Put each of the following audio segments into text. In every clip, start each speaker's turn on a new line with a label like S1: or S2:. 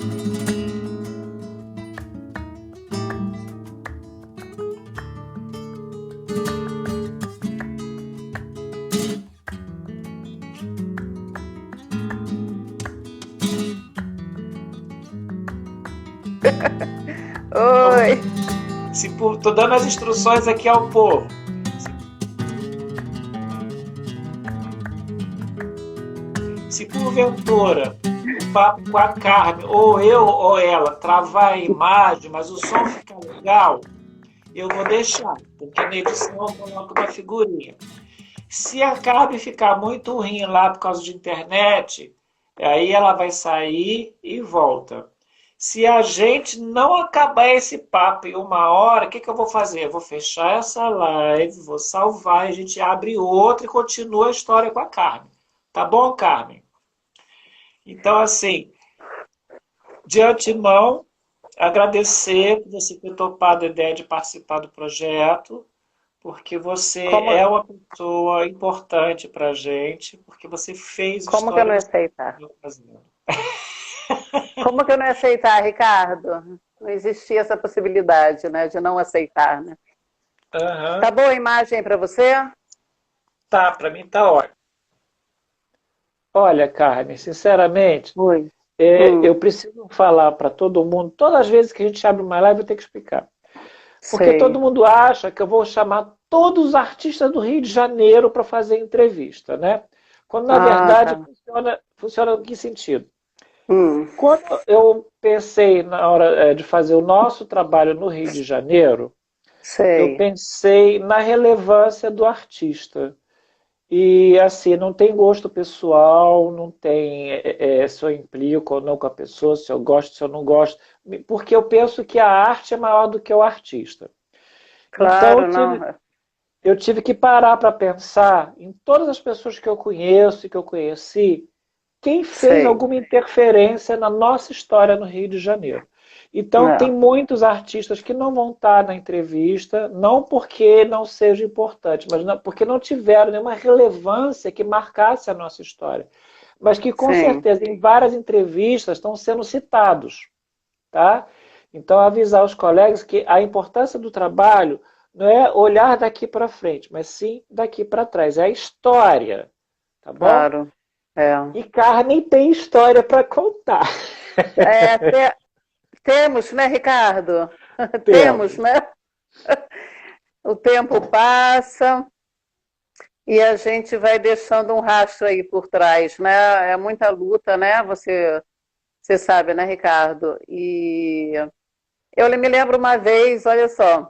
S1: Oi.
S2: Tô dando as instruções aqui ao povo. Se porventura o papo com a Carmen, ou eu ou ela, travar a imagem, mas o som ficar legal, eu vou deixar, porque na edição eu coloco uma figurinha. Se a Carmen ficar muito ruim lá por causa de internet, aí ela vai sair e volta. Se a gente não acabar esse papo em 1 hora, o que eu vou fazer? Eu vou fechar essa live, vou salvar, a gente abre outra e continua a história com a Carmen. Tá bom, Carmen? Então, assim, de antemão, agradecer por você ter topado a ideia de participar do projeto, porque você é uma pessoa importante para a gente, porque você fez
S1: Como que eu
S2: história
S1: não ia
S2: do
S1: aceitar?
S2: fazendo.
S1: Como que eu não ia aceitar, Ricardo? Não existia essa possibilidade, né, de não aceitar, né? Tá boa a imagem para você?
S2: Tá, para mim tá ótimo. Olha, Carmen, sinceramente, eu preciso falar para todo mundo, todas as vezes que a gente abre uma live eu tenho que explicar. Porque todo mundo acha que eu vou chamar todos os artistas do Rio de Janeiro para fazer entrevista, né? Quando na verdade funciona em que sentido? Quando eu pensei na hora de fazer o nosso trabalho no Rio de Janeiro, eu pensei na relevância do artista. E assim, não tem gosto pessoal, não tem se eu implico ou não com a pessoa, se eu gosto, se eu não gosto, porque eu penso que a arte é maior do que o artista.
S1: Claro,
S2: então eu tive que parar para pensar em todas as pessoas que eu conheço e que eu conheci, quem fez alguma interferência na nossa história no Rio de Janeiro. Então, tem muitos artistas que não vão estar na entrevista, não porque não seja importante, mas porque não tiveram nenhuma relevância que marcasse a nossa história. Mas que, com certeza, em várias entrevistas estão sendo citados. Tá? Então, avisar os colegas que a importância do trabalho não é olhar daqui para frente, mas sim daqui para trás. É a história. Tá bom?
S1: Claro.
S2: E Carmen tem história para contar.
S1: Temos, né, Ricardo? Temos, né? O tempo passa e a gente vai deixando um rastro aí por trás, né? É muita luta, né? Você sabe, né, Ricardo? E eu me lembro uma vez, olha só,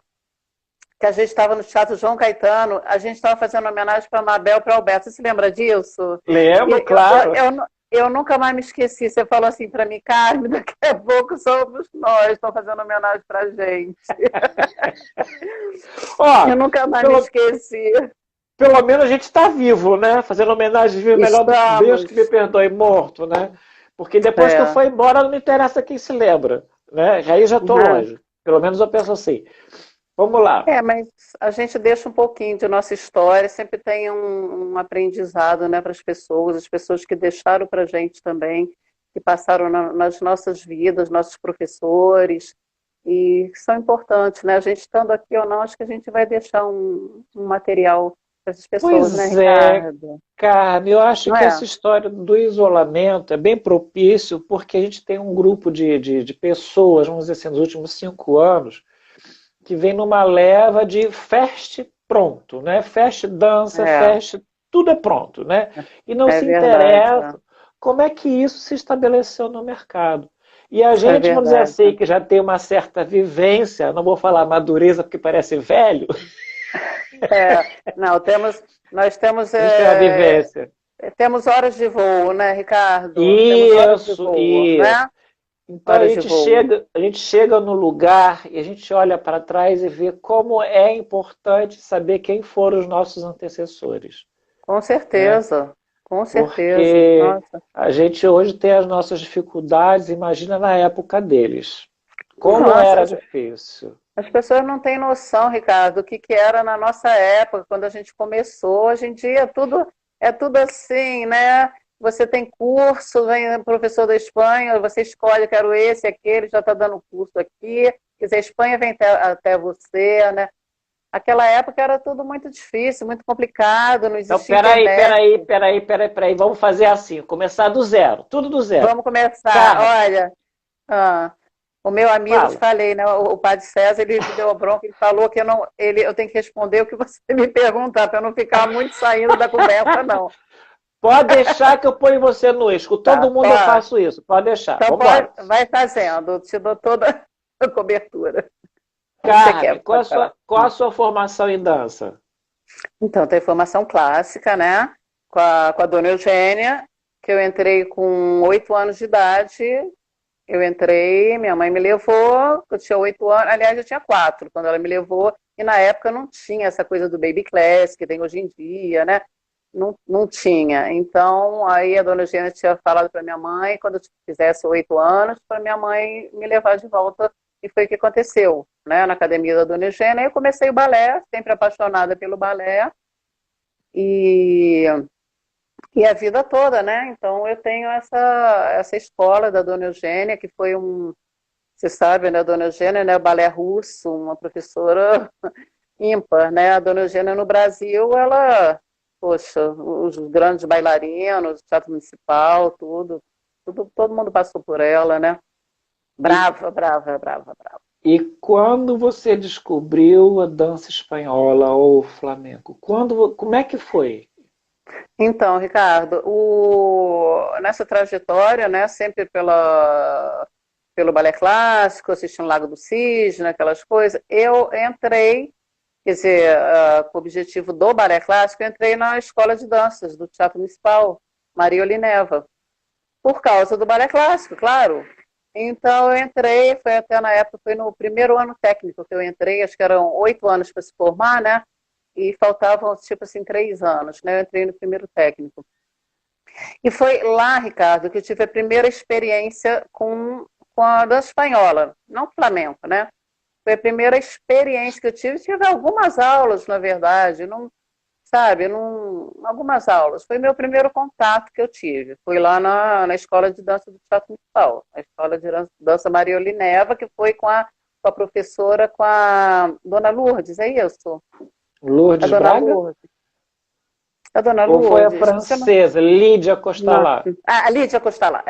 S1: que a gente estava no Teatro João Caetano, a gente estava fazendo homenagem para a Mabel e para o Alberto. Você se lembra disso?
S2: Lembro, claro.
S1: Eu nunca mais me esqueci. Você falou assim para mim, Carmen, daqui a pouco somos nós, estão fazendo homenagem para a gente. Eu nunca mais me esqueci.
S2: Pelo menos a gente está vivo, né? Fazendo homenagem, melhor Deus que me perdoe, morto, né? Porque depois que eu for embora, não me interessa quem se lembra, né? Aí já estou longe. Pelo menos eu penso assim. Vamos lá.
S1: Mas a gente deixa um pouquinho de nossa história, sempre tem um aprendizado, né, para as pessoas que deixaram para a gente também, que passaram nas nossas vidas, nossos professores, e que são importantes, né? A gente estando aqui ou não, acho que a gente vai deixar um material para essas pessoas, né, Ricardo?
S2: Carmen, eu acho que essa história do isolamento é bem propício, porque a gente tem um grupo de pessoas, vamos dizer assim, nos últimos 5 anos, que vem numa leva de fest pronto, né? Fest dança, fest, tudo é pronto, né? E não se interessa como é que isso se estabeleceu no mercado. E a gente, vamos dizer assim, que já tem uma certa vivência, não vou falar madureza porque parece velho.
S1: Nós temos
S2: a vivência.
S1: Temos horas de voo, né, Ricardo?
S2: Isso. Né? Então a gente chega no lugar e a gente olha para trás e vê como é importante saber quem foram os nossos antecessores.
S1: Com certeza, né? Com certeza.
S2: Porque a gente hoje tem as nossas dificuldades, imagina na época deles. Como era difícil.
S1: As pessoas não têm noção, Ricardo, do que era na nossa época, quando a gente começou. Hoje em dia é tudo assim, né? você tem curso, vem professor da Espanha, você escolhe, quero esse, aquele, já está dando curso aqui. Quer dizer, a Espanha vem até você, né? Aquela época era tudo muito difícil, muito complicado, não
S3: Então,
S1: existia internet.
S3: peraí. Vamos fazer assim, começar do zero, tudo do zero.
S1: Vamos começar.
S3: Carmen,
S1: Olha, ah, o meu amigo, te
S3: fala.
S1: falei, né? O padre César, ele me deu a bronca, ele falou que eu tenho que responder o que você me perguntar, para eu não ficar muito saindo da conversa, não.
S3: Pode deixar que eu ponho você no eixo. Com
S1: Tá,
S3: todo mundo eu faço isso. Pode deixar.
S1: então
S3: Vamos embora.
S1: vai fazendo, eu te dou toda a cobertura. O que você
S3: Carmen,
S1: quer? Pode falar.
S3: qual a sua formação em dança?
S1: Então, tem formação clássica, né? Com a dona Eugênia, que eu entrei com 8 anos de idade. Eu entrei, minha mãe me levou, eu tinha 8 anos, aliás, eu tinha 4 quando ela me levou, e na época não tinha essa coisa do baby class que tem hoje em dia, né? Não tinha. Então, aí a dona Eugênia tinha falado para minha mãe, quando eu fizesse 8 anos, para minha mãe me levar de volta, e foi o que aconteceu, né? Na academia da dona Eugênia, eu comecei o balé, sempre apaixonada pelo balé, e a vida toda, né? Então eu tenho essa escola da Dona Eugênia, que foi você sabe, né, a Dona Eugênia, né, balé russo, uma professora ímpar, né? A Dona Eugênia no Brasil, ela, poxa, os grandes bailarinos, teatro municipal, todo mundo passou por ela, né? Brava, brava, brava, brava.
S3: E quando você descobriu a dança espanhola ou flamenco? Como é que foi?
S1: Então, Ricardo, nessa trajetória, né, sempre pelo balé clássico, assistindo Lago do Cisne, aquelas coisas, eu entrei, quer dizer, com o objetivo do balé clássico, eu entrei na escola de danças do Teatro Municipal, Maria Olineva, por causa do balé clássico, claro. Então eu entrei, foi até na época, foi no primeiro ano técnico que eu entrei, acho que eram 8 anos para se formar, né? E faltavam, tipo assim, 3 anos, né? Eu entrei no primeiro técnico. E foi lá, Ricardo, que eu tive a primeira experiência com a dança espanhola, não flamenco, né? Foi a primeira experiência que eu tive algumas aulas, na verdade, não, sabe, algumas aulas. Foi meu primeiro contato que eu tive. Foi lá na escola de dança do Teatro Municipal, a escola de dança Maria Olineva, que foi com a professora, com a dona Lourdes, é isso?
S3: Lourdes
S1: A dona
S3: Braga?
S1: Lourdes. A dona
S3: Ou foi a
S1: Lourdes.
S3: francesa, Lídia Costalá?
S1: A Lídia Costalá,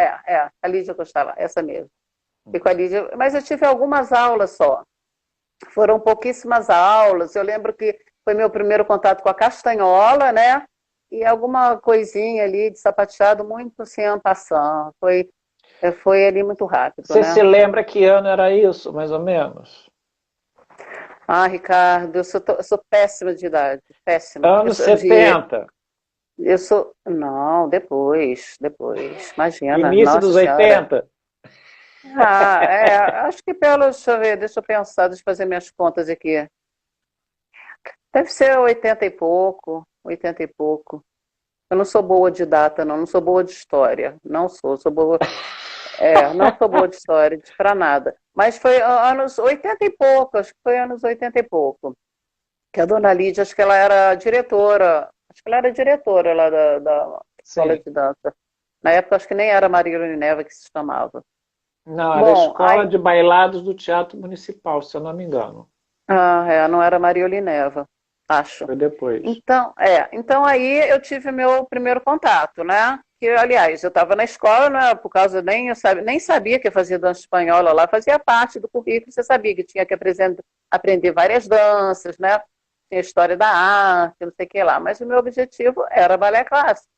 S1: a Lídia Costalá, essa mesmo. Fui com a Lídia, mas eu tive algumas aulas só. Foram pouquíssimas aulas. Eu lembro que foi meu primeiro contato com a castanhola, né? E alguma coisinha ali de sapateado, muito assim, en passant. Foi ali muito rápido,
S3: Você
S1: né?
S3: se lembra que ano era isso, mais ou menos?
S1: Ah, Ricardo, eu sou péssima de idade, péssima.
S3: Anos 70.
S1: Não, depois, imagina,
S3: Início
S1: nossa
S3: dos
S1: senhora.
S3: 80?
S1: Acho que deixa eu ver, deixa eu pensar, deixa eu fazer minhas contas aqui. Deve ser 80 e pouco, 80 e pouco. Eu não sou boa de data, não sou boa de história, sou boa, não sou boa de história, para nada. Mas foi anos 80 e pouco, acho que foi anos 80 e pouco. Que a dona Lídia, acho que ela era diretora lá da escola
S3: Sim.
S1: de dança. Na época, acho que nem era Maria Neva que se chamava.
S3: Não, era a Escola de Bailados do Teatro Municipal, se eu não me engano.
S1: Não era Maria Olineva, acho.
S3: Foi depois.
S1: Então aí eu tive meu primeiro contato, né? Que, aliás, eu estava na escola, né, por causa, nem sabia que eu fazia dança espanhola lá, fazia parte do currículo, você sabia que tinha que aprender várias danças, né? Tinha história da arte, não sei o que lá, mas o meu objetivo era balé clássico,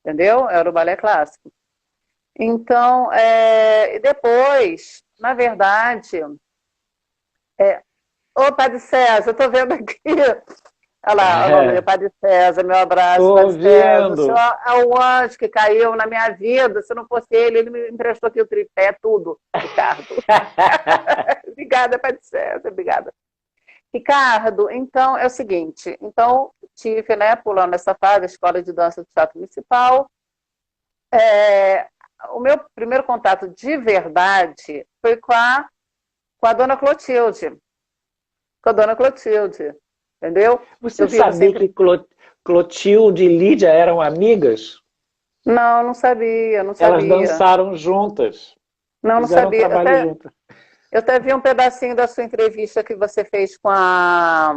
S1: entendeu? Era o balé clássico. Então, e depois, na verdade, ô Padre César, eu estou vendo aqui, olha lá, meu Padre César, meu abraço,
S3: Tô
S1: Padre César, o
S3: vendo.
S1: senhor é o anjo que caiu na minha vida, se não fosse ele me emprestou aqui o tripé, tudo, Ricardo. Obrigada, Padre César, obrigada. Ricardo, então é o seguinte, então tive, né, pulando essa fase, a Escola de Dança do Teatro Municipal. O meu primeiro contato de verdade foi com a dona Clotilde. Com a dona Clotilde, entendeu?
S3: Você sabia que Clotilde e Lídia eram amigas?
S1: Não, não sabia, não
S3: Elas
S1: sabia.
S3: dançaram juntas,
S1: Não, não
S3: fizeram um
S1: sabia.
S3: trabalho juntas.
S1: Eu até vi um pedacinho da sua entrevista que você fez com a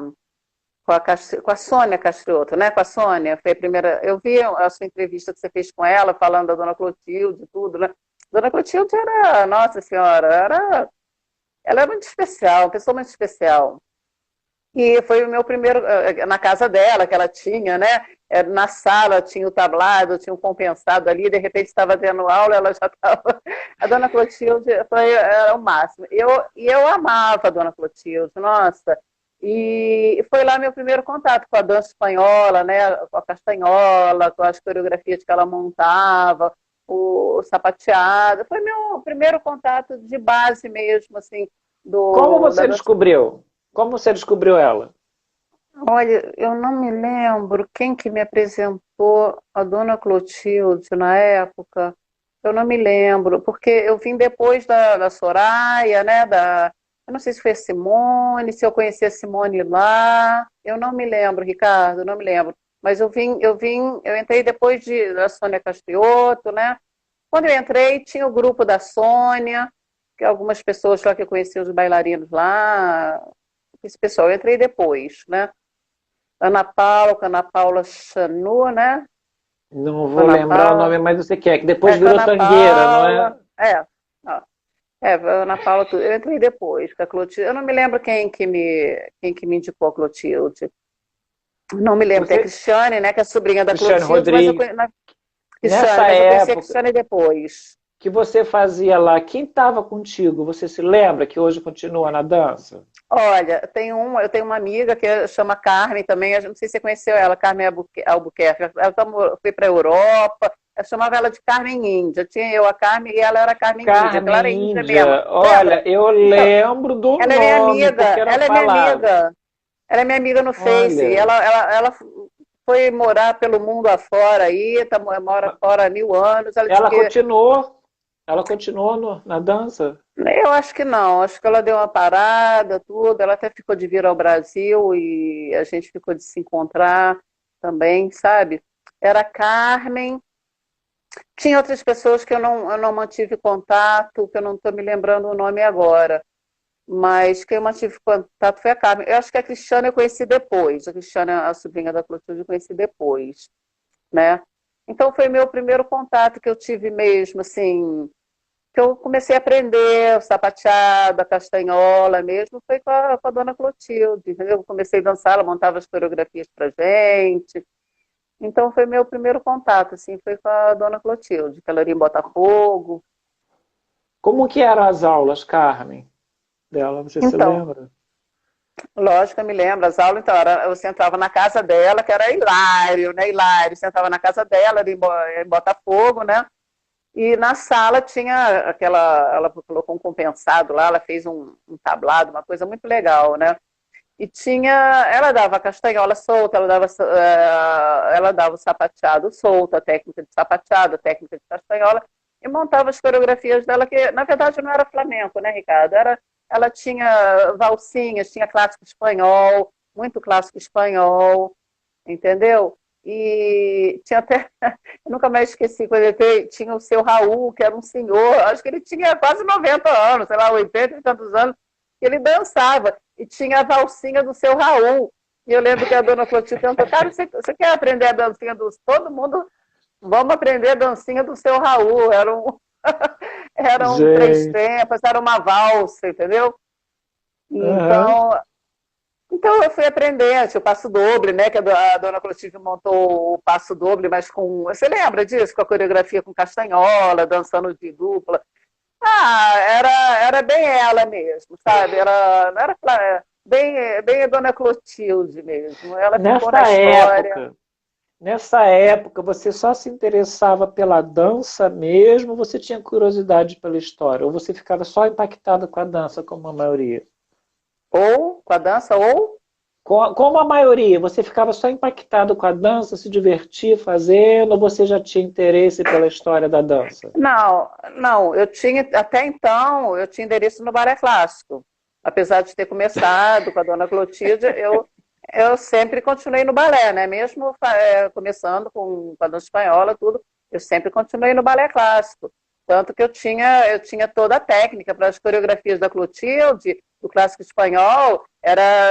S1: Sônia Castrioto, né? Com a Sônia, foi a primeira. Eu vi a sua entrevista que você fez com ela, falando da Dona Clotilde e tudo, né? Dona Clotilde era, nossa senhora, ela era muito especial, uma pessoa muito especial. E foi o meu primeiro, na casa dela, que ela tinha, né? Na sala tinha o tablado, tinha o compensado ali, de repente estava tendo aula, ela já estava. A Dona Clotilde era o máximo. E eu amava a Dona Clotilde, nossa. E foi lá meu primeiro contato com a dança espanhola, né? Com a castanhola, com as coreografias que ela montava, o sapateado. Foi meu primeiro contato de base mesmo, assim,
S3: Como
S1: da
S3: você
S1: dança.
S3: descobriu? Como você descobriu ela?
S1: Olha, eu não me lembro quem que me apresentou a Dona Clotilde na época. Eu não me lembro, porque eu vim depois da Soraya, né? Eu não sei se foi a Simone, se eu conheci a Simone lá. Eu não me lembro, Ricardo, não me lembro. Mas eu entrei depois da Sônia Castrioto, né? Quando eu entrei, tinha o grupo da Sônia, que algumas pessoas lá que conheciam os bailarinos lá. Esse pessoal, eu entrei depois, né? Ana Paula Chanu, né?
S3: Não vou
S1: Ana
S3: lembrar o
S1: Paula,
S3: nome, mas você quer, que depois
S1: com a
S3: virou
S1: Ana
S3: tangueira, não é?
S1: Paula, ó, Ana Paula, tudo. Eu entrei depois com a Clotilde. Eu não me lembro quem que me indicou a Clotilde. Não me lembro. Tem a
S3: Você,
S1: Cristiane, né? Que é sobrinha da
S3: Cristiane
S1: Clotilde, mas
S3: Rodrigues,
S1: Cristiane,
S3: nessa
S1: mas eu conheci a
S3: época
S1: Cristiane depois.
S3: que você fazia lá, quem estava contigo? Você se lembra que hoje continua na dança?
S1: Olha, eu tenho uma amiga que chama Carmen também, eu não sei se você conheceu ela, Carmen Albuquerque. Ela foi para a Europa, eu chamava ela de Carmen Índia. Tinha eu a Carmen e ela era a Carmen Índia, que ela era
S3: Carmen
S1: índia mesmo.
S3: Índia,
S1: Lembra?
S3: olha, eu
S1: Então,
S3: lembro do
S1: ela é minha
S3: nome, porque
S1: amiga,
S3: era
S1: ela é minha
S3: falado.
S1: amiga. Ela é minha amiga no Face. E
S3: Olha,
S1: ela foi morar pelo mundo afora aí, mora fora há 1000 anos. Ela disse
S3: ela
S1: que
S3: continuou, ela continuou na dança.
S1: eu acho que não, acho que ela deu uma parada, tudo. Ela até ficou de vir ao Brasil e a gente ficou de se encontrar também, sabe? Era a Carmen. Tinha outras pessoas que eu não mantive contato, que eu não estou me lembrando o nome agora. Mas quem eu mantive contato foi a Carmen. Eu acho que a Cristiana eu conheci depois. A Cristiana, a sobrinha da Clotilde, eu conheci depois, né? Então foi meu primeiro contato que eu tive mesmo, assim, que eu comecei a aprender o sapateado, a castanhola mesmo, foi com a dona Clotilde, entendeu? Eu comecei a dançar, ela montava as coreografias pra gente. Então foi meu primeiro contato, assim, foi com a dona Clotilde, que ela era em Botafogo.
S3: Como que eram as aulas, Carmen, dela? Você se
S1: Então,
S3: lembra?
S1: lógico, eu me lembro, as aulas, então, você entrava na casa dela, que era Hilário, né, Hilário, você entrava na casa dela, ali em Botafogo, né, e na sala tinha ela colocou um compensado lá, ela fez um tablado, uma coisa muito legal, né, e ela dava castanhola solta, ela dava o sapateado solto, a técnica de sapateado, a técnica de castanhola, e montava as coreografias dela, que na verdade não era flamenco, né, Ricardo? Ela tinha valsinhas, tinha clássico espanhol, muito clássico espanhol, entendeu? E tinha até, eu nunca mais esqueci, quando ele tinha o seu Raul, que era um senhor, acho que ele tinha quase 90 anos, sei lá, 80 e tantos anos, que ele dançava, e tinha a valsinha do seu Raul. E eu lembro que a dona Clotilde perguntou, cara, você quer aprender a dancinha dos... Todo mundo, vamos aprender a dancinha do seu Raul. Eram três
S3: Gente,
S1: tempas, era uma valsa, entendeu?
S3: aham.
S1: Então eu fui aprender, tinha o passo doble, né? Que a dona Clotilde montou o passo doble, mas com. Você lembra disso? Com a coreografia com castanhola, dançando de dupla. Era bem ela mesmo, sabe? Não era bem a dona Clotilde mesmo. Ela ficou na
S3: Nessa
S1: história.
S3: época, nessa época, você só se interessava pela dança mesmo, ou você tinha curiosidade pela história, ou você ficava só impactado com a dança, como a maioria?
S1: Ou com a dança, ou.
S3: Como a maioria, você ficava só impactado com a dança, se divertia fazendo, ou você já tinha interesse pela história da dança?
S1: Não, não, até então, eu tinha endereço no balé clássico. Apesar de ter começado com a dona Clotilde, eu sempre continuei no balé, né? Mesmo começando com a dança espanhola, tudo. eu sempre continuei no balé clássico. Tanto que eu tinha toda a técnica para as coreografias da Clotilde, do clássico espanhol,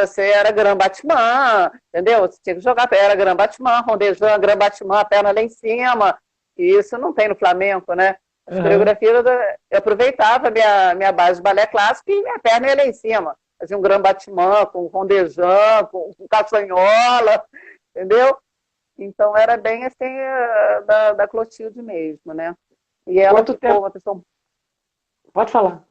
S1: você era grand battement, entendeu? Você tinha que jogar, era grand battement, rondejão, grand battement, a perna lá em cima. E isso não tem no flamenco, né? As coreografias, eu aproveitava a minha base de balé clássico e minha perna ia lá em cima. Fazia um grand battement com rondejão, com caçanhola, entendeu? Então era bem assim da Clotilde mesmo, né? E ela
S3: Quanto
S1: ficou
S3: tempo? Pode falar.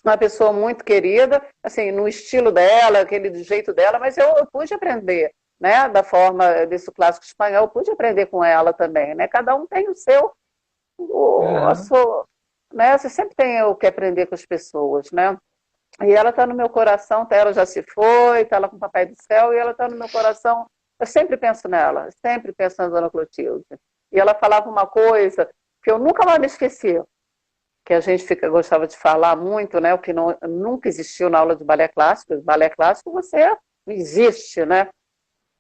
S1: uma pessoa muito querida, assim, no estilo dela, aquele jeito dela, mas eu pude aprender, né? Da forma desse clássico espanhol, eu pude aprender com ela também, né? Cada um tem o seu, a sua, né? Você sempre tem o que aprender com as pessoas, né? E ela está no meu coração, ela já se foi, está lá com o Papai do Céu, e ela está no meu coração. Eu sempre penso nela, sempre penso na Dona Clotilde. E ela falava uma coisa que eu nunca mais me esqueci, que a gente gostava de falar muito, né? O que nunca existiu na aula de balé clássico. Balé clássico você não existe, né?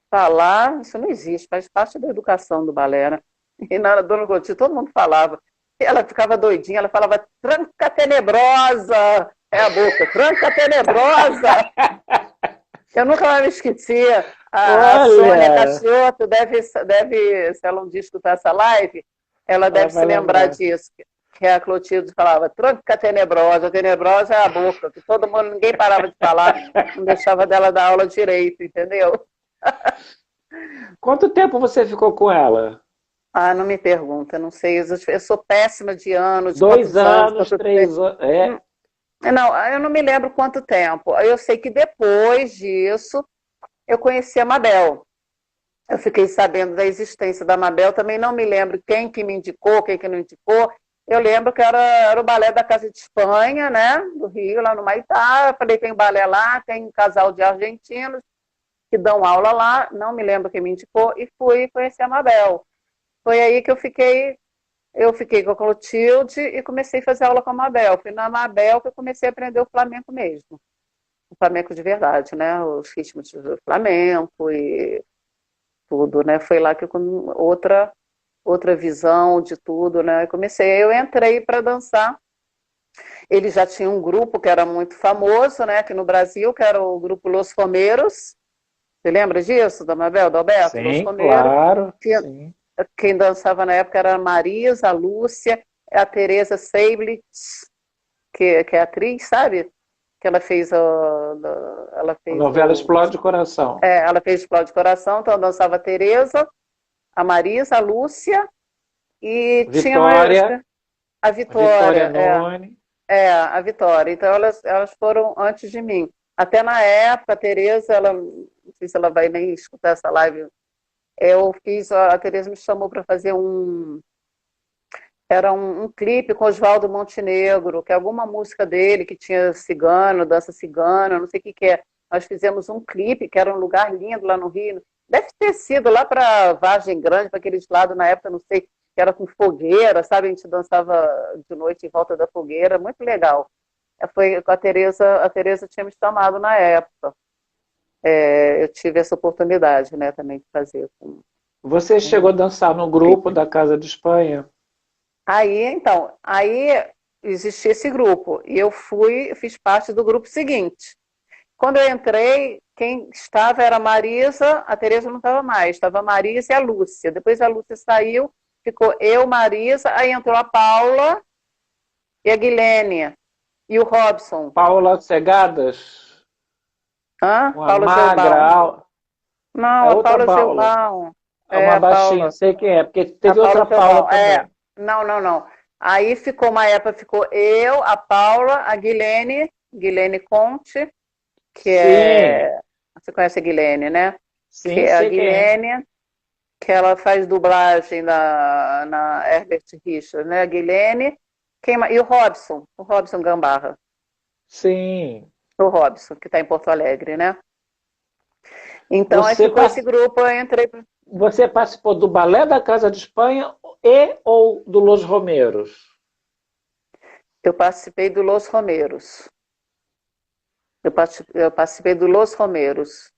S1: Falar, isso não existe, faz parte da educação do balé, né? E na Dona Clotilde todo mundo falava. E ela ficava doidinha, ela falava tranca tenebrosa, é a boca, tranca tenebrosa. Eu nunca mais me esquecia. A Sônia Cacioto deve, se ela um dia escutar essa live, ela deve se lembrar disso. Que a Clotilde falava, tranca tenebrosa é a boca, que todo mundo, ninguém parava de falar, não deixava dela dar aula direito, entendeu?
S3: Quanto tempo você ficou com ela?
S1: Ah, não me pergunta, não sei, eu sou péssima de anos.
S3: 2 anos, 3 anos,
S1: Não, eu não me lembro quanto tempo. Eu sei que depois disso, eu conheci a Mabel. Eu fiquei sabendo da existência da Mabel, também não me lembro quem que me indicou, quem que não indicou. Eu lembro que era o balé da Casa de Espanha, né, do Rio, lá no Maitá. Eu falei, tem balé lá, tem um casal de argentinos que dão aula lá, não me lembro quem me indicou, e fui conhecer a Mabel. Foi aí que eu fiquei com a Clotilde e comecei a fazer aula com a Mabel. Foi na Mabel que eu comecei a aprender o flamenco mesmo. O flamenco de verdade, né, os ritmos do flamenco e tudo, né, foi lá que eu outra visão de tudo, né? Eu entrei para dançar. Ele já tinha um grupo que era muito famoso, né? Aqui no Brasil, que era o grupo Los Romeiros. Você lembra disso, da Mabel, do Alberto?
S3: Sim,
S1: Los Romeiros.
S3: claro. Sim.
S1: Quem dançava na época era a Marisa, a Lúcia, a Teresa Seiblitz, que é atriz, sabe? Que ela fez a
S3: novela Explode Coração.
S1: Ela fez Explode Coração, então dançava a Teresa, a Marisa, a Lúcia e
S3: Vitória,
S1: a Vitória.
S3: Noni.
S1: A Vitória. Então elas foram antes de mim. Até na época, a Teresa, não sei se ela vai nem escutar essa live, a Teresa me chamou para fazer era um clipe com Oswaldo Montenegro, que é alguma música dele que tinha cigano, dança cigana, não sei o que é. Nós fizemos um clipe, que era um lugar lindo lá no Rio. Deve ter sido lá para Vargem Grande, para aqueles lados, na época, não sei, que era com fogueira, sabe? A gente dançava de noite em volta da fogueira, muito legal. Foi com a Teresa tinha me chamado na época. Eu tive essa oportunidade, né, também de fazer.
S3: Você chegou a dançar no grupo da Casa de Espanha?
S1: Aí existia esse grupo, e eu fiz parte do grupo seguinte. Quando eu entrei, quem estava era a Marisa, a Teresa não estava mais, estava a Marisa e a Lúcia. Depois a Lúcia saiu, ficou eu, Marisa, aí entrou a Paula e a Guilene e o Robson.
S3: Paula Segadas?
S1: Paula
S3: magra,
S1: Gilbão. Não, a Paula Gilbão.
S3: Uma baixinha, sei quem é, porque teve outra Paula também.
S1: Não. Aí uma época ficou eu, a Paula, a Guilene Conte, você conhece a Guilene, né?
S3: Sim,
S1: que é a Guilene, que ela faz dublagem na Herbert Richards, né? A Guilene, e o Robson Gambarra.
S3: Sim.
S1: O Robson, que está em Porto Alegre, né? Então, aí ficou esse grupo, eu entrei...
S3: Você participou do Balé da Casa de Espanha ou do Los Romeiros?
S1: Eu participei do Los Romeiros. Eu participei do Los Romeiros.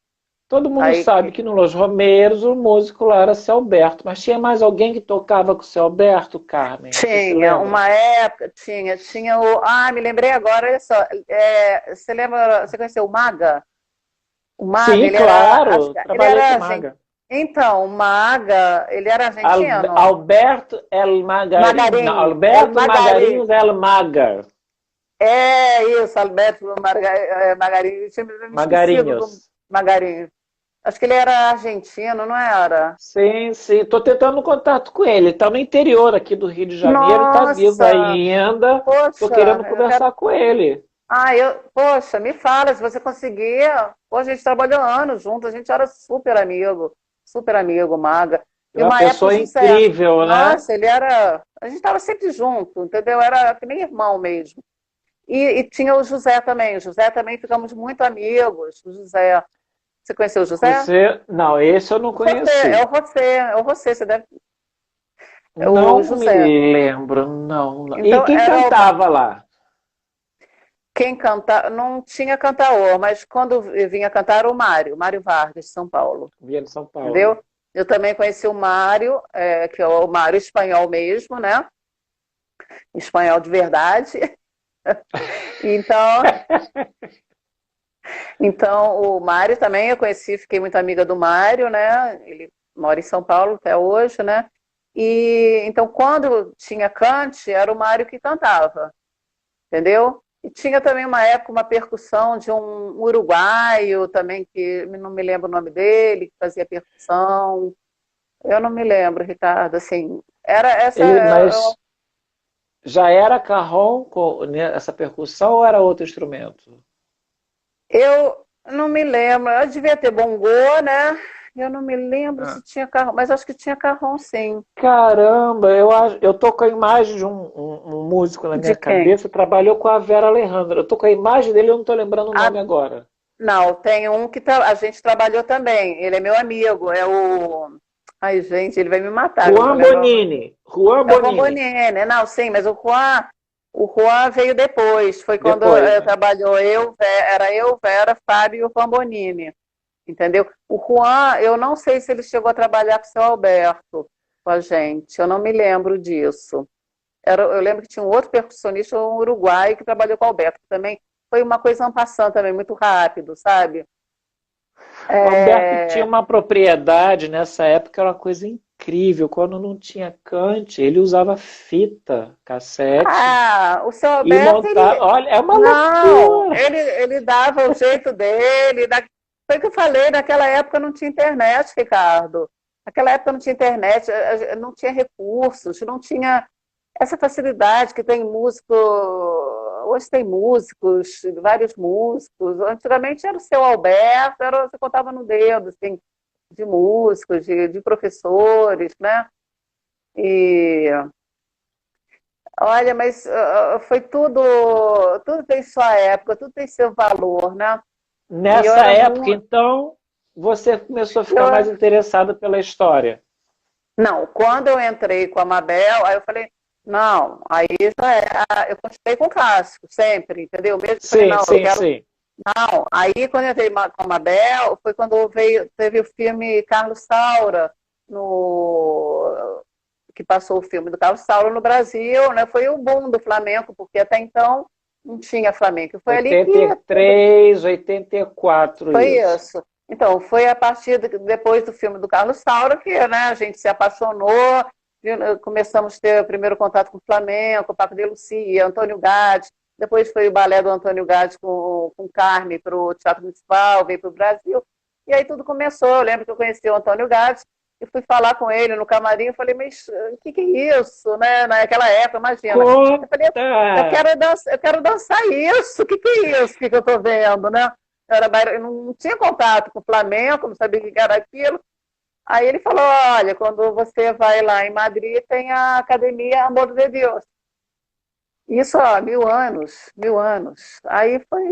S3: Todo mundo
S1: Aí,
S3: sabe que no Los Romeiros o músico lá era seu Alberto, mas tinha mais alguém que tocava com o seu Alberto, Carmen? Você se
S1: tinha,
S3: lembra?
S1: uma época, tinha o. Ah, me lembrei agora, olha só. Você lembra, você conheceu o Maga? O Maga,
S3: Sim,
S1: ele era. Acho
S3: claro,
S1: que ele
S3: trabalhei com
S1: era
S3: o
S1: argentino.
S3: Maga.
S1: Então, o Maga, ele era argentino.
S3: Alberto El Magarin, não,
S1: Magarim, El
S3: Alberto
S1: Magarim.
S3: Magarinhos El Maga,
S1: É isso, Alberto Magarim. Eu tinha me esquecido do
S3: Magarinhos.
S1: Magarim. Acho que ele era argentino, não era?
S3: Sim, sim, estou tentando contato com ele. Está no interior aqui do Rio de Janeiro, está vivo
S1: Nossa,
S3: ainda. Estou
S1: poxa,
S3: querendo
S1: eu quero.
S3: conversar com ele.
S1: Ah, poxa, me fala, se você conseguir. Pô, a gente trabalhou anos juntos, a gente era super amigo, Maga.
S3: É
S1: E
S3: uma
S1: uma época o
S3: pessoa
S1: José.
S3: incrível, né?
S1: Nossa, ele era. A gente estava sempre junto, entendeu? Era que nem irmão mesmo. E tinha o José também. O José também ficamos muito amigos. O José. Você conheceu o José?
S3: Você, não, esse eu não conheci.
S1: Você deve. É o
S3: Não me
S1: José.
S3: lembro, não, não. E
S1: Então,
S3: quem cantava lá?
S1: quem canta, não tinha cantaor, mas quando vinha cantar era o Mário Vargas, de São Paulo,
S3: Via de São Paulo.
S1: entendeu? Eu também conheci o Mário, que é o Mário espanhol mesmo, né? Espanhol de verdade. Então, então o Mário também eu conheci, fiquei muito amiga do Mário, né? Ele mora em São Paulo até hoje, né? E então quando tinha cante, era o Mário que cantava, entendeu? E tinha também uma época uma percussão de um uruguaio também, que não me lembro o nome dele, que fazia percussão. Eu não me lembro, Ricardo, assim, era essa.
S3: Mas já era carrom com né, essa percussão ou era outro instrumento?
S1: Eu não me lembro, eu devia ter bongô, né? Eu não me lembro se
S3: Ah.
S1: tinha carrom, mas acho que tinha carrom, sim.
S3: Caramba, eu tô com a imagem de um músico na
S1: De
S3: minha
S1: quem?
S3: cabeça, trabalhou com a Vera Alejandra. Eu tô com a imagem dele, eu não tô lembrando o
S1: Ah,
S3: nome agora.
S1: não, tem um que a gente trabalhou também. Ele é meu amigo, é o. Ai, gente, ele vai me matar, eu não vou
S3: Juan
S1: lembrar o nome.
S3: Bonini. Juan
S1: É o
S3: Bonini.
S1: Ramboniene, né? Não, sim, mas o Juan veio depois. Foi quando
S3: Depois, né?
S1: trabalhou era eu, Vera, Fábio e o Rambonini, entendeu? O Juan, eu não sei se ele chegou a trabalhar com o seu Alberto, com a gente. Eu não me lembro disso. Eu lembro que tinha um outro percussionista, um uruguaio, que trabalhou com o Alberto, que também foi uma coisa en passant também, muito rápido, sabe?
S3: O Alberto tinha
S1: É,
S3: uma propriedade nessa época, era uma coisa incrível. Quando não tinha cante, ele usava fita, cassete
S1: Ah, o seu
S3: e
S1: Alberto,
S3: montava.
S1: ele.
S3: Olha, é uma
S1: Não,
S3: loucura.
S1: ele dava o jeito dele. Foi o que eu falei, naquela época não tinha internet, Ricardo. Naquela época não tinha internet, não tinha recursos, não tinha essa facilidade que tem músico. Hoje tem músicos, vários músicos. Antigamente era o seu Alberto, você contava no dedo, assim, de músicos, de professores, né? E olha, mas foi tudo tem sua época, tudo tem seu valor, né? E eu
S3: Nessa
S1: era
S3: época,
S1: muito.
S3: então, você começou a ficar mais
S1: Eu,
S3: interessada pela história.
S1: não, quando eu entrei com a Mabel, aí eu falei, não, aí já é, eu continuei com o clássico, sempre, entendeu? Mesmo que eu falei,
S3: Sim,
S1: não, eu
S3: sim,
S1: quero.
S3: sim.
S1: Não, aí quando eu entrei com a Mabel, foi quando teve o filme Carlos Saura, no, que passou o filme do Carlos Saura no Brasil, né? Foi o boom do flamenco, porque até então não tinha flamenco. Foi ali que
S3: 83, 84,
S1: foi
S3: isso.
S1: isso. Então, foi a partir depois do filme do Carlos Saura que, né, a gente se apaixonou, começamos a ter o primeiro contato com o Flamengo, Paco de Lucia, Antônio Gades, depois foi o balé do Antônio Gades com Carme para o Teatro Municipal, veio para o Brasil, e aí tudo começou. Eu lembro que eu conheci o Antônio Gades e fui falar com ele no camarim, eu falei, mas o que é isso, né? Naquela época, imagina. Eu falei,
S3: Conta!
S1: eu quero dançar isso, o que é isso que eu estou vendo, né? Eu não tinha contato com o Flamengo, não sabia o que era aquilo. Aí ele falou, olha, quando você vai lá em Madrid, tem a Academia Amor de Deus. Isso, ó, 1000 anos, 1000 anos. Aí foi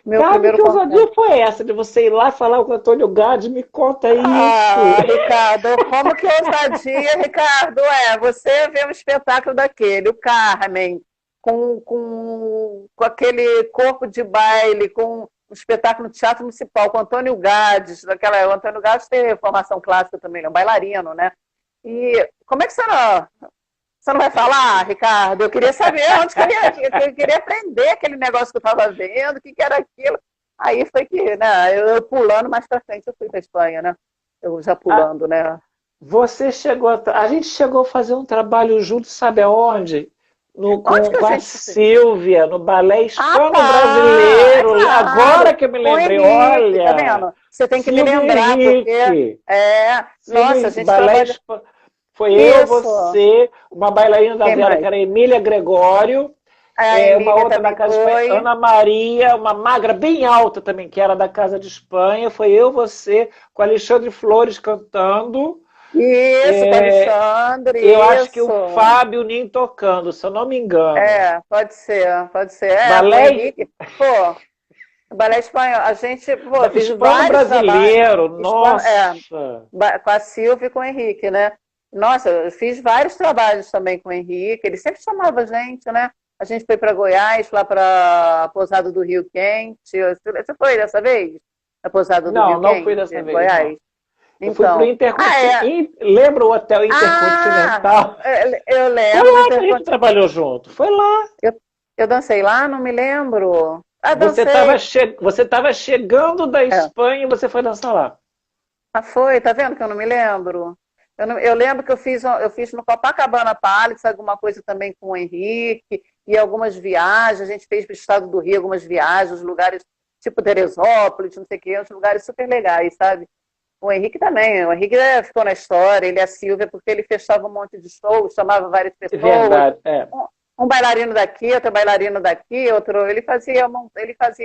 S1: meu
S3: Carmen,
S1: primeiro
S3: que
S1: contato.
S3: ousadia foi essa de você ir lá falar com o Antônio Gades? Me conta isso.
S1: Ah, Ricardo, como que ousadia, Ricardo? Você vê um espetáculo daquele, o Carmen, com aquele corpo de baile, com um espetáculo no Teatro Municipal com Antônio Gades, o Antônio Gades tem formação clássica também, ele é um bailarino, né? E como é que você não vai falar, Ricardo? Eu queria saber onde que eu queria aprender aquele negócio que eu estava vendo, o que era aquilo. Aí foi que, né, eu pulando mais para frente, eu fui para a Espanha, né? Eu já pulando, né?
S3: Você chegou a gente chegou a fazer um trabalho junto, sabe aonde?
S1: Onde que a
S3: Com a
S1: gente...
S3: Silvia, no Balé Hispano-Brasileiro.
S1: Claro,
S3: Agora que eu me lembrei,
S1: Henrique,
S3: olha.
S1: tá vendo? Você tem que me
S3: Silvia
S1: lembrar, porque... nossa, a gente trabalha...
S3: Foi eu, você, uma bailarina da Vera, que era Emília Gregório, uma outra da Casa de Espanha, Ana Maria, uma magra bem alta também, que era da Casa de Espanha. Foi eu, você, com Alexandre Flores cantando.
S1: Isso, com o Alexandre.
S3: Eu acho que o Fábio nem tocando, se eu não me engano.
S1: Pode ser, pode ser.
S3: Balé...
S1: Henrique, balé espanhol. A gente, fiz
S3: vários brasileiro, nossa.
S1: Com a Silvia e com o Henrique, né? Nossa, eu fiz vários trabalhos também com o Henrique. Ele sempre chamava a gente, né? A gente foi para Goiás, lá para a Pousada do Rio Quente. Você foi dessa vez? A Pousada do Rio Quente?
S3: Não fui dessa vez.
S1: Goiás.
S3: Eu fui pro Intercontinental. Lembra o Hotel Intercontinental?
S1: Eu lembro.
S3: Foi lá que a gente trabalhou junto. Foi lá.
S1: Eu dancei lá, não me lembro.
S3: Você estava chegando da Espanha e você foi dançar lá.
S1: Foi, tá vendo que eu não me lembro? Eu lembro que eu fiz no Copacabana Palace alguma coisa também com o Henrique, e algumas viagens, a gente fez para o estado do Rio algumas viagens, lugares tipo Teresópolis, não sei o quê, uns lugares super legais, sabe? O Henrique também, o Henrique ficou na história, ele e a Silvia, porque ele fechava um monte de shows, chamava várias pessoas.
S3: Verdade,
S1: Um bailarino daqui, outro bailarino daqui, outro... Ele fazia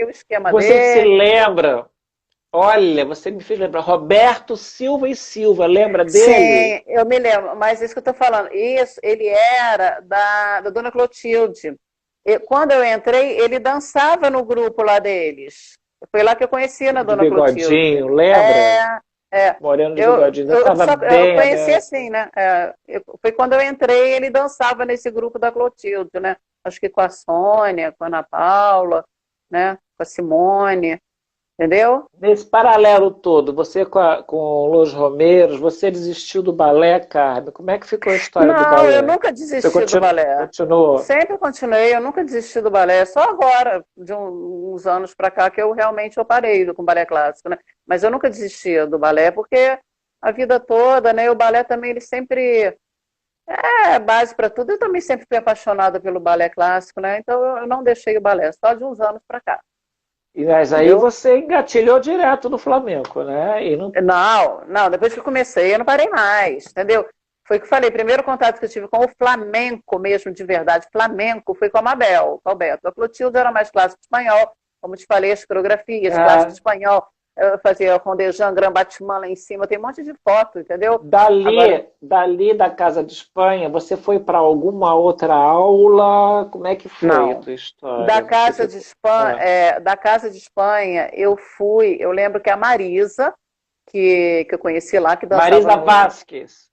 S1: o esquema dele.
S3: Você se lembra? Olha, você me fez lembrar. Roberto Silva e Silva, lembra dele?
S1: Sim, eu me lembro, mas isso que eu estou falando. Isso, ele era da Dona Clotilde. Quando eu entrei, ele dançava no grupo lá deles. Foi lá que eu conheci a Dona Clotilde.
S3: Bigodinho, lembra? Moreno de bigodinho, dançava bem.
S1: Eu conheci assim, né? Foi quando eu entrei, ele dançava nesse grupo da Clotilde, né? Acho que com a Sônia, com a Ana Paula, né? Com a Simone. Entendeu?
S3: Nesse paralelo todo, você com o Los Romeiros, você desistiu do balé, Carmen? Como é que ficou a história do balé?
S1: Não, eu nunca desisti do balé.
S3: Continuou?
S1: Sempre continuei, eu nunca desisti do balé. Só agora, de uns anos para cá, que eu realmente parei com o balé clássico, né? Mas eu nunca desisti do balé, porque a vida toda, né? O balé também, ele sempre é base para tudo. Eu também sempre fui apaixonada pelo balé clássico, né? Então eu não deixei o balé, só de uns anos para cá.
S3: Mas aí você engatilhou direto no flamenco, né?
S1: Não, depois que eu comecei, eu não parei mais, entendeu? Foi o que eu falei, primeiro contato que eu tive com o flamenco mesmo, de verdade, flamenco, foi com a Mabel, com o Alberto. A Clotilde era mais clássico espanhol, como te falei, as coreografias, clássico espanhol. Eu fazia Rondejan, Gran Batman lá em cima, tem um monte de foto, entendeu?
S3: Dali da Casa de Espanha, você foi para alguma outra aula? Como é que foi a tua história?
S1: Da Casa de Espanha, eu lembro que a Marisa, que eu conheci lá, que dançava...
S3: Marisa Vasquez.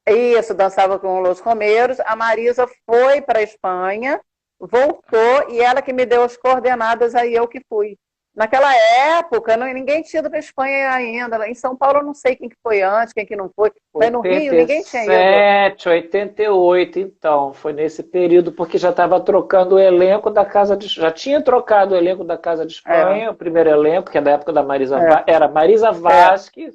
S1: Isso, dançava com os Los Romeiros. A Marisa foi para a Espanha, voltou, e ela que me deu as coordenadas, aí eu que fui. Naquela época, ninguém tinha ido para a Espanha ainda. Em São Paulo, eu não sei quem que foi antes, quem que não foi. Mas no Rio, ninguém tinha ido.
S3: 87, 88, então. Foi nesse período, porque já estava trocando o elenco da Casa de... Já tinha trocado o elenco da Casa de Espanha, o primeiro elenco, que é da época da Marisa... Era Marisa Vasquez.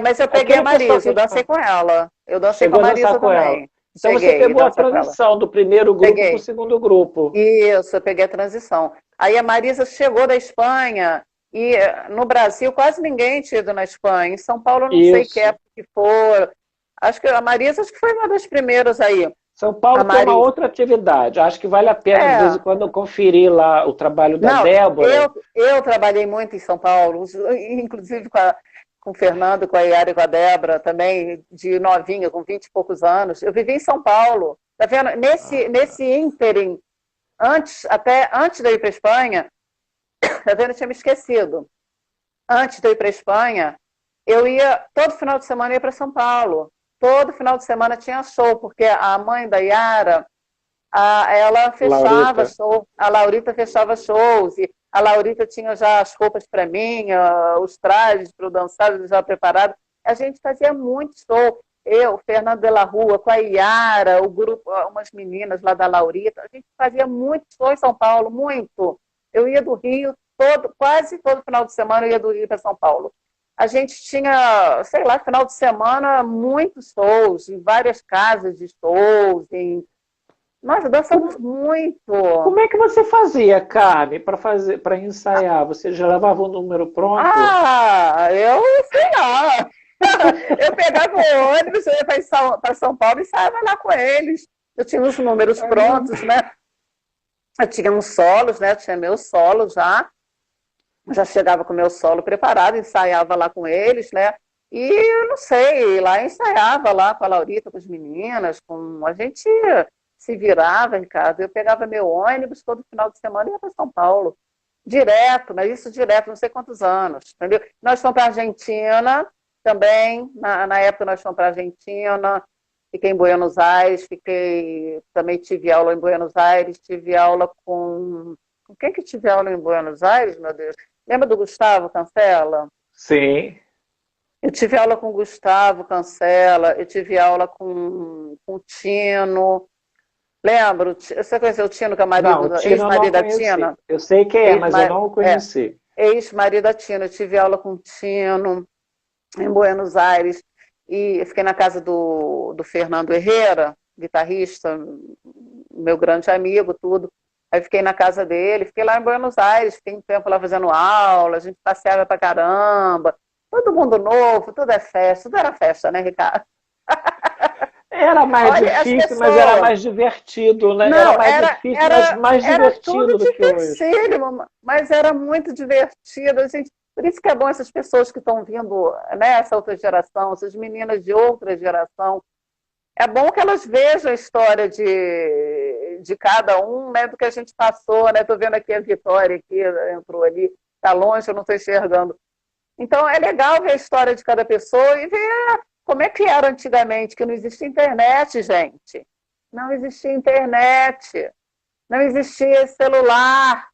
S1: Mas eu peguei a Marisa, eu dancei com ela. Eu dancei com a Marisa também.
S3: Então você pegou a transição do primeiro grupo para o segundo grupo.
S1: Isso, eu peguei a transição. Aí a Marisa chegou da Espanha e no Brasil quase ninguém tinha ido na Espanha. Em São Paulo eu não sei que época que for. Acho que a Marisa foi uma das primeiras aí.
S3: São Paulo tem uma outra atividade. Acho que vale a pena, de vez em quando, eu conferir lá o trabalho da Débora.
S1: Eu trabalhei muito em São Paulo, inclusive com o Fernando, com a Yara e com a Débora, também de novinha, com 20 e poucos anos. Eu vivi em São Paulo. Tá vendo? Nesse ínterim, até antes de eu ir para a Espanha, tá vendo? Eu tinha me esquecido. Antes de eu ir para a Espanha, eu ia, todo final de semana eu ia para São Paulo. Todo final de semana tinha show, porque a mãe da Yara, ela fechava show, a Laurita fechava shows, e A Laurita tinha já as roupas para mim, os trajes para eu dançar já preparado. A gente fazia muito show. Eu, Fernando de la Rua, com a Iara, o grupo, umas meninas lá da Laurita, a gente fazia muito show em São Paulo, muito. Eu ia do Rio, quase todo final de semana eu ia do Rio para São Paulo. A gente tinha, sei lá, final de semana, muitos shows, em várias casas de shows, Nós dançamos muito.
S3: Como é que você fazia, Carmen, para ensaiar? Você já levava o número pronto?
S1: Eu sei lá. Eu pegava o ônibus, eu ia para São Paulo e ensaiava lá com eles. Eu tinha os números prontos, né? Eu tinha uns solos, né? Eu tinha meus solos já. Já chegava com o meu solo preparado, ensaiava lá com eles, né? E eu não sei, lá ensaiava lá com a Laurita, com as meninas, a gente se virava, Ricardo. Eu pegava meu ônibus todo final de semana e ia para São Paulo. Direto, mas isso direto, não sei quantos anos, entendeu? Nós fomos para a Argentina também, na época nós fomos para a Argentina, fiquei em Buenos Aires, também tive aula em Buenos Aires, tive aula com quem que tive aula em Buenos Aires, meu Deus? Lembra do Gustavo Cancela?
S3: Sim.
S1: Eu tive aula com o Gustavo Cancela, eu tive aula com o Tino. Lembro? Você conheceu o Tino, que é ex-marido da Tina?
S3: Eu sei quem é, mas eu não o conheci.
S1: Ex-marido da Tina. Eu tive aula com o Tino em Buenos Aires. E eu fiquei na casa do Fernando Herrera, guitarrista, meu grande amigo, tudo. Aí fiquei na casa dele, fiquei lá em Buenos Aires, fiquei um tempo lá fazendo aula, a gente passeava pra caramba. Todo mundo novo, tudo é festa, tudo era festa, né, Ricardo?
S3: Era mais difícil, mas era mais divertido, né?
S1: Não,
S3: era mais difícil, mas mais divertido do que hoje.
S1: Mas era muito divertido. Gente, por isso que é bom essas pessoas que estão vindo, né, essa outra geração, essas meninas de outra geração. É bom que elas vejam a história de cada um, né, do que a gente passou, né? Estou vendo aqui a Vitória, aqui, entrou ali, está longe, eu não estou enxergando. Então, é legal ver a história de cada pessoa e ver como é que era antigamente, que não existia internet, gente. Não existia internet, não existia celular.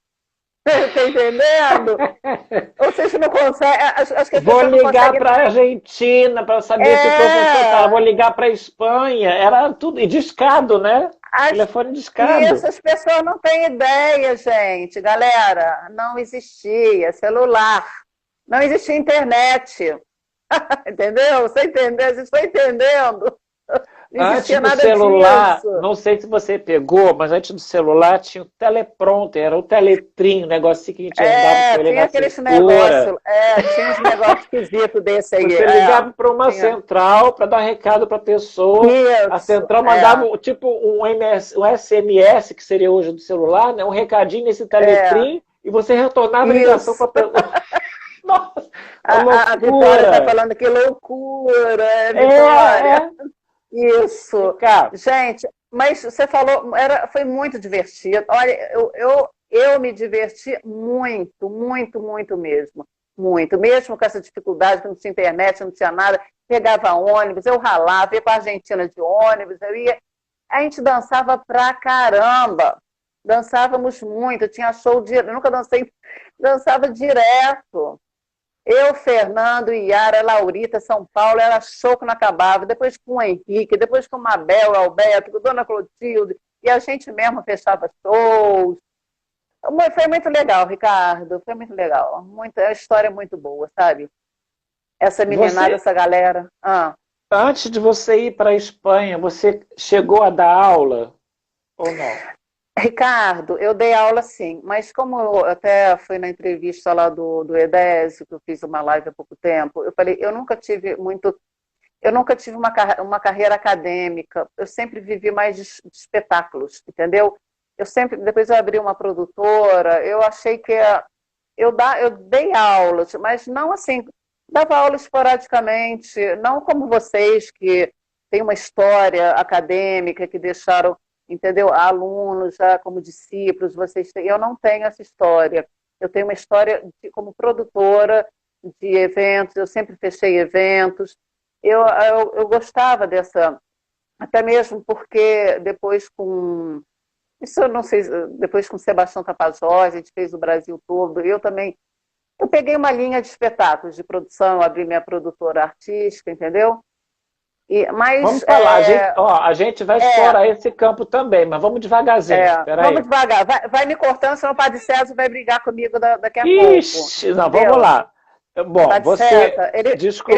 S1: Está entendendo? Ou seja, não consegue.
S3: Vou ligar para a Argentina para saber se o professor está. Vou ligar para a Espanha. Era tudo. E discado, né? Telefone discado.
S1: Isso, as pessoas não têm ideia, gente. Galera, não existia celular. Não existia internet. Entendeu? Você entendeu? Vocês estão entendendo? Não
S3: antes do celular, disso. Não sei se você pegou, mas antes do celular tinha o teleprompter, era o teletrim, o negocinho que a gente andava com ele
S1: tinha aqueles negócios, tinha uns negócios esquisitos desse aí.
S3: Você ligava para uma central para dar um recado para a pessoa, a central mandava tipo um SMS, que seria hoje do celular, né? Um recadinho nesse teletrim, e você retornava a ligação para a pessoa. Nossa,
S1: a Vitória está falando que loucura, Vitória. Isso. Gente, mas você falou, foi muito divertido. Olha, eu me diverti muito, muito, muito mesmo. Muito. Mesmo com essa dificuldade, que não tinha internet, não tinha nada, pegava ônibus, eu ralava, ia para a Argentina de ônibus, a gente dançava pra caramba. Dançávamos muito, tinha show eu nunca dançava direto. Eu, Fernando, Iara, Laurita, São Paulo, era show que não acabava. Depois com o Henrique, depois com Mabel, Alberto, com Dona Clotilde. E a gente mesmo fechava shows. Foi muito legal, Ricardo. Foi muito legal. É uma história muito boa, sabe? Essa meninada, essa galera.
S3: Antes de você ir para a Espanha, você chegou a dar aula ou não?
S1: Ricardo, eu dei aula sim, mas como eu até fui na entrevista lá do Edésio, que eu fiz uma live há pouco tempo, eu falei, eu nunca tive uma carreira acadêmica, eu sempre vivi mais de espetáculos, entendeu? Depois eu abri uma produtora, eu achei que eu dei aulas, mas não assim, dava aula esporadicamente, não como vocês que têm uma história acadêmica, que deixaram, entendeu? Alunos já como discípulos, eu não tenho essa história. Eu tenho uma história como produtora de eventos, eu sempre fechei eventos. Eu gostava dessa, até mesmo porque depois com Isso eu não sei, depois com o Sebastião Tapajós, a gente fez o Brasil todo, eu também. Eu peguei uma linha de espetáculos de produção, abri minha produtora artística, entendeu? Mas,
S3: vamos falar, a gente vai explorar esse campo também, mas vamos devagarzinho.
S1: Vamos devagar, vai me cortando, senão o Padre César vai brigar comigo daqui a
S3: Ixi,
S1: pouco.
S3: Não, vamos lá. Bom, você descobriu...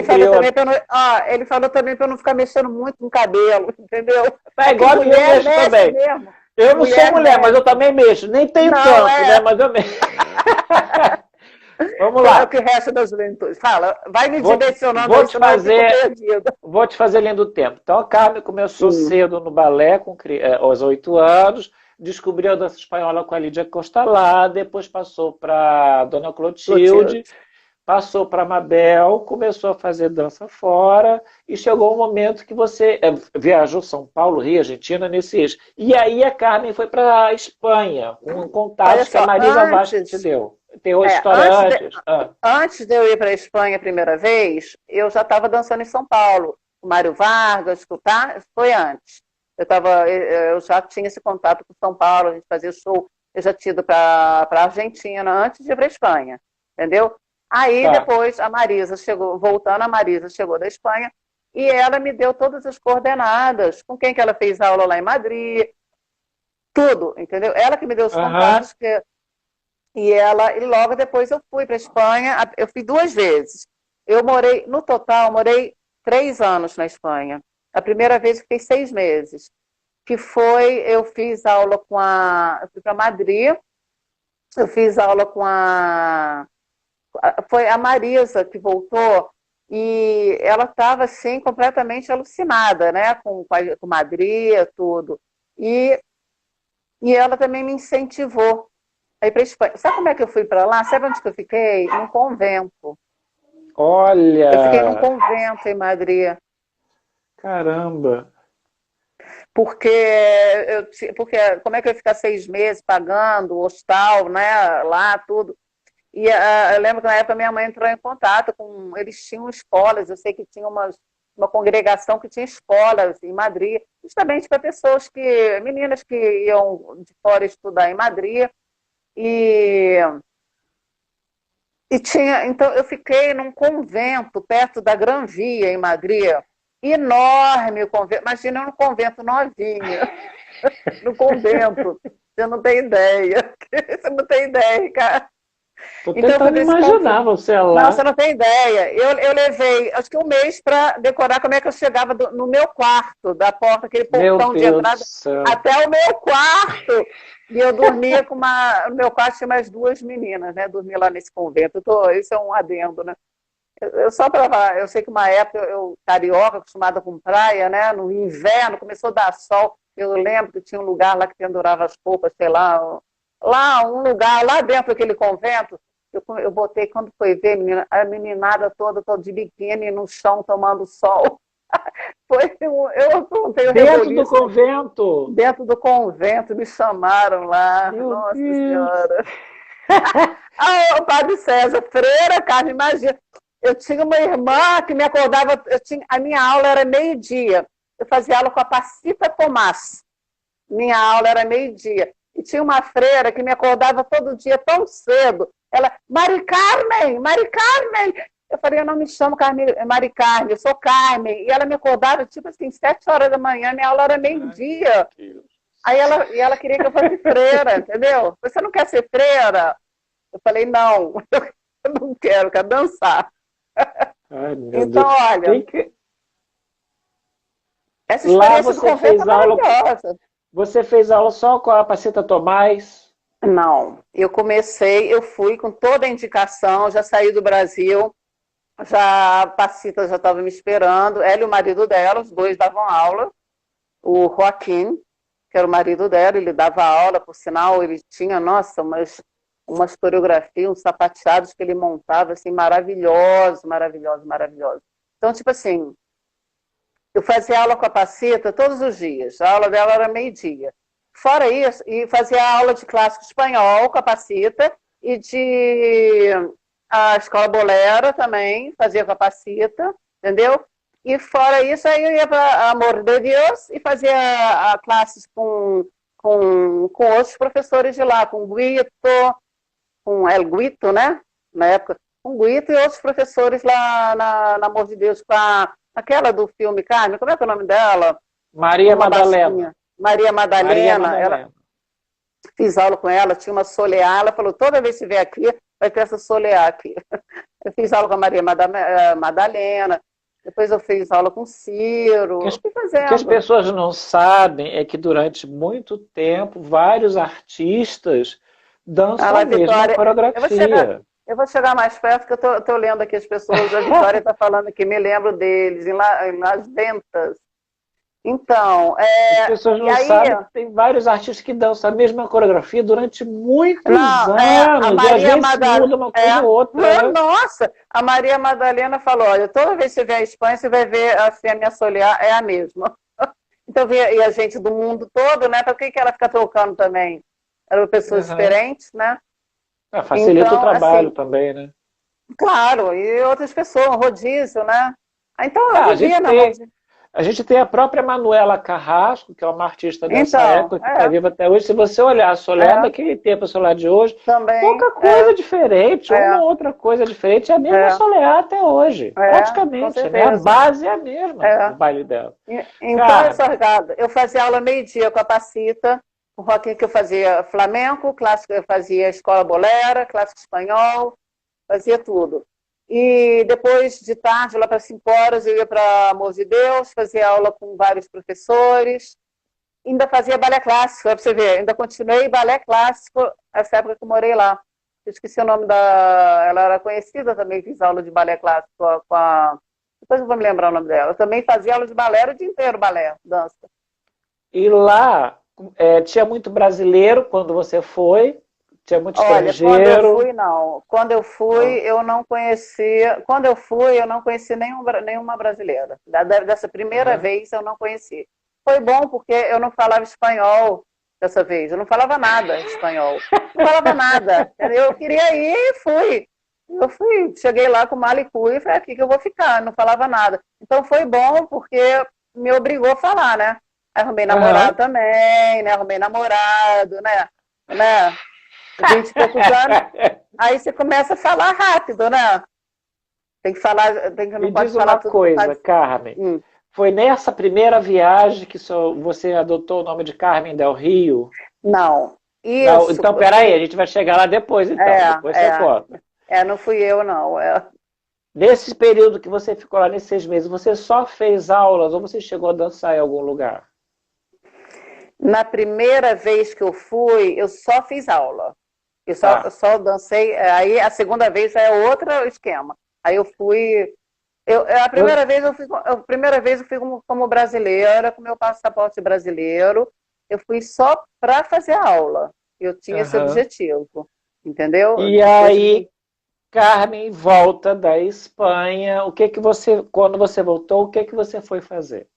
S1: Ele falou também para eu não ficar mexendo muito no cabelo, entendeu?
S3: É igual eu mexo também. Mesmo. Eu não sou mulher, mas eu também mexo. Nem tenho tanto, né? Mas eu mexo. Vamos lá.
S1: É o que resta da juventude. Fala, vai me direcionando.
S3: Vou te fazer linha do tempo. Então, a Carmen começou cedo no balé, aos 8 anos, descobriu a dança espanhola com a Lídia Costalá, depois passou para Dona Clotilde, passou para Mabel, começou a fazer dança fora, e chegou um momento que você viajou São Paulo, Rio, Argentina, nesse eixo. E aí a Carmen foi para a Espanha, um contato que a Marisa Vaz te deu. Tem outra história antes.
S1: Antes de eu ir para a Espanha a primeira vez, eu já estava dançando em São Paulo. O Mário Vargas, tá? Foi antes. Eu já tinha esse contato com São Paulo, a gente fazia show. Eu já tinha ido para a Argentina antes de ir para a Espanha, entendeu? Aí depois a Marisa chegou, voltando, a Marisa chegou da Espanha e ela me deu todas as coordenadas, com quem que ela fez aula lá em Madrid, tudo, entendeu? Ela que me deu os contatos, e logo depois eu fui para a Espanha, eu fui 2 vezes. No total, morei 3 anos na Espanha. A primeira vez eu fiquei 6 meses, que foi, eu fiz aula eu fui para Madrid, eu fiz aula foi a Marisa que voltou, e ela estava assim completamente alucinada, né, com Madrid, tudo. E ela também me incentivou a ir para a Espanha. Sabe como é que eu fui para lá? Sabe onde que eu fiquei? Num convento.
S3: Olha!
S1: Eu fiquei num convento em Madrid.
S3: Caramba!
S1: Porque como é que eu ia ficar 6 meses pagando o hostal, né, lá, tudo. E eu lembro que na época minha mãe entrou em contato com... Eles tinham escolas, eu sei que tinha uma congregação que tinha escolas em Madrid, justamente para meninas que iam de fora estudar em Madrid. Então eu fiquei num convento perto da Gran Via, em Madrid. Enorme o convento. Imagina um convento novinho. No convento. Você não tem ideia. Você não tem ideia, cara.
S3: Tô tentando imaginar você lá.
S1: Não, você não tem ideia. Eu levei, acho que 1 mês para decorar como é que eu chegava no meu quarto, da porta, aquele portão de entrada, até o meu quarto. E eu dormia no meu quarto tinha mais 2 meninas, né? Dormia lá nesse convento. Isso é um adendo, né? Eu sei que uma época eu carioca, acostumada com praia, né? No inverno, começou a dar sol. Eu lembro que tinha um lugar lá que pendurava as roupas, sei lá, um lugar lá dentro daquele convento. Eu botei, quando foi ver, menina, a meninada toda de biquíni no chão, tomando sol. Eu aprontei
S3: dentro do convento?
S1: Dentro do convento, me chamaram lá. Nossa Senhora. O Padre César, freira, Carmen, imagina. Eu tinha uma irmã que me acordava, a minha aula era 12h. Eu fazia aula com a Pacita Tomás. Minha aula era 12h. E tinha uma freira que me acordava todo dia tão cedo. Ela, Mari Carmen, Mari Carmen. Eu falei, eu não me chamo Mari Carmen, eu sou Carmen. E ela me acordava, tipo assim, 7 horas da manhã, minha aula era 12h. Aí ela queria que eu fosse freira, entendeu? Você não quer ser freira? Eu falei, não, eu não quero dançar.
S3: Ai, meu
S1: então,
S3: Deus.
S1: olha, essa experiência do convento é maravilhosa.
S3: Você fez aula só com a Pacita Tomás?
S1: Não, eu fui com toda a indicação, já saí do Brasil, a Pacita já estava me esperando, ela e o marido dela, os 2 davam aula, o Joaquim, que era o marido dela, ele dava aula, por sinal, ele tinha, nossa, umas coreografias, uns sapateados que ele montava, assim, maravilhosos. Então, tipo assim, eu fazia aula com a Pacita todos os dias, a aula dela era 12h. Fora isso, e fazia aula de clássico espanhol com a Pacita, e a escola bolera também, fazia com a Pacita, entendeu? E fora isso, aí eu ia para Amor de Deus e fazia classes com com outros professores de lá, com o Guito, com El Guito, né? Na época, com o Guito e outros professores lá na Amor de Deus, com aquela do filme Carmen, como é que é o nome dela?
S3: Maria Madalena.
S1: Maria Madalena. Fiz aula com ela, tinha uma soleá, ela falou, toda vez que vier aqui, vai ter essa soleá aqui. Eu fiz aula com a Maria Madalena, depois eu fiz aula com o Ciro.
S3: O que as pessoas não sabem é que durante muito tempo, vários artistas dançam a mesma coreografia.
S1: Eu vou chegar mais perto, que eu estou lendo aqui as pessoas, a Vitória está falando que me lembro deles, em Las Ventas. Então,
S3: as pessoas não sabem que tem vários artistas que dançam a mesma coreografia durante muitos anos. E às vezes muda uma coisa ou outra.
S1: Nossa, a Maria Madalena falou, olha, toda vez que você vier à Espanha, você vai ver assim, a minha soleá é a mesma. Então, e a gente do mundo todo, né? Para que ela fica trocando também? Eram pessoas diferentes, né?
S3: Facilita então, o trabalho assim, também, né?
S1: Claro, e outras pessoas, rodízio, né? Então,
S3: a gente tem a própria Manuela Carrasco, que é uma artista dessa época, que está viva até hoje. Se você olhar a Soleá daquele tempo, a Soleá de hoje, também, pouca coisa diferente, uma outra coisa diferente, é a mesma Soleá até hoje, praticamente. Né? A base é a mesma, o baile dela.
S1: Então, Salgado, eu fazia aula meio-dia com a Pacita, o Roquinho que eu fazia flamenco, clássico eu fazia escola bolera, clássico espanhol, fazia tudo. E depois de tarde, lá para 5 horas, eu ia para Amor de Deus, fazia aula com vários professores, ainda fazia balé clássico, para você ver, ainda continuei balé clássico essa época que eu morei lá. Eu esqueci o nome ela era conhecida também, fiz aula de balé clássico com a... Depois eu vou me lembrar o nome dela. Eu também fazia aula de balé, era o dia inteiro balé, dança.
S3: E lá tinha muito brasileiro quando você foi? Tinha muito estrangeiro?
S1: Quando eu fui, não. Quando eu fui, eu não conhecia... Quando eu fui, eu não conheci nenhuma brasileira. Dessa primeira vez, eu não conheci. Foi bom, porque eu não falava espanhol dessa vez. Eu não falava nada espanhol. Não falava nada. Eu queria ir e fui. Eu fui, cheguei lá com mala e cuia e falei, aqui que eu vou ficar. Não falava nada. Então foi bom, porque me obrigou a falar, né? Arrumei namorado também, né? Arrumei namorado, né? 20 e poucos anos. Aí você começa a falar rápido, né? Tem que falar, não pode falar tudo.
S3: Me diz uma coisa, Carmen. Foi nessa primeira viagem que você adotou o nome de Carmen Del Rio?
S1: Não. Isso.
S3: Então, peraí, a gente vai chegar lá depois, então. Depois você conta.
S1: Não fui eu, não.
S3: Nesse período que você ficou lá, nesses 6 meses, você só fez aulas ou você chegou a dançar em algum lugar?
S1: Na primeira vez que eu fui, eu só fiz aula. Eu só dancei. Aí a segunda vez já é outro esquema. Aí eu fui... A primeira vez eu fui como brasileira, com meu passaporte brasileiro. Eu fui só para fazer aula. Eu tinha esse objetivo. Entendeu?
S3: E aí, Carmen volta da Espanha. Quando você voltou, o que você foi fazer?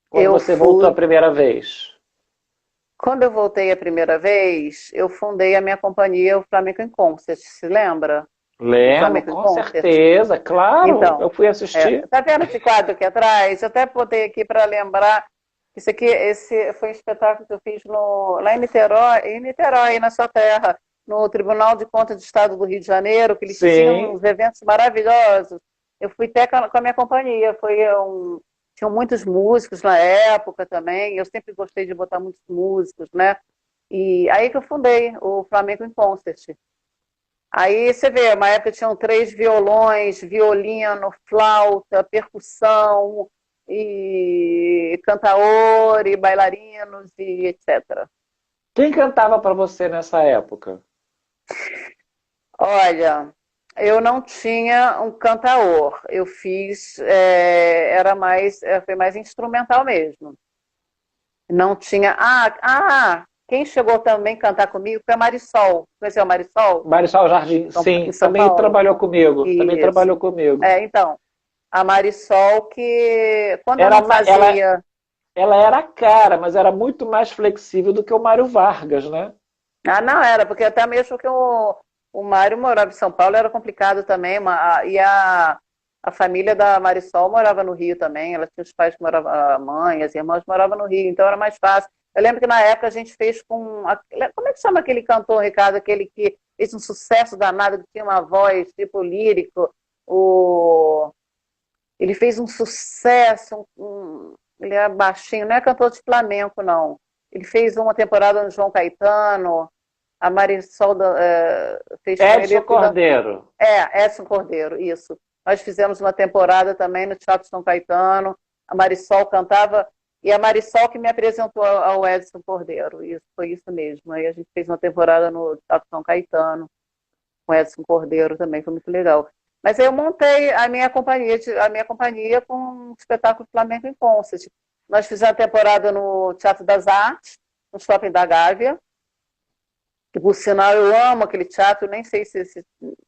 S3: Quando você voltou a primeira vez?
S1: Quando eu voltei a primeira vez, eu fundei a minha companhia, o Flamenco em Concert. Se lembra?
S3: Lembro, com certeza, claro. Então, eu fui assistir.
S1: Tá vendo esse quadro aqui atrás? Eu até botei aqui para lembrar. Esse foi um espetáculo que eu fiz lá em Niterói, na sua terra, no Tribunal de Contas do Estado do Rio de Janeiro, que eles tinham uns eventos maravilhosos. Eu fui até com a minha companhia. Tinham muitos músicos na época também. Eu sempre gostei de botar muitos músicos, né? E aí que eu fundei o Flamenco em Concert. Aí você vê, uma época tinham 3 violões, violino, flauta, percussão, e cantaor, e bailarinos, e etc.
S3: Quem cantava para você nessa época?
S1: Olha, eu não tinha um cantaor. Eu fiz, foi mais instrumental mesmo. Não tinha... Quem chegou também a cantar comigo foi a Marisol. Conheceu a Marisol?
S3: Marisol Jardim, sim. Também trabalhou comigo. Isso. Também trabalhou comigo.
S1: Então, a Marisol que... Quando ela fazia...
S3: Ela era cara, mas era muito mais flexível do que o Mário Vargas, né?
S1: Não era, porque até mesmo que o Mário morava em São Paulo, era complicado também. E a família da Marisol morava no Rio também. Ela tinha os pais que moravam... A mãe, as irmãs moravam no Rio, então era mais fácil. Eu lembro que na época a gente fez com... Como é que chama aquele cantor, Ricardo? Aquele que fez um sucesso danado, que tinha uma voz tipo lírico. Ele fez um sucesso, ele é baixinho, não é cantor de flamenco, não. Ele fez uma temporada no João Caetano, a Marisol fez com ele.
S3: Edson Cordeiro.
S1: Edson Cordeiro, isso. Nós fizemos uma temporada também no Teatro São Caetano, a Marisol cantava, e a Marisol que me apresentou ao Edson Cordeiro, isso, foi isso mesmo. Aí a gente fez uma temporada no Teatro São Caetano, com o Edson Cordeiro também, foi muito legal. Mas aí eu montei a minha companhia com um espetáculo Flamengo em Concert. Nós fizemos a temporada no Teatro das Artes, no Shopping da Gávea, que por sinal eu amo aquele teatro, nem sei se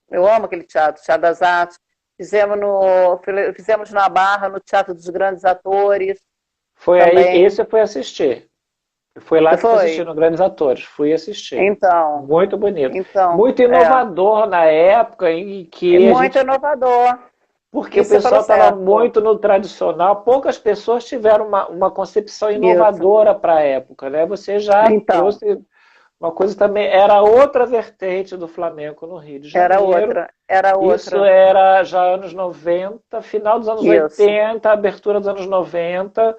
S1: eu amo aquele teatro, Teatro das Artes. Fizemos na Barra, no Teatro dos Grandes Atores.
S3: Foi também. Aí, esse eu fui assistir. Foi lá que eu assisti no Grandes Atores, fui assistir.
S1: Então.
S3: Muito bonito. Então, muito inovador na época em que.
S1: Muito inovador.
S3: Porque o pessoal estava muito no tradicional, poucas pessoas tiveram uma concepção inovadora para a época, né? Você já trouxe uma coisa também, era outra vertente do flamenco no Rio de Janeiro.
S1: Era outra.
S3: Isso era já anos 90, final dos anos 80, abertura dos anos 90.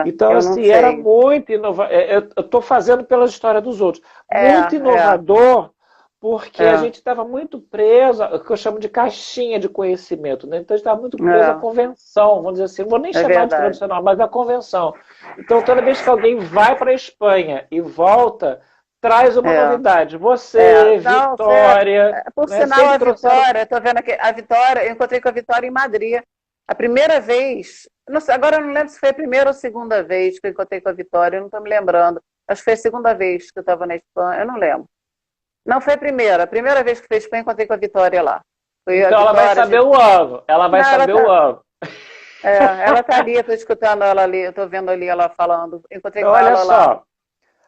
S3: Então, assim, era muito inovador. Eu estou fazendo pela história dos outros. Muito inovador, porque a gente estava muito preso, o que eu chamo de caixinha de conhecimento, né? Então a gente estava muito preso à convenção, vamos dizer assim, não vou nem chamar de tradicional, mas à convenção. Então toda vez que alguém vai para a Espanha e volta, traz uma novidade. Você, Vitória...
S1: Por sinal, a Vitória, estou vendo aqui, a Vitória, eu encontrei com a Vitória em Madrid. A primeira vez, não sei, agora eu não lembro se foi a primeira ou a segunda vez que eu encontrei com a Vitória, eu não estou me lembrando. Acho que foi a segunda vez que eu estava na Espanha, eu não lembro. Não foi a primeira vez que fez Espanha, encontrei com a Vitória lá.
S3: Então ela vai saber o ano, ela vai saber o ano.
S1: Ela está ali, eu estou escutando ela ali, eu estou vendo ali ela falando. Encontrei com ela lá.
S3: Olha só,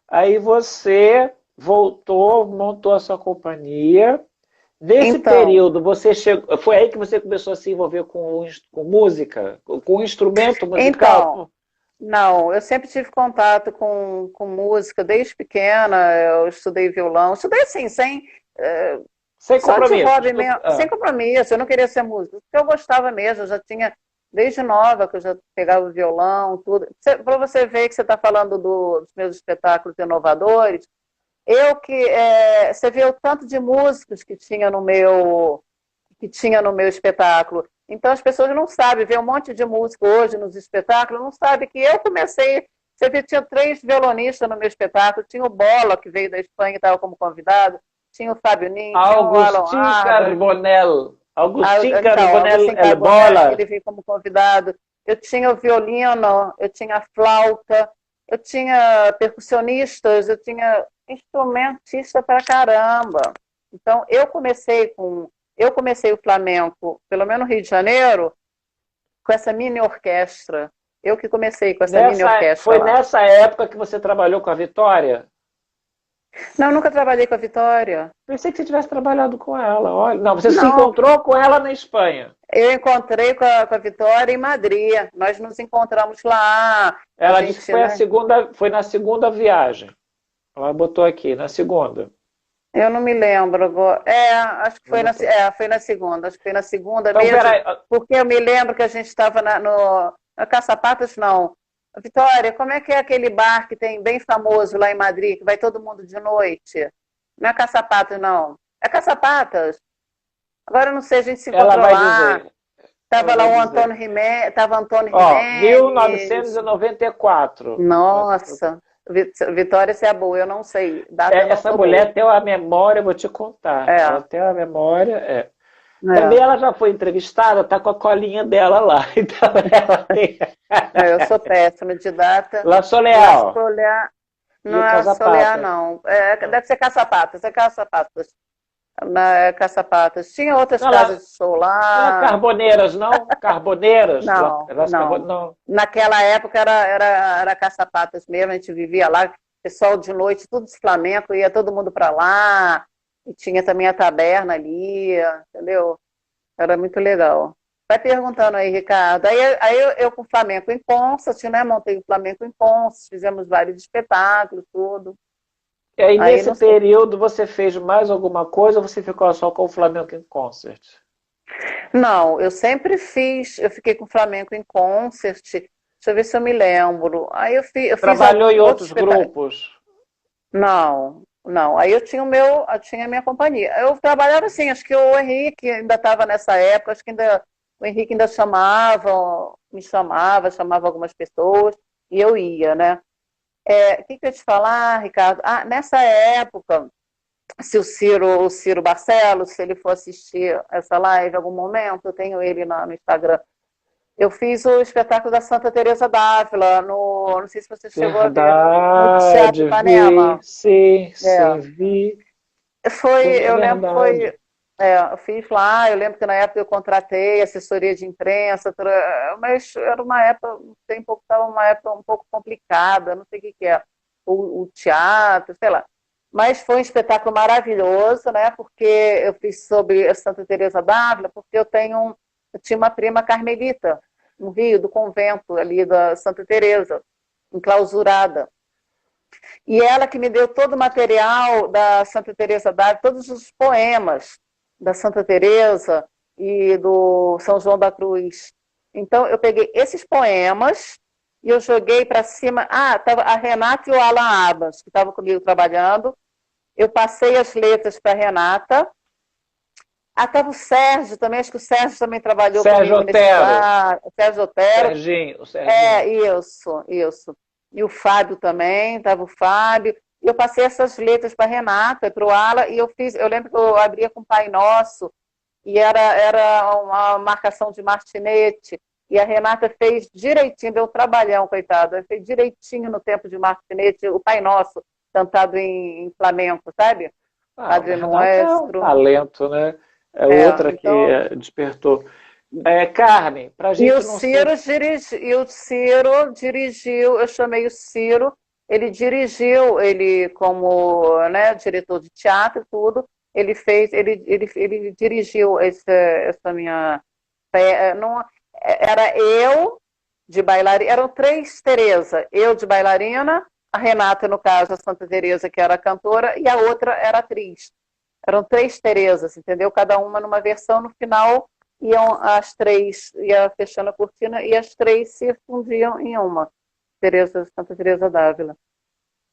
S3: aí você voltou, montou a sua companhia. Nesse período, você chegou, foi aí que você começou a se envolver com música, com instrumento musical?
S1: Então, não, eu sempre tive contato com música, desde pequena, eu estudei violão, estudei assim, sem
S3: compromisso.
S1: Hobby mesmo, sem compromisso, eu não queria ser música, porque eu gostava mesmo, eu já tinha, desde nova, que eu já pegava o violão, tudo. Para você ver que você está falando dos meus espetáculos inovadores, você vê o tanto de músicos que tinha no meu espetáculo. Então as pessoas não sabem, vê um monte de músico hoje nos espetáculos, não sabe que eu comecei, você vê, tinha 3 violonistas no meu espetáculo, tinha o Bola, que veio da Espanha e estava como convidado, tinha o Fábio Nin, tinha o
S3: Agustín Carbonell, El Bola.
S1: Ele veio como convidado. Eu tinha o violino, eu tinha a flauta, eu tinha percussionistas, eu tinha instrumentista pra caramba. Então, eu comecei o flamenco, pelo menos no Rio de Janeiro, com essa mini orquestra. Eu que comecei com essa mini orquestra.
S3: Foi nessa época que você trabalhou com a Vitória?
S1: Não, nunca trabalhei com a Vitória.
S3: Pensei que você tivesse trabalhado com ela. Olha, não, você se encontrou com ela na Espanha.
S1: Eu encontrei com a Vitória em Madrid. Nós nos encontramos lá.
S3: Ela disse que foi na segunda viagem. Ela botou aqui, na segunda.
S1: Eu não me lembro agora. Acho que foi foi na segunda. Acho que foi na segunda
S3: então,
S1: mesmo. Porque eu me lembro que a gente estava na Caça-Patas, não. Vitória, como é que é aquele bar que tem bem famoso lá em Madrid, que vai todo mundo de noite? Não é Caça-Patas, não. É Caça-Patas? Agora eu não sei, a gente se encontrou
S3: ela vai
S1: lá.
S3: Dizer.
S1: Tava lá o Antônio Riménez. Tava Antônio Riménez.
S3: 1994.
S1: Nossa. Vitória, se é boa, eu não sei.
S3: Essa mulher tem uma memória, eu vou te contar. Ela tem uma memória. Também ela já foi entrevistada, tá com a colinha dela lá. Então ela tem.
S1: Eu sou péssima de data.
S3: La Soleal.
S1: Não é Soleal, não. Deve ser Caça-Patas. É Caça-Patas. Caça-Patas. Tinha outras casas de show lá.
S3: Não é Carboneiras, não? Carboneiras?
S1: Não. Naquela época era Caça-Patas mesmo, a gente vivia lá, pessoal de noite, tudo de flamenco, ia todo mundo para lá, e tinha também a taberna ali, entendeu? Era muito legal. Vai perguntando aí, Ricardo. Aí eu com o Flamenco em Concert, né? Montei o Flamenco em Concert, fizemos vários espetáculos, tudo.
S3: E aí, nesse período, você fez mais alguma coisa ou você ficou só com o Flamenco em Concert?
S1: Não, eu sempre fiz, eu fiquei com o Flamenco em Concert, deixa eu ver se eu me lembro. Aí eu fiz
S3: Trabalhou em outros grupos?
S1: Não, não. Aí eu tinha a minha companhia. Eu trabalhava assim, acho que o Henrique ainda estava nessa época, acho que o Henrique ainda me chamava algumas pessoas, e eu ia, né? O que eu ia te falar, Ricardo? Ah, nessa época, se o Ciro Barcelos, se ele for assistir essa live em algum momento, eu tenho ele no Instagram. Eu fiz o espetáculo da Santa Teresa d'Ávila, não sei se você chegou a ver, no Teatro Ipanema.
S3: Sim, vi.
S1: Eu lembro, eu fiz lá, eu lembro que na época eu contratei assessoria de imprensa, mas era uma época, estava uma época um pouco complicada, não sei o que é, o teatro, sei lá. Mas foi um espetáculo maravilhoso, né? Porque eu fiz sobre a Santa Teresa d'Ávila, porque eu tinha uma prima carmelita no Rio, do convento ali da Santa Teresa, enclausurada. E ela que me deu todo o material da Santa Teresa d'Ávila, todos os poemas da Santa Teresa e do São João da Cruz. Então eu peguei esses poemas e eu joguei para cima. Tava a Renata e o Alan Abas, que estavam comigo trabalhando. Eu passei as letras para a Renata. Estava o Sérgio também, acho que o Sérgio também trabalhou
S3: Sérgio
S1: comigo. Sérgio Otero.
S3: O Serginho.
S1: Isso. E o Fábio também, estava o Fábio. E eu passei essas letras para a Renata, para o Alan, e eu lembro que eu abria com o Pai Nosso, e era uma marcação de martinete. E a Renata fez direitinho, deu um trabalhão, coitada. Ela fez direitinho no tempo de martinete, o Pai Nosso, cantado em flamenco, sabe?
S3: Padre Nuestro. É um talento, né? Outra então, que despertou. Carmen, pra gente
S1: o Ciro dirigiu, eu chamei o Ciro, ele dirigiu, ele como, né, diretor de teatro e tudo, ele dirigiu essa minha... Era eu de bailarina, eram 3 Teresa, eu de bailarina, a Renata, no caso, a Santa Teresa, que era a cantora, e a outra era atriz. Eram 3 Teresas, entendeu? Cada uma numa versão, no final iam as 3, ia fechando a cortina, e as 3 se fundiam em uma. Santa Teresa d'Ávila.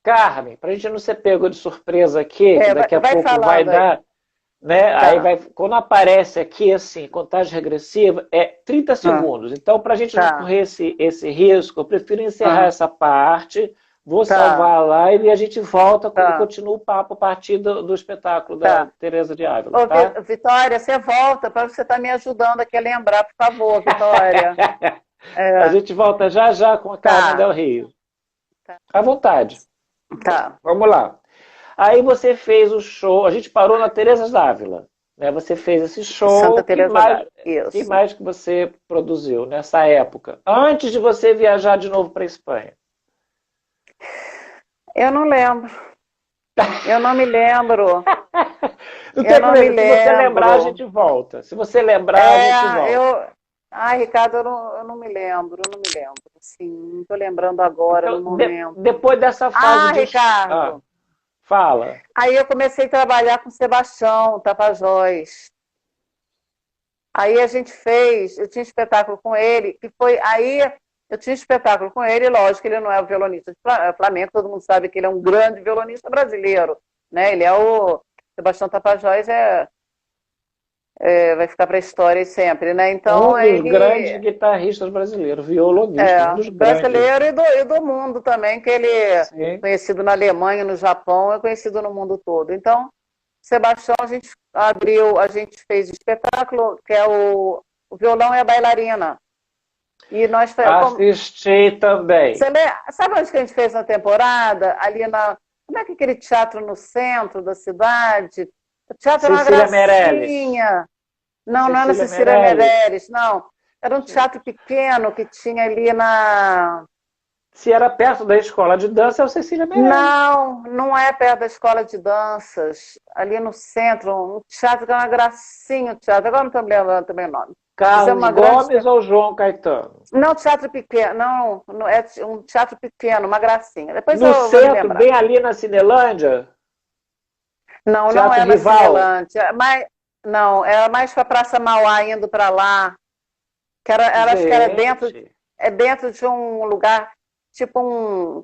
S3: Carmen, para a gente não ser pego de surpresa aqui, que daqui a pouco vai dar, né? Tá. Aí quando aparece aqui, assim, contagem regressiva, é 30 segundos. Então, para a gente não correr esse risco, eu prefiro encerrar essa parte. Vou salvar a live e a gente volta e continua o papo a partir do espetáculo da Teresa de Ávila.
S1: Ô, Vitória, você volta para você estar me ajudando aqui a lembrar, por favor, Vitória.
S3: A gente volta já com a Carmen Del Rio. À vontade. Vamos lá. Aí você fez o show, a gente parou na Teresa d'Ávila. Né? Você fez esse show.
S1: Santa Teresa d'Ávila.
S3: Que mais que você produziu nessa época? Antes de você viajar de novo para a Espanha.
S1: Eu não lembro. Eu não me lembro.
S3: Não tem problema. Se você lembrar, a gente volta. Se você lembrar, a gente volta.
S1: Ricardo, eu não me lembro. Sim, não estou lembrando agora, no momento.
S3: Depois dessa fase
S1: Ricardo.
S3: Fala.
S1: Aí eu comecei a trabalhar com o Sebastião Tapajós. Aí a gente eu tinha espetáculo com ele, que foi aí... Eu tinha espetáculo com ele, lógico que ele não é o violonista de flamenco, todo mundo sabe que ele é um grande violonista brasileiro, né? Ele é o Sebastião Tapajós, vai ficar para a história sempre, né? Então,
S3: um dos grandes guitarristas brasileiros, violonista, um dos
S1: brasileiro e do mundo também, que ele é conhecido na Alemanha, no Japão, é conhecido no mundo todo. Então, Sebastião, a gente fez espetáculo, que é o violão e a bailarina. E nós
S3: assisti também.
S1: Sabe onde que a gente fez na temporada? Ali como é que aquele teatro no centro da cidade? O teatro era uma gracinha. Não era Cecília Meirelles, não. Era um teatro pequeno que tinha ali
S3: Se era perto da escola de dança, é o Cecília Meirelles.
S1: Não é perto da escola de danças. Ali no centro, um teatro que era uma gracinha, o teatro. Agora não estou me lembrando também o nome.
S3: Carlos Gomes ou João Caetano?
S1: Não, teatro pequeno, não, é um teatro pequeno, uma gracinha. Depois
S3: no centro, bem ali na Cinelândia?
S1: Não, teatro não é na Cinelândia, mas não, era mais para a Praça Mauá, indo para lá. Que acho que era dentro de um lugar, tipo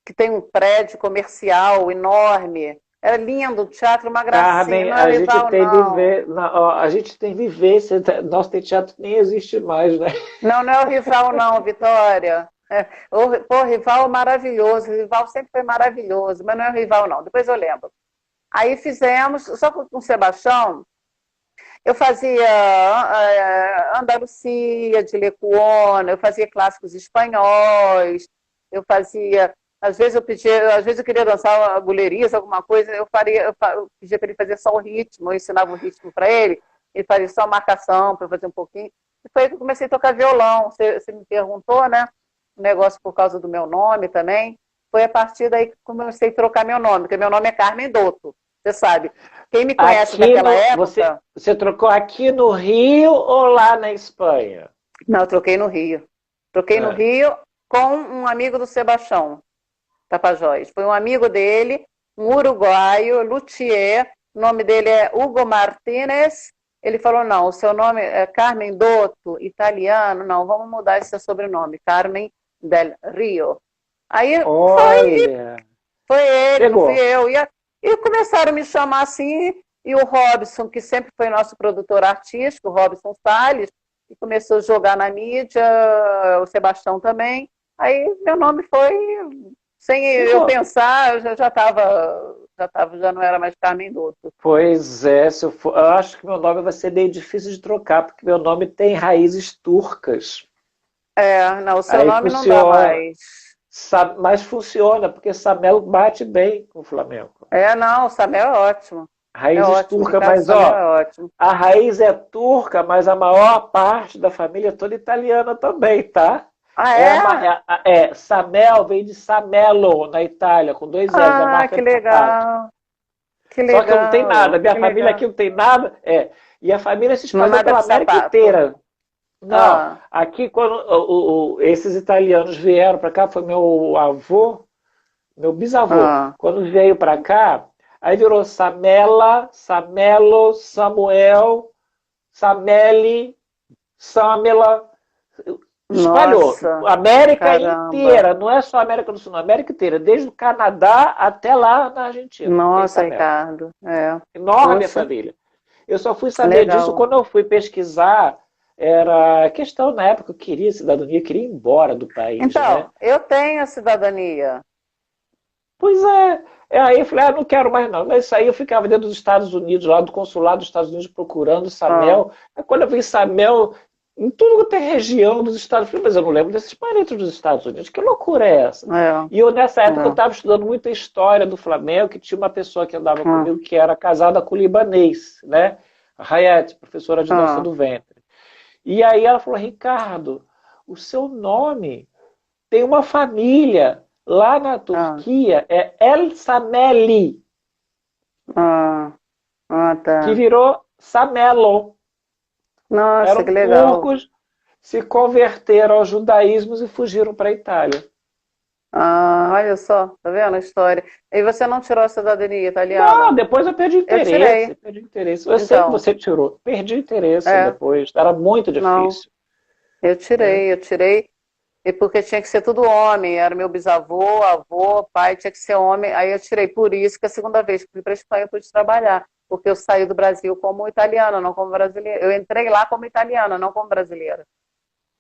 S1: que tem um prédio comercial enorme. Era lindo, o teatro, uma gracinha.
S3: Carmen, a gente tem de ver, a gente tem de ver, nosso teatro nem existe mais, né?
S1: Não é o Rival não, Vitória. O Rival é maravilhoso, o Rival sempre foi maravilhoso, mas não é o Rival não, depois eu lembro. Aí fizemos, só com o Sebastião, eu fazia Andalucia, de Lecuona, eu fazia clássicos espanhóis, eu fazia... Às vezes eu queria dançar agulherias, alguma coisa, eu pedia para ele fazer só o ritmo, eu ensinava o ritmo para ele fazia só a marcação para eu fazer um pouquinho. E foi aí que eu comecei a tocar violão. Você me perguntou, né? O negócio por causa do meu nome também. Foi a partir daí que comecei a trocar meu nome, porque meu nome é Carmen Dotto, você sabe. Quem me conhece daquela época...
S3: Você trocou aqui no Rio ou lá na Espanha?
S1: Não, eu troquei no Rio. Troquei no Rio com um amigo do Sebastião Tapajós. Foi um amigo dele, um uruguaio, luthier, o nome dele é Hugo Martínez. Ele falou, não, o seu nome é Carmen Dotto, italiano, não, vamos mudar esse seu sobrenome, Carmen del Rio. Aí foi ele, não fui eu. E começaram a me chamar assim, e o Robson, que sempre foi nosso produtor artístico, o Robson Salles, que começou a jogar na mídia, o Sebastião também. Aí meu nome foi... Sem eu pensar, eu já não era mais Carmen Dotto.
S3: Pois é, eu acho que meu nome vai ser bem difícil de trocar, porque meu nome tem raízes turcas.
S1: Não, o seu nome não dá mais.
S3: Mas funciona, porque Samelo bate bem com o Flamengo.
S1: Não, o Samelo é ótimo.
S3: Raízes turcas, mas a raiz é turca, mas a maior parte da família é toda italiana também, tá? Samel vem de Samelo, na Itália, com 2 L's.
S1: Que legal.
S3: Só que não tem nada. Minha família aqui não tem nada. E a família se espalhou pela América inteira. Não, aqui quando esses italianos vieram para cá, foi meu avô, meu bisavô. Quando veio para cá, aí virou Samela, Samelo, Samuel, Sameli, Samela... Espalhou.
S1: Nossa,
S3: América inteira, não é só a América do Sul, não, a América inteira, desde o Canadá até lá na Argentina.
S1: Nossa, Ricardo.
S3: Enorme a família. Eu só fui saber disso quando eu fui pesquisar. Era questão na época, eu queria cidadania, eu queria ir embora do país.
S1: Então,
S3: né?
S1: Eu tenho a cidadania.
S3: Pois é. Aí eu falei, não quero mais não. Mas isso aí eu ficava dentro dos Estados Unidos, lá do consulado dos Estados Unidos, procurando Samel. Aí quando eu vi Samel... Em tudo que tem região dos Estados Unidos, mas eu não lembro desses parentes dos Estados Unidos. Que loucura é essa? E eu, nessa época, eu estava estudando muita história do Flamengo, que tinha uma pessoa que andava comigo que era casada com o libanês, né? A Hayat, professora de dança do ventre. E aí ela falou, Ricardo, o seu nome tem uma família lá na Turquia, é El Sameli, que virou Samelo.
S1: Nossa, que legal.
S3: Turcos, se converteram ao judaísmo e fugiram para a Itália.
S1: Olha só, tá vendo a história? E você não tirou a cidadania italiana?
S3: Não, depois eu perdi interesse. Eu sei que você tirou. Perdi interesse depois. Era muito difícil.
S1: Não, eu tirei. E porque tinha que ser tudo homem. Era meu bisavô, avô, pai, tinha que ser homem. Aí eu tirei. Por isso que a segunda vez que fui para a Espanha eu pude trabalhar. Porque eu saí do Brasil como italiana, não como brasileira. Eu entrei lá como italiana, não como brasileira.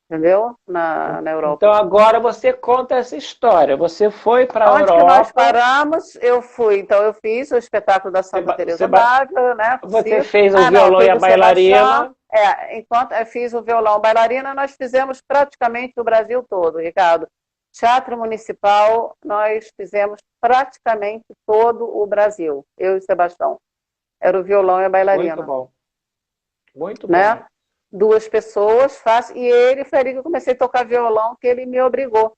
S1: Entendeu? Na Europa.
S3: Então agora você conta essa história. Você foi para a Europa.
S1: Onde que nós paramos, eu fui. Então eu fiz o espetáculo da Santa Teresa d'Ávila, né?
S3: Você fez o violão e a bailarina.
S1: Enquanto eu fiz o violão e bailarina, nós fizemos praticamente o Brasil todo, Ricardo. Teatro Municipal, nós fizemos praticamente todo o Brasil. Eu e Sebastião. Era o violão e a bailarina.
S3: Muito bom. Muito
S1: né?
S3: bom.
S1: 2 pessoas, fácil. E ele foi ali que eu comecei a tocar violão, que ele me obrigou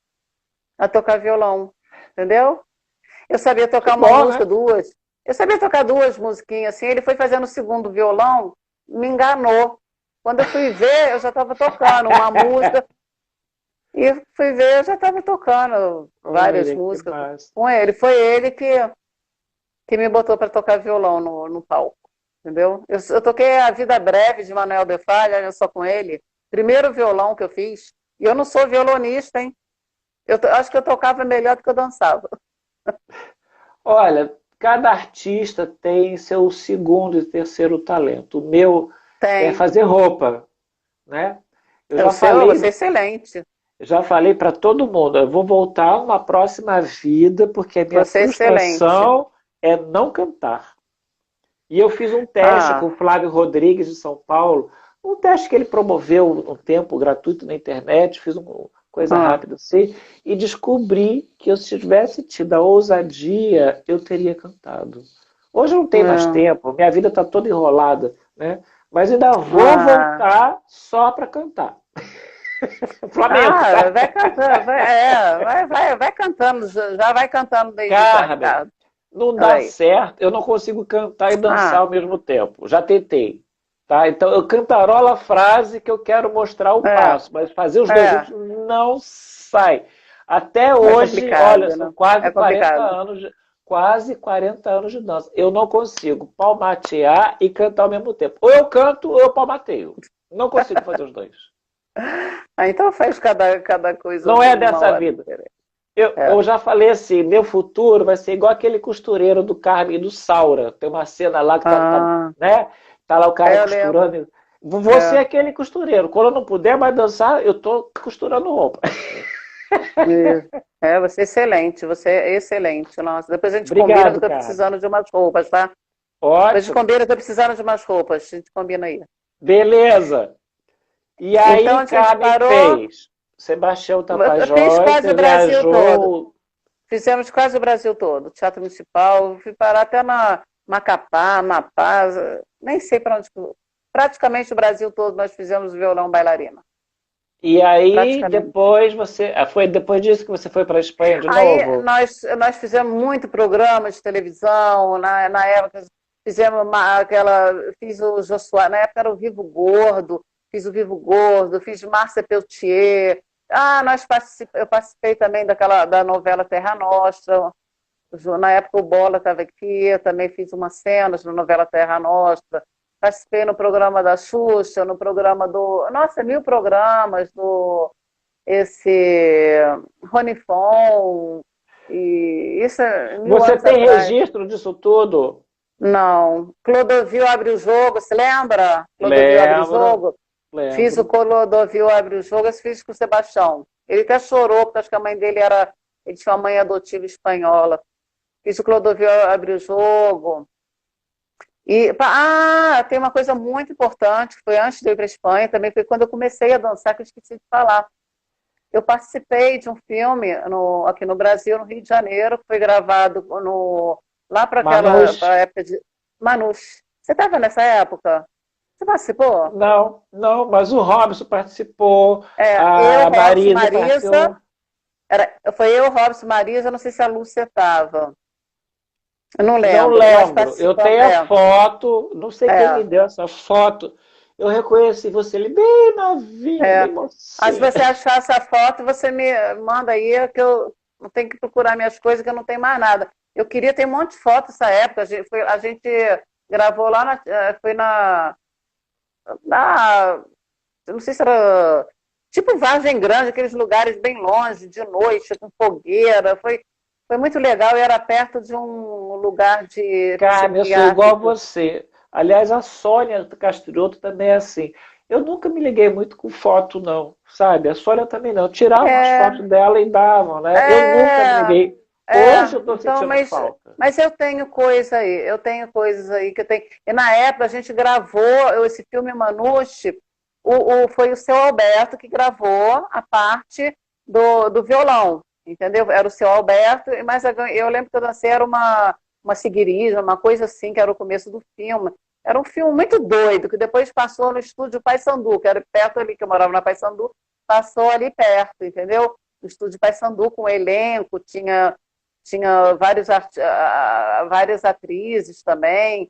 S1: a tocar violão. Entendeu? Eu sabia tocar uma música, 2. Eu sabia tocar 2 musiquinhas, assim. Ele foi fazendo o segundo violão, me enganou. Quando eu fui ver, eu já estava tocando uma música. E fui ver, eu já estava tocando várias
S3: Olha, que
S1: músicas
S3: massa.
S1: com ele. Foi ele que me botou para tocar violão no palco. Entendeu? Eu toquei A Vida Breve de Manuel de Falla, olha só com ele. Primeiro violão que eu fiz. E eu não sou violonista, hein? Acho que eu tocava melhor do que eu dançava.
S3: Olha, cada artista tem seu segundo e terceiro talento. O meu é
S1: Tem.
S3: fazer roupa, né? Eu já
S1: Você
S3: falei,
S1: é excelente.
S3: já falei para todo mundo, eu vou voltar uma próxima vida porque a minha
S1: Você é excelente.
S3: frustração é não cantar. E eu fiz um teste com
S1: Ah,
S3: o Flávio Rodrigues de São Paulo, um teste que ele promoveu um tempo gratuito na internet, fiz uma coisa
S1: ah,
S3: rápida assim, e descobri que eu, se tivesse tido a ousadia, eu teria cantado. Hoje eu não tenho mais
S1: é.
S3: tempo, minha vida está toda enrolada, né? Mas ainda vou
S1: Ah,
S3: voltar só para cantar. Flamengo, tá?
S1: vai cantando, vai cantando, já vai cantando desde já,
S3: Carmen,
S1: Ricardo.
S3: não dá
S1: Aí.
S3: certo, eu não consigo cantar e dançar
S1: Ah,
S3: ao mesmo tempo. Já tentei. Tá? Então eu cantarolo a frase que eu quero mostrar o
S1: é,
S3: passo, mas fazer os dois juntos
S1: é,
S3: não sai. Até
S1: é
S3: hoje, olha,
S1: complicado,
S3: são
S1: né?
S3: quase
S1: É
S3: 40
S1: complicado.
S3: anos, quase 40 anos de dança. Eu não consigo palmatear e cantar ao mesmo tempo. Ou eu canto ou eu palmateio. Não consigo fazer os dois.
S1: Ah, então faz cada coisa
S3: Não é
S1: numa
S3: dessa
S1: hora
S3: vida.
S1: diferente.
S3: Eu,
S1: É.
S3: eu já falei assim, meu futuro vai ser igual aquele costureiro do Carmen e do Saura. Tem uma cena lá que tá,
S1: Ah,
S3: né? Tá lá o cara
S1: eu lembro.
S3: costurando. Você é
S1: É,
S3: aquele costureiro. Quando eu não puder mais dançar, eu tô costurando roupa.
S1: você é excelente, você é excelente. Nossa, depois a gente combina que eu
S3: Obrigado,
S1: tô
S3: cara.
S1: precisando de umas roupas, tá? Depois a gente
S3: Ótimo.
S1: combina que eu tô precisando de umas roupas. A gente combina aí.
S3: Beleza. E
S1: Então
S3: aí,
S1: a gente
S3: Carmen
S1: parou,
S3: fez. Sebastião
S1: eu fiz
S3: Tapajós,
S1: quase
S3: você
S1: o Brasil todo.
S3: viajou.
S1: Fizemos quase o Brasil todo. Teatro Municipal, fui parar até na Macapá, Amapá, nem sei para onde. Praticamente o Brasil todo nós fizemos violão bailarina.
S3: E aí,
S1: Praticamente.
S3: depois você. Foi depois disso que você foi para a Espanha de
S1: Aí
S3: novo?
S1: nós fizemos muito programa de televisão, na época fizemos fiz o Josué, na época era o Vivo Gordo, fiz o Vivo Gordo, fiz Márcia Peltier. Eu participei também da novela Terra Nostra. Na época o Bola estava aqui, eu também fiz umas cenas na novela Terra Nostra. Participei no programa da Xuxa, no programa do. Nossa, mil programas do esse Rony Fon, e isso é mil
S3: Você
S1: anos
S3: tem
S1: atrás.
S3: registro disso tudo?
S1: Não. Clodovil abre o jogo, se lembra? Clodovil abre o
S3: Lembro,
S1: jogo? Fiz o
S3: lembro.
S1: Clodovil abre o jogo, eu fiz com o Sebastião. Ele até chorou, porque acho que a mãe dele ele tinha uma mãe adotiva espanhola. Fiz o Clodovil abre o jogo. Tem uma coisa muito importante, que foi antes de eu ir para a Espanha, também foi quando eu comecei a dançar, que eu esqueci de falar. Eu participei de um filme aqui no Brasil, no Rio de Janeiro, que foi gravado lá para
S3: Manus?
S1: pra época de Manus. Você estava nessa época? Você participou?
S3: Não, não, mas o Robson participou,
S1: Eu,
S3: a
S1: Robson,
S3: Marisa participou.
S1: Marisa. Foi eu, Robson, Marisa, não sei se a Lúcia estava. Eu não
S3: Não
S1: lembro. Nós
S3: lembro. Eu
S1: participamos.
S3: tenho a foto, não sei quem me
S1: É,
S3: deu essa foto. Eu reconheci você ali bem novinha, bem
S1: é. Se
S3: mocinha.
S1: você achar essa foto, você me manda aí, que eu não tenho que procurar minhas coisas, que eu não tenho mais nada. Eu queria ter um monte de fotos nessa época. A gente gravou lá, foi eu não sei se era tipo Vargem Grande, aqueles lugares bem longe, de noite, com fogueira. Foi muito legal e era perto de um lugar de
S3: Carmen, eu sou igual a
S1: psiquiátrico.
S3: você. Aliás, a Sônia Castroto também é assim. Eu nunca me liguei muito com foto, não, sabe? A Sônia também não. Tiravam as
S1: É,
S3: fotos dela e davam, né? Eu nunca me
S1: é,
S3: liguei. Hoje eu estou
S1: então,
S3: sentindo falta.
S1: mas eu tenho coisas aí que eu tenho. E na época a gente gravou esse filme Manute, foi o seu Alberto que gravou a parte do violão, entendeu? Era o seu Alberto, mas eu lembro que eu dancei, era uma seguirija, uma coisa assim, que era o começo do filme. Era um filme muito doido, que depois passou no estúdio Paissandu, que era perto ali, que eu morava na Paissandu, passou ali perto, entendeu? No estúdio Paissandu, com elenco, tinha várias atrizes também.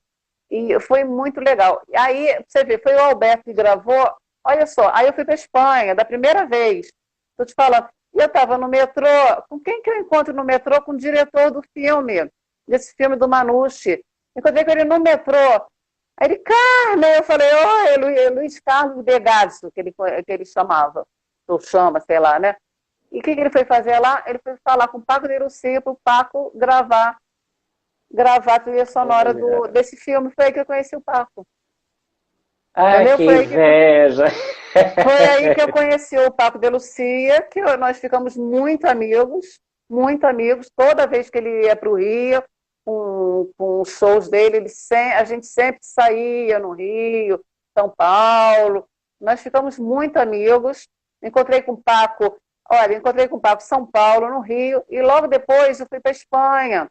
S1: E foi muito legal. E aí, você vê, foi o Alberto que gravou. Olha só, aí eu fui para a Espanha, da primeira vez. Estou te falando. E eu estava no metrô. Com quem que eu encontro no metrô? Com o diretor do filme, desse filme do Manouchi. Encontrei com ele no metrô. Aí ele, Carmen, eu falei, oi, Luiz Carlos Degasso, que ele chamava. Ou chama, sei lá, né? E o que ele foi fazer lá? Ele foi falar com o Paco de Lucía para o Paco gravar a trilha sonora desse filme. Foi aí que eu conheci o Paco.
S3: Ai, que inveja!
S1: Foi aí que eu conheci o Paco de Lucía, que nós ficamos muito amigos. Toda vez que ele ia para o Rio, com os shows dele, a gente sempre saía no Rio, São Paulo. Nós ficamos muito amigos. Encontrei com o Paco em São Paulo, no Rio, e logo depois eu fui para a Espanha.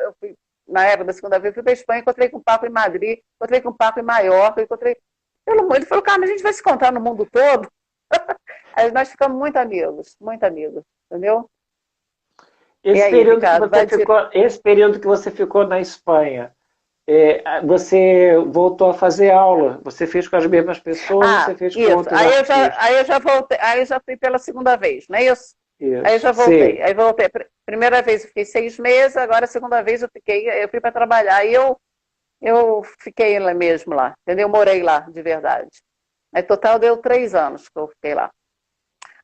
S1: Eu fui, na época da segunda vez, eu fui para a Espanha, encontrei com o Paco em Madrid, encontrei com o Paco em Maiorca, ele falou, cara, a gente vai se encontrar no mundo todo. Aí nós ficamos muito amigos, entendeu?
S3: Esse período que você ficou na Espanha, você voltou a fazer aula? Você fez com as mesmas pessoas? Você fez com outros artistas?
S1: Aí eu já fui pela segunda vez, não é isso?
S3: Isso.
S1: Aí eu já voltei. Sim. Aí voltei. Primeira vez eu fiquei 6 meses, agora a segunda vez eu fui para trabalhar. Aí eu fiquei lá mesmo lá, entendeu? Eu morei lá, de verdade. Aí total deu 3 anos que eu fiquei lá.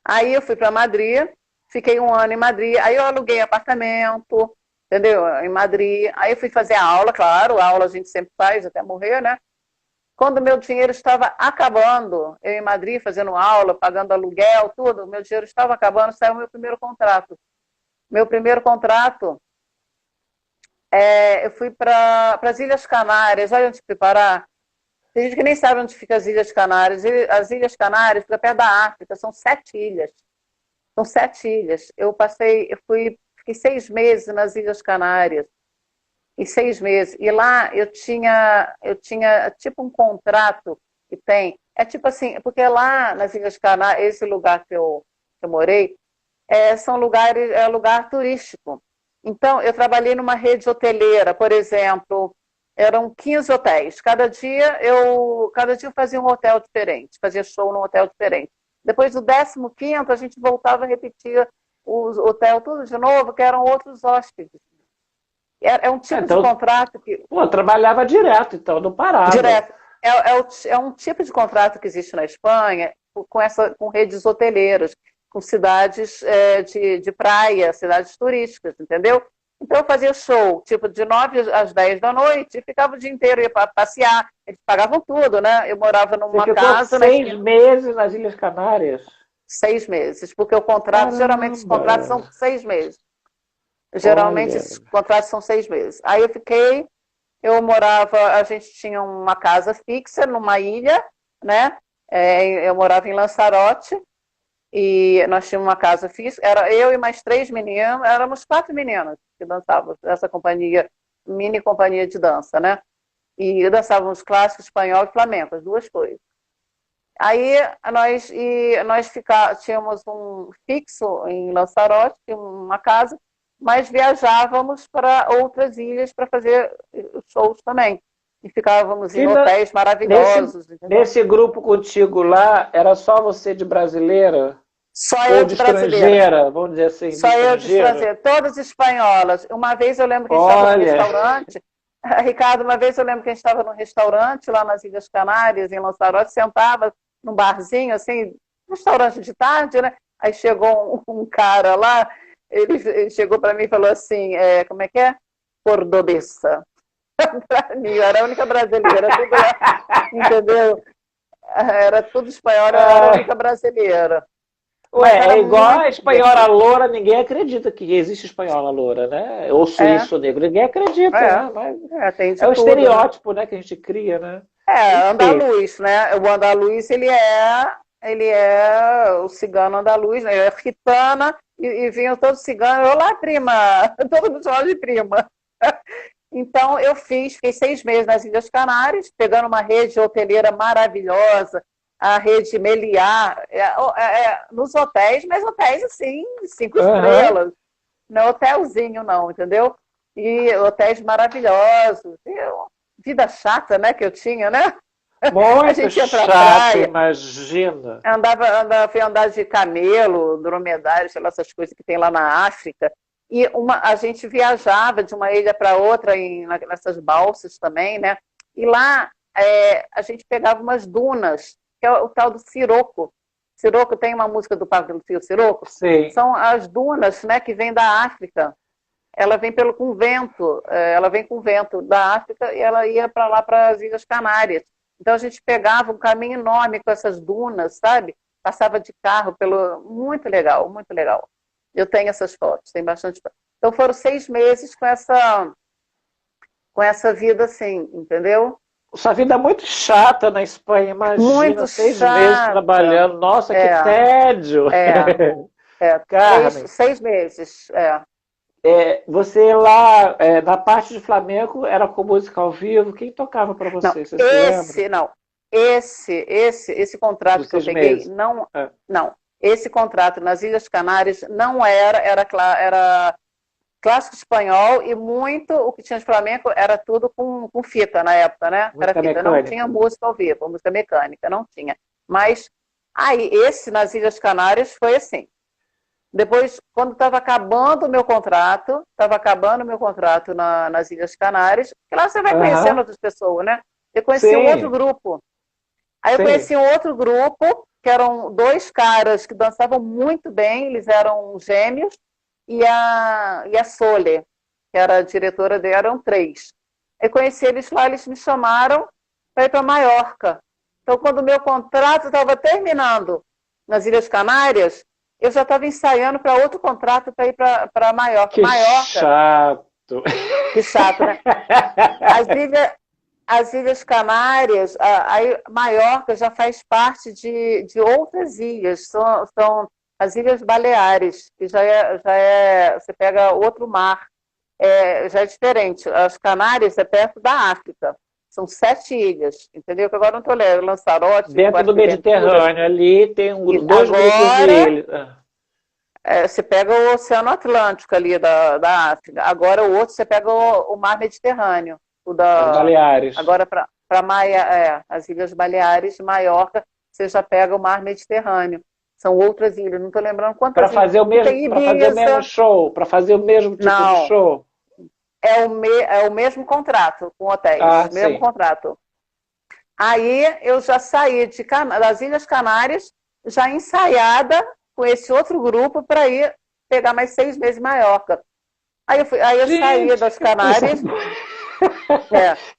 S1: Aí eu fui para Madrid, fiquei 1 ano em Madrid, aí eu aluguei apartamento, entendeu? Em Madrid. Aí eu fui fazer aula, claro, aula a gente sempre faz até morrer, né? Quando o meu dinheiro estava acabando, eu em Madrid fazendo aula, pagando aluguel, tudo, meu dinheiro estava acabando, saiu o meu primeiro contrato. Meu primeiro contrato, eu fui para as Ilhas Canárias, olha onde fui parar. Tem gente que nem sabe onde ficam as Ilhas Canárias. As Ilhas Canárias ficam perto da África, são 7 ilhas. São 7 ilhas. Fiquei 6 meses nas Ilhas Canárias. E 6 meses. E lá eu tinha tipo um contrato que tem. É tipo assim, porque lá nas Ilhas Canárias, esse lugar que eu morei, é lugar turístico. Então, eu trabalhei numa rede hoteleira, por exemplo, eram 15 hotéis. Cada dia eu fazia um hotel diferente, fazia show num hotel diferente. Depois do 15º, a gente voltava a repetir o hotel tudo de novo, que eram outros hóspedes. É um tipo de contrato que...
S3: Pô, trabalhava direto, então, não parava.
S1: Direto. É um tipo de contrato que existe na Espanha com redes hoteleiras, com cidades de praia, cidades turísticas, entendeu? Então eu fazia show, tipo, de 9 às 10 da noite, e ficava o dia inteiro, ia para passear, eles pagavam tudo, né? Eu morava numa casa...
S3: 6 meses nas Ilhas Canárias?
S1: 6 meses, porque o contrato, geralmente os contratos são 6 meses. Geralmente esses contratos são 6 meses. Aí eu morava, a gente tinha uma casa fixa numa ilha, né? Eu morava em Lanzarote, e nós tínhamos uma casa fixa, era eu e mais 3 meninos, éramos 4 meninas que dançavam essa mini companhia de dança, né? E dançávamos clássico, espanhol e flamenco, as 2 coisas. Aí nós tínhamos um fixo em Lanzarote, uma casa, mas viajávamos para outras ilhas para fazer shows também. E ficávamos em hotéis maravilhosos.
S3: Nesse grupo contigo lá, era só você de brasileira?
S1: Só eu de
S3: estrangeira, vamos dizer assim.
S1: Só eu de estrangeira, todas espanholas. Uma vez eu lembro que a gente estava no restaurante, Ricardo, uma vez eu lembro que a gente estava num restaurante lá nas Ilhas Canárias, em Lanzarote, sentava num barzinho, assim, restaurante de tarde, né? Aí chegou um cara lá, ele chegou para mim e falou assim, como é que é? Cordobesa. Para mim, eu era a única brasileira, tudo lá, entendeu? Era tudo espanhol, eu era a única brasileira.
S3: É igual a espanhola loura, ninguém acredita que existe espanhola loura, né? Ou suíço negro, ninguém acredita, né? Mas é o estereótipo, né, que a gente cria, né?
S1: Andaluz, né? O andaluz, ele é o cigano andaluz, né? Ele é gitana, e vinham todos ciganos, olá, prima! Todo mundo chamava de prima. Então, fiquei 6 meses nas Ilhas Canárias, pegando uma rede hoteleira maravilhosa, a rede Meliá, nos hotéis, mas hotéis assim, 5 estrelas. Não é hotelzinho, não, entendeu? E hotéis maravilhosos. Vida chata, né, que eu tinha, né?
S3: Muito
S1: a gente ia pra
S3: chato,
S1: praia,
S3: imagina.
S1: fui andar de camelo, dromedário, sei lá, essas coisas que tem lá na África. E a gente viajava de uma ilha para outra nessas balsas também, né? E lá a gente pegava umas dunas, que é o tal do siroco. Siroco tem uma música do Pablo Siroco.
S3: Sim.
S1: São as dunas, né, que vêm da África. Ela vem com vento, ela vem com vento da África e ela ia para lá, para as Ilhas Canárias. Então a gente pegava um caminho enorme com essas dunas, sabe? Passava de carro pelo... Muito legal, muito legal. Eu tenho essas fotos, tem bastante fotos. Então foram 6 meses com essa vida assim, entendeu?
S3: Sua vida é muito chata na Espanha, imagina,
S1: Muito
S3: 6
S1: chata.
S3: meses trabalhando. Nossa, que tédio!
S1: Carmen. 6 meses,
S3: você lá, na parte de flamenco, era com música ao vivo? Quem tocava para você?
S1: Não,
S3: Você se lembra?
S1: Não. Esse contrato que eu peguei, não. Esse contrato nas Ilhas Canárias não era clássico espanhol e muito o que tinha de flamenco era tudo com fita na época, né?
S3: Música
S1: era fita,
S3: mecânica.
S1: não tinha música ao vivo, música mecânica, não tinha. Mas aí, esse nas Ilhas Canárias foi assim. Depois, quando estava acabando o meu contrato, nas Ilhas Canárias, que lá você vai conhecendo outras pessoas, né? Eu conheci um outro grupo. Aí eu conheci um outro grupo, que eram 2 caras que dançavam muito bem, eles eram gêmeos, e a Sole, que era a diretora dele, eram 3. Eu conheci eles lá, eles me chamaram para ir para Maiorca. Então, quando o meu contrato estava terminando nas Ilhas Canárias, eu já estava ensaiando para outro contrato para ir para Maiorca.
S3: Chato!
S1: Que chato, né? As Ilhas Canárias, Maiorca já faz parte de outras ilhas, são as Ilhas Baleares, que já você pega outro mar, já é diferente. As Canárias é perto da África, são 7 ilhas, entendeu? Que agora não estou lendo, Lanzarote...
S3: Dentro do Mediterrâneo, ali tem 2 grupos de ilhas.
S1: Você pega o Oceano Atlântico ali da África, agora o outro você pega o Mar Mediterrâneo.
S3: As Baleares.
S1: Agora, para as Ilhas Baleares, Maiorca, você já pega o Mar Mediterrâneo. São outras ilhas, não estou lembrando quantas
S3: ilhas. Para fazer o mesmo show, para fazer o mesmo tipo de show.
S1: É o mesmo contrato com hotéis, mesmo contrato. Aí eu já saí das Ilhas Canárias, já ensaiada com esse outro grupo para ir pegar mais 6 meses em Maiorca. Aí eu saí das Canárias...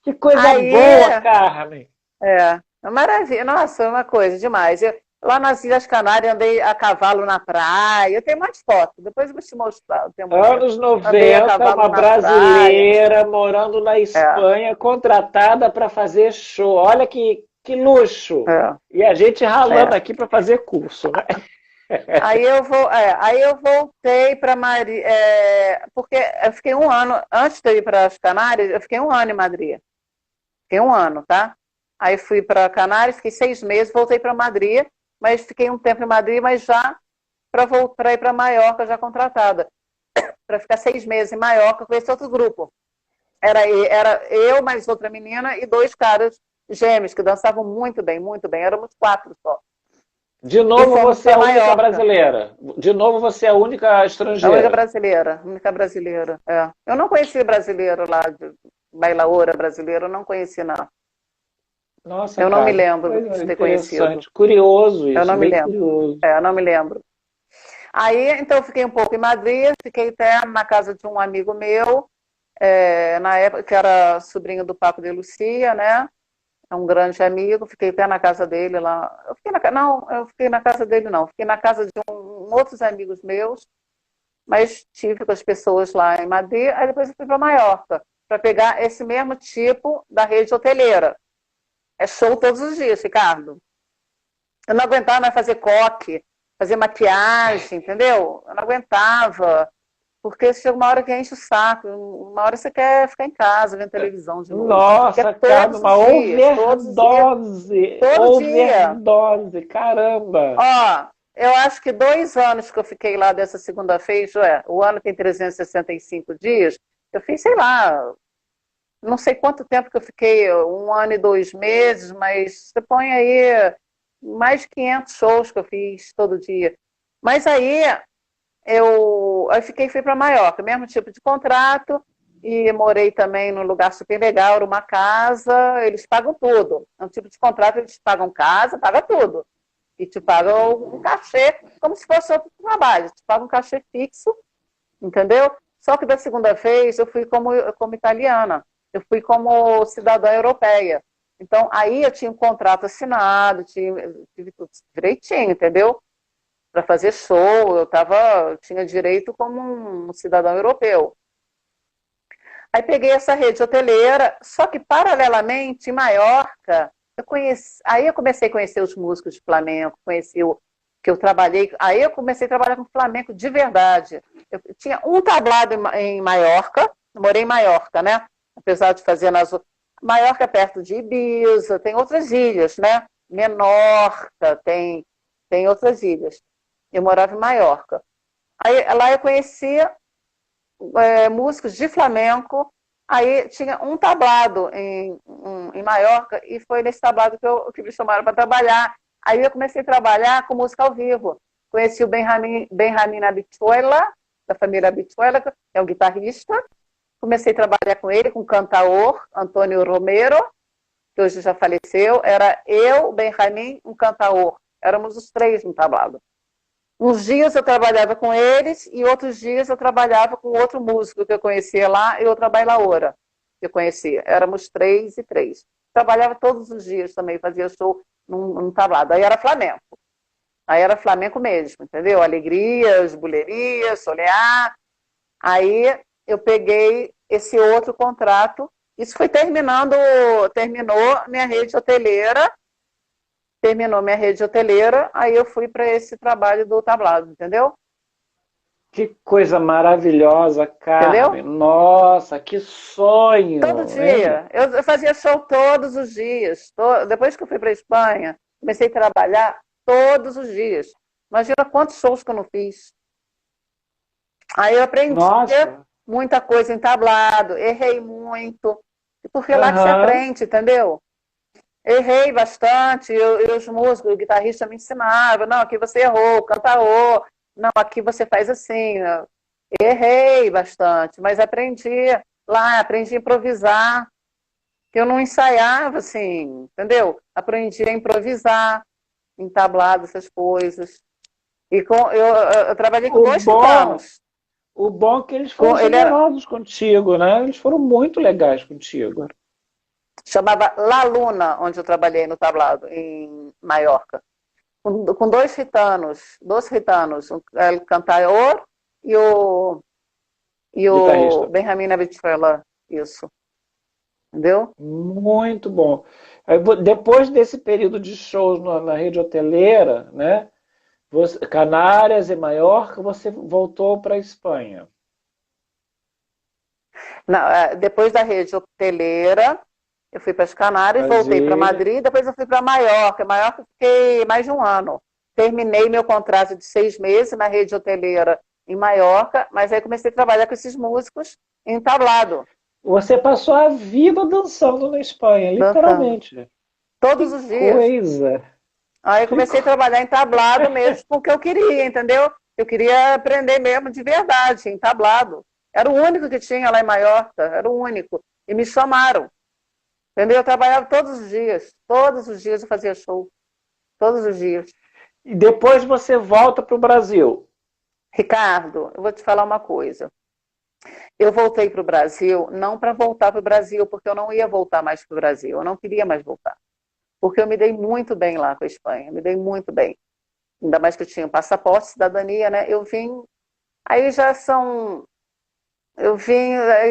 S3: Que coisa boa, Carmen!
S1: Maravilha. Nossa, uma coisa demais. Lá nas Ilhas Canárias andei a cavalo na praia. Eu tenho mais fotos, depois eu vou te mostrar.
S3: Anos 90, uma brasileira morando na Espanha, contratada para fazer show. Olha que luxo! E a gente ralando aqui para fazer curso, né?
S1: Aí eu voltei para Madrid, porque eu fiquei 1 ano, antes de eu ir para as Canárias, eu fiquei 1 ano em Madrid. Fiquei 1 ano, tá? Aí fui para Canárias, fiquei 6 meses, voltei para Madrid, mas fiquei um tempo em Madrid, mas já para ir para Maiorca, já contratada. Para ficar 6 meses em Maiorca com esse outro grupo. Era eu, mais outra menina, e 2 caras gêmeos, que dançavam muito bem, éramos 4 só.
S3: De novo você é a única brasileira. De novo você é a única estrangeira.
S1: A única brasileira. Eu não conheci brasileiro lá, de bailaora brasileira, eu não conheci, não.
S3: Nossa,
S1: eu não me lembro de ter conhecido.
S3: Curioso isso,
S1: eu não me lembro.
S3: Curioso.
S1: Eu não me lembro. Aí, então, eu fiquei um pouco em Madrid, fiquei até na casa de um amigo meu, na época, que era sobrinho do Paco de Lucia, né? É um grande amigo, fiquei até na casa dele lá. Eu fiquei na casa dele, não. Fiquei na casa de outros amigos meus, mas tive com as pessoas lá em Madrid. Aí depois eu fui para Maiorca, para pegar esse mesmo tipo da rede hoteleira. É show todos os dias, Ricardo. Eu não aguentava mais fazer coque, fazer maquiagem, entendeu? Eu não aguentava. Porque chega uma hora que enche o saco, uma hora você quer ficar em casa, vendo televisão de novo.
S3: Nossa, cara, uma overdose. Overdose, caramba.
S1: Ó, eu acho que 2 anos que eu fiquei lá dessa segunda vez, o ano tem 365 dias, Eu fiz, sei lá, não sei quanto tempo que eu fiquei, 1 ano e 2 meses, mas você põe aí mais de 500 shows que eu fiz todo dia. Mas aí eu fui para Maiorca, mesmo tipo de contrato, e morei também num lugar super legal, era uma casa, eles pagam tudo. É um tipo de contrato, eles pagam casa, pagam tudo. E te pagam um cachê, como se fosse outro trabalho, te pagam um cachê fixo, entendeu? Só que da segunda vez eu fui como italiana, eu fui como cidadã europeia. Então, aí eu tinha um contrato assinado, tive tudo direitinho, entendeu? Para fazer show, eu tinha direito como um cidadão europeu. Aí peguei essa rede hoteleira, só que paralelamente, em Maiorca, aí eu comecei a conhecer os músicos de flamenco, conheci o que eu trabalhei, aí eu comecei a trabalhar com flamenco de verdade. Eu tinha um tablado em Maiorca, morei em Maiorca, né? Apesar de fazer Maiorca é perto de Ibiza, tem outras ilhas, né? Menorca, tem outras ilhas. Eu morava em Maiorca. Aí lá eu conhecia músicos de flamenco, aí tinha um tablado em Maiorca, e foi nesse tablado que me chamaram para trabalhar. Aí eu comecei a trabalhar com música ao vivo. Conheci o Benjamin Abituela, da família Abituela, que é um guitarrista. Comecei a trabalhar com ele, com o cantaor Antônio Romero, que hoje já faleceu. Era eu, o Benjamin, um cantaor. Éramos os 3 no tablado. Uns dias eu trabalhava com eles e outros dias eu trabalhava com outro músico que eu conhecia lá e outra bailaora que eu conhecia. Éramos 3 e 3. Trabalhava todos os dias também, fazia show num tablado. Aí era flamenco. Aí era flamenco mesmo, entendeu? Alegrias, bulerias, soleá. Aí eu peguei esse outro contrato. Isso foi terminou minha rede hoteleira. Terminou minha rede hoteleira, aí eu fui para esse trabalho do tablado, entendeu?
S3: Que coisa maravilhosa, Carmen. Entendeu? Nossa, que sonho!
S1: Todo dia. Eu fazia show todos os dias. Depois que eu fui para a Espanha, comecei a trabalhar todos os dias. Imagina quantos shows que eu não fiz. Aí eu aprendi muita coisa em tablado, errei muito. Porque lá que você aprende, entendeu? Errei bastante, e os músicos, o guitarrista me ensinava, não, aqui você errou, cantaor, não, aqui você faz assim. Errei bastante, mas aprendi a improvisar, que eu não ensaiava assim, entendeu? Aprendi a improvisar, em tablado, essas coisas. E eu trabalhei com 2 anos.
S3: O bom é que eles foram generosos contigo, né? Eles foram muito legais contigo.
S1: Chamava La Luna, onde eu trabalhei no tablado, em Maiorca. Com 2 gitanos, o cantaor e o Benjamin Abituela, isso. Entendeu?
S3: Muito bom. Depois desse período de shows na rede hoteleira, né? Canárias e Maiorca, você voltou para a Espanha.
S1: Depois da rede hoteleira, eu fui para as Canárias, voltei para Madrid, depois eu fui para Maiorca. Maiorca eu fiquei mais de 1 ano. Terminei meu contrato de 6 meses na rede hoteleira em Maiorca, mas aí comecei a trabalhar com esses músicos em tablado.
S3: Você passou a vida dançando na Espanha, literalmente.
S1: Todos os dias.
S3: Coisa.
S1: Aí eu comecei a trabalhar em tablado mesmo porque eu queria, entendeu? Eu queria aprender mesmo de verdade, em tablado. Era o único que tinha lá em Maiorca, era o único. E me chamaram. Entendeu? Eu trabalhava todos os dias eu fazia show. Todos os dias.
S3: E depois você volta para o Brasil.
S1: Ricardo, eu vou te falar uma coisa. Eu voltei para o Brasil, não para voltar para o Brasil, porque eu não ia voltar mais para o Brasil. Eu não queria mais voltar. Porque eu me dei muito bem lá com a Espanha. Me dei muito bem. Ainda mais que eu tinha um passaporte, cidadania, né? Eu vim... Aí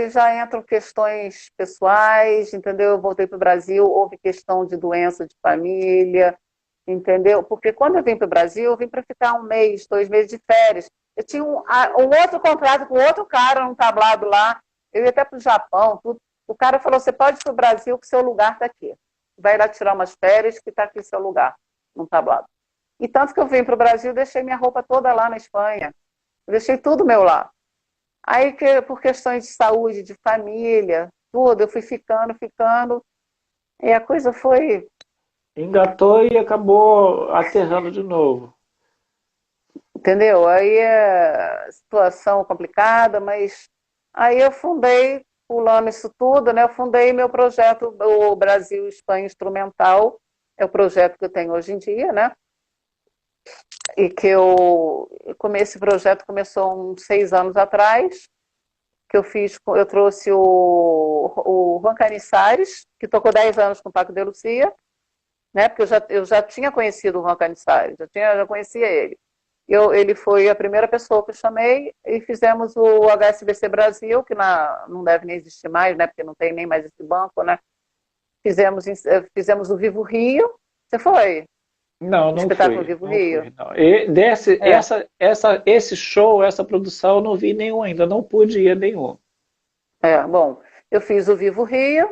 S1: já entram questões pessoais, entendeu? Eu voltei para o Brasil, houve questão de doença de família, entendeu? Porque quando eu vim para o Brasil, eu vim para ficar 1 mês, 2 meses de férias. Eu tinha um outro contrato com outro cara num tablado lá, eu ia até para o Japão, tudo. O cara falou, você pode ir para o Brasil que seu lugar está aqui. Vai lá tirar umas férias que está aqui seu lugar, num tablado. E tanto que eu vim para o Brasil, deixei minha roupa toda lá na Espanha. Eu deixei tudo meu lá. Aí, por questões de saúde, de família, tudo, eu fui ficando, e a coisa foi...
S3: Engatou e acabou aterrando de novo.
S1: Entendeu? Aí é situação complicada, mas aí eu fundei, pulando isso tudo, né? Eu fundei meu projeto, o Brasil Espanha Instrumental, é o projeto que eu tenho hoje em dia, né? E que esse projeto começou uns 6 anos atrás, que eu trouxe o Juan Canissares, que tocou 10 anos com o Paco de Lucia, né? Porque eu já tinha conhecido o Juan Canissares, já conhecia ele. Ele foi a primeira pessoa que eu chamei e fizemos o HSBC Brasil, que não deve nem existir mais, né? Porque não tem nem mais esse banco, né? Fizemos o Vivo Rio. Você foi?
S3: Não, não
S1: Espetáculo
S3: fui.
S1: Vivo
S3: Não
S1: Rio.
S3: fui, não. Esse show, essa produção, eu não vi nenhum ainda. Não pude ir a nenhum.
S1: Bom, eu fiz o Vivo Rio,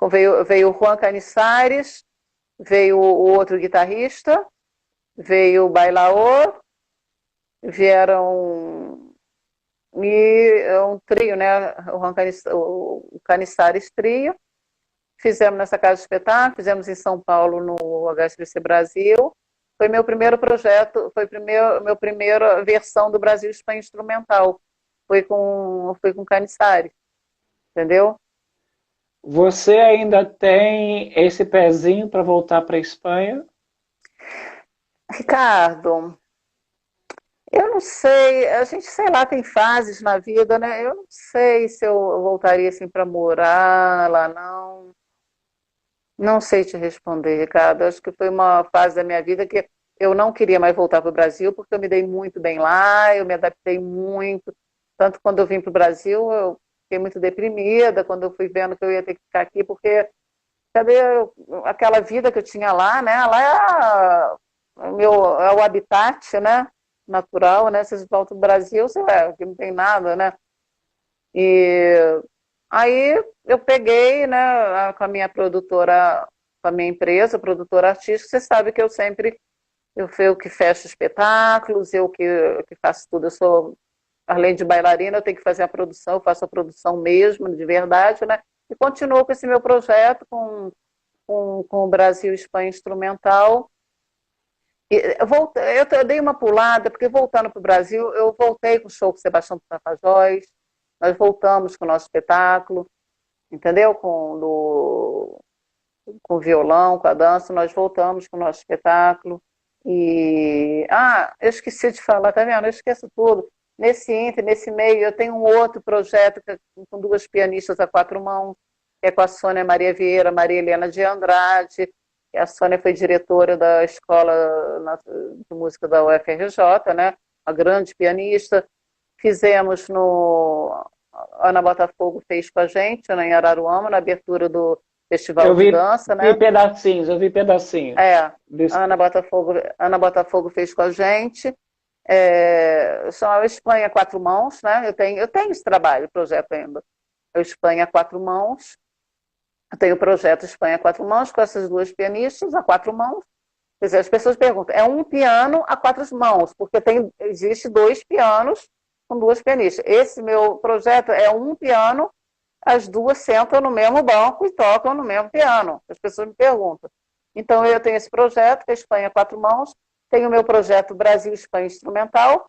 S1: veio o Juan Canissares, veio o outro guitarrista, veio o Bailaor, vieram um trio, né? O Canissares Trio. Fizemos nessa casa de espetáculo, fizemos em São Paulo no HSBC Brasil. Foi meu primeiro projeto, foi minha primeira versão do Brasil Espanha Instrumental. Foi com Canissares, entendeu?
S3: Você ainda tem esse pezinho para voltar para a Espanha?
S1: Ricardo, eu não sei, a gente, sei lá, tem fases na vida, né? Eu não sei se eu voltaria assim para morar lá, não. Não sei te responder, Ricardo. Acho que foi uma fase da minha vida que eu não queria mais voltar para o Brasil, porque eu me dei muito bem lá, eu me adaptei muito. Tanto quando eu vim para o Brasil, eu fiquei muito deprimida quando eu fui vendo que eu ia ter que ficar aqui, porque cadê aquela vida que eu tinha lá, né? Lá é o habitat, né? Natural, né? Vocês voltam para o Brasil, você que não tem nada, né? E aí eu peguei, né, com a minha produtora, com a minha empresa, produtora artística, você sabe que eu que fecho espetáculos, eu que faço tudo, além de bailarina, eu tenho que fazer a produção, eu faço a produção mesmo, de verdade, né? E continuo com esse meu projeto, com o Brasil Espanha Instrumental. Eu dei uma pulada, porque voltando para o Brasil, eu voltei com o show com o Sebastião Tapajós, nós voltamos com o nosso espetáculo, entendeu? Com o violão, com a dança, nós voltamos com o nosso espetáculo. Eu esqueci de falar, tá vendo? Eu esqueço tudo. Nesse meio, eu tenho um outro projeto com 2 pianistas a 4 mãos, que é com a Sônia Maria Vieira, Maria Helena de Andrade. A Sônia foi diretora da Escola de Música da UFRJ, né? Uma grande pianista. Fizemos Ana Botafogo fez com a gente, né, em Araruama, na abertura do Festival de Dança, né?
S3: Eu vi pedacinhos.
S1: Ana Botafogo fez com a gente. Chamava Espanha 4 Mãos, né? Eu tenho esse trabalho, projeto ainda. É o Espanha 4 Mãos. Eu tenho o projeto Espanha 4 Mãos, com essas 2 pianistas a 4 mãos. Quer dizer, as pessoas perguntam, é um piano a 4 mãos, porque existe 2 pianos com 2 pianistas. Esse meu projeto é um piano, as 2 sentam no mesmo banco e tocam no mesmo piano. As pessoas me perguntam. Então, eu tenho esse projeto, que é Espanha 4 Mãos, tenho o meu projeto Brasil Espanha Instrumental,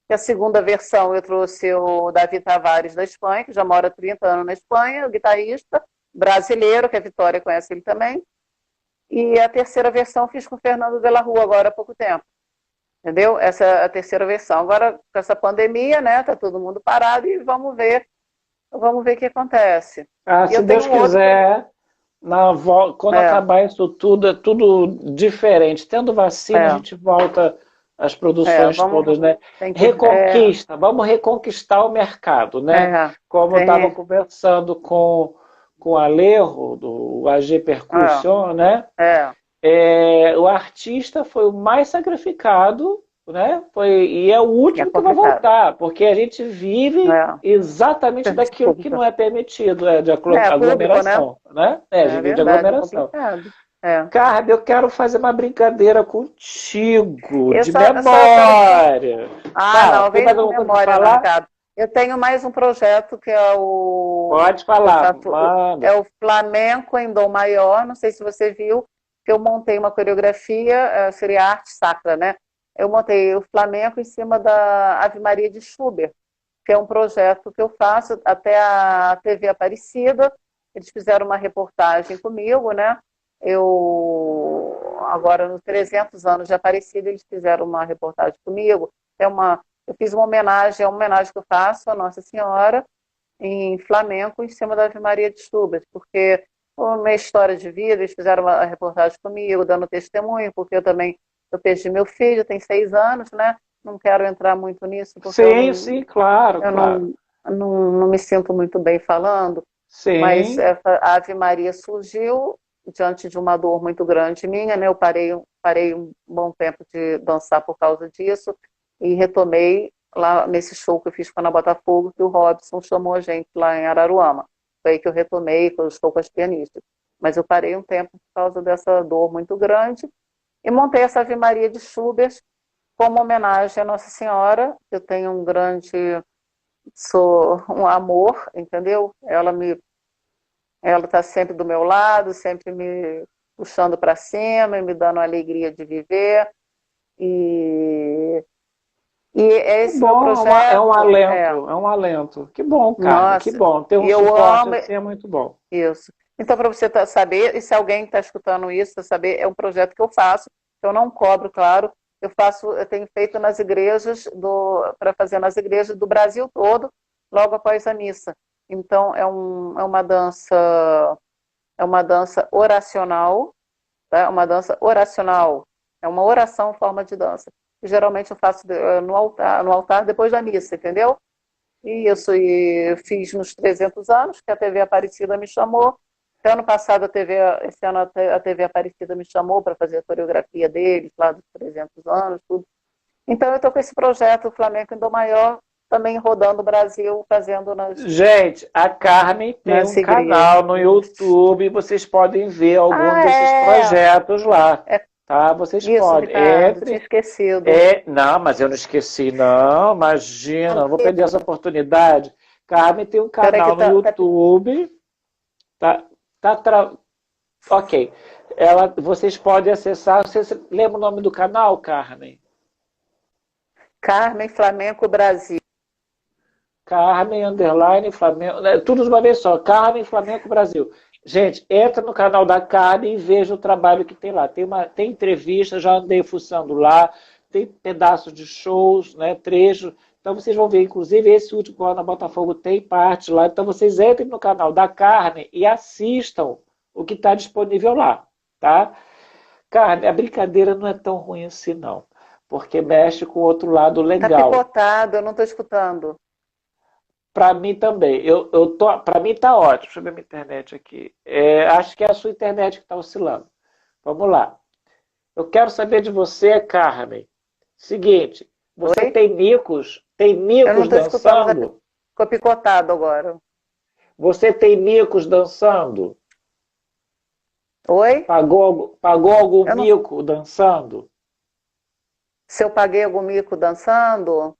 S1: que a segunda versão eu trouxe o Davi Tavares da Espanha, que já mora há 30 anos na Espanha, o guitarrista brasileiro, que a Vitória conhece ele também. E a terceira versão fiz com o Fernando de la Rua agora há pouco tempo. Entendeu? Essa é a terceira versão. Agora, com essa pandemia, né, tá todo mundo parado e vamos ver o que acontece.
S3: Se Deus quiser, quando acabar isso tudo, é tudo diferente. Tendo vacina, a gente volta às produções todas, né? Vamos reconquistar o mercado, né? Como eu estava conversando com o Alejo, do AG Percussion, né? O artista foi o mais sacrificado, né? E é o último que vai voltar, porque a gente vive exatamente daquilo que não é permitido, de aglomeração, né? Vive de aglomeração. Carmen, eu quero fazer uma brincadeira contigo, de memória.
S1: Não, vem de memória, não, Ricardo. Eu tenho mais um projeto que é o...
S3: Pode falar, manda.
S1: É o Flamenco em Dom Maior, não sei se você viu, que eu montei uma coreografia, seria arte sacra, né? Eu montei o Flamenco em cima da Ave Maria de Schubert, que é um projeto que eu faço até a TV Aparecida. Eles fizeram uma reportagem comigo, né? Agora, nos 300 anos de Aparecida, eles fizeram uma reportagem comigo. Eu fiz uma homenagem que eu faço à Nossa Senhora em flamenco em cima da Ave Maria de Schubert, porque a minha história de vida, eles fizeram uma reportagem comigo, dando testemunho, porque eu perdi meu filho, tem 6 anos, né? Não quero entrar muito nisso, porque
S3: sim, claro, claro.
S1: Não me sinto muito bem falando,
S3: Sim.
S1: Mas essa Ave Maria surgiu diante de uma dor muito grande minha, né? Eu parei um bom tempo de dançar por causa disso e retomei lá nesse show que eu fiz com a Ana Botafogo, que o Robson chamou a gente lá em Araruama. Foi aí que eu retomei, que eu estou com as pianistas. Mas eu parei um tempo por causa dessa dor muito grande e montei essa Ave Maria de Schubert como homenagem à Nossa Senhora. Eu tenho sou um amor, entendeu? Ela está sempre do meu lado, sempre me puxando para cima e me dando a alegria de viver. E esse
S3: bom,
S1: projeto
S3: é um alento, é um alento. Que bom, cara,
S1: nossa,
S3: que bom. Ter um suporte assim é muito bom.
S1: Isso. Então, para você saber, e se alguém está escutando isso, saber, é um projeto que eu faço, que eu não cobro, claro. Eu tenho feito nas igrejas para fazer nas igrejas do Brasil todo, logo após a missa. Então, é uma dança oracional, tá? Uma dança oracional, é uma oração em forma de dança. Que geralmente eu faço no altar depois da missa, entendeu? E isso e fiz nos 300 anos, que a TV Aparecida me chamou. Ano passado, esse ano a TV Aparecida me chamou para fazer a coreografia deles, lá dos 300 anos, tudo. Então, eu estou com esse projeto, o Flamenco em Dom Maior, também rodando o Brasil, fazendo nas...
S3: Gente, a Carmen tem um canal no YouTube, vocês podem ver algum desses projetos lá. Tá? Vocês podem.
S1: Ricardo, tinha esquecido.
S3: Não, mas eu não esqueci, não. Imagina, não vou perder essa oportunidade. Carmen tem um canal no YouTube. Ok. Vocês podem acessar. Você lembra o nome do canal, Carmen?
S1: Carmen Flamenco Brasil.
S3: Carmen _ Flamenco. Tudo de uma vez só. Carmen Flamenco Brasil. Gente, entra no canal da Carmen e veja o trabalho que tem lá. Tem entrevista, já andei fuçando lá, tem pedaços de shows, né, trechos. Então vocês vão ver, inclusive esse último ano na Botafogo tem parte lá. Então vocês entrem no canal da Carmen e assistam o que está disponível lá, tá? Carmen, a brincadeira não é tão ruim assim, não. Porque mexe com o outro lado legal.
S1: Tá picotado, eu não estou escutando.
S3: Para mim também. Para mim tá ótimo. Deixa eu ver minha internet aqui. Acho que é a sua internet que está oscilando. Vamos lá. Eu quero saber de você, Carmen. Seguinte, você
S1: Oi?
S3: tem micos dançando?
S1: Ficou picotado agora.
S3: Você tem micos dançando?
S1: Oi?
S3: Pagou algum mico dançando?
S1: Se eu paguei algum mico dançando?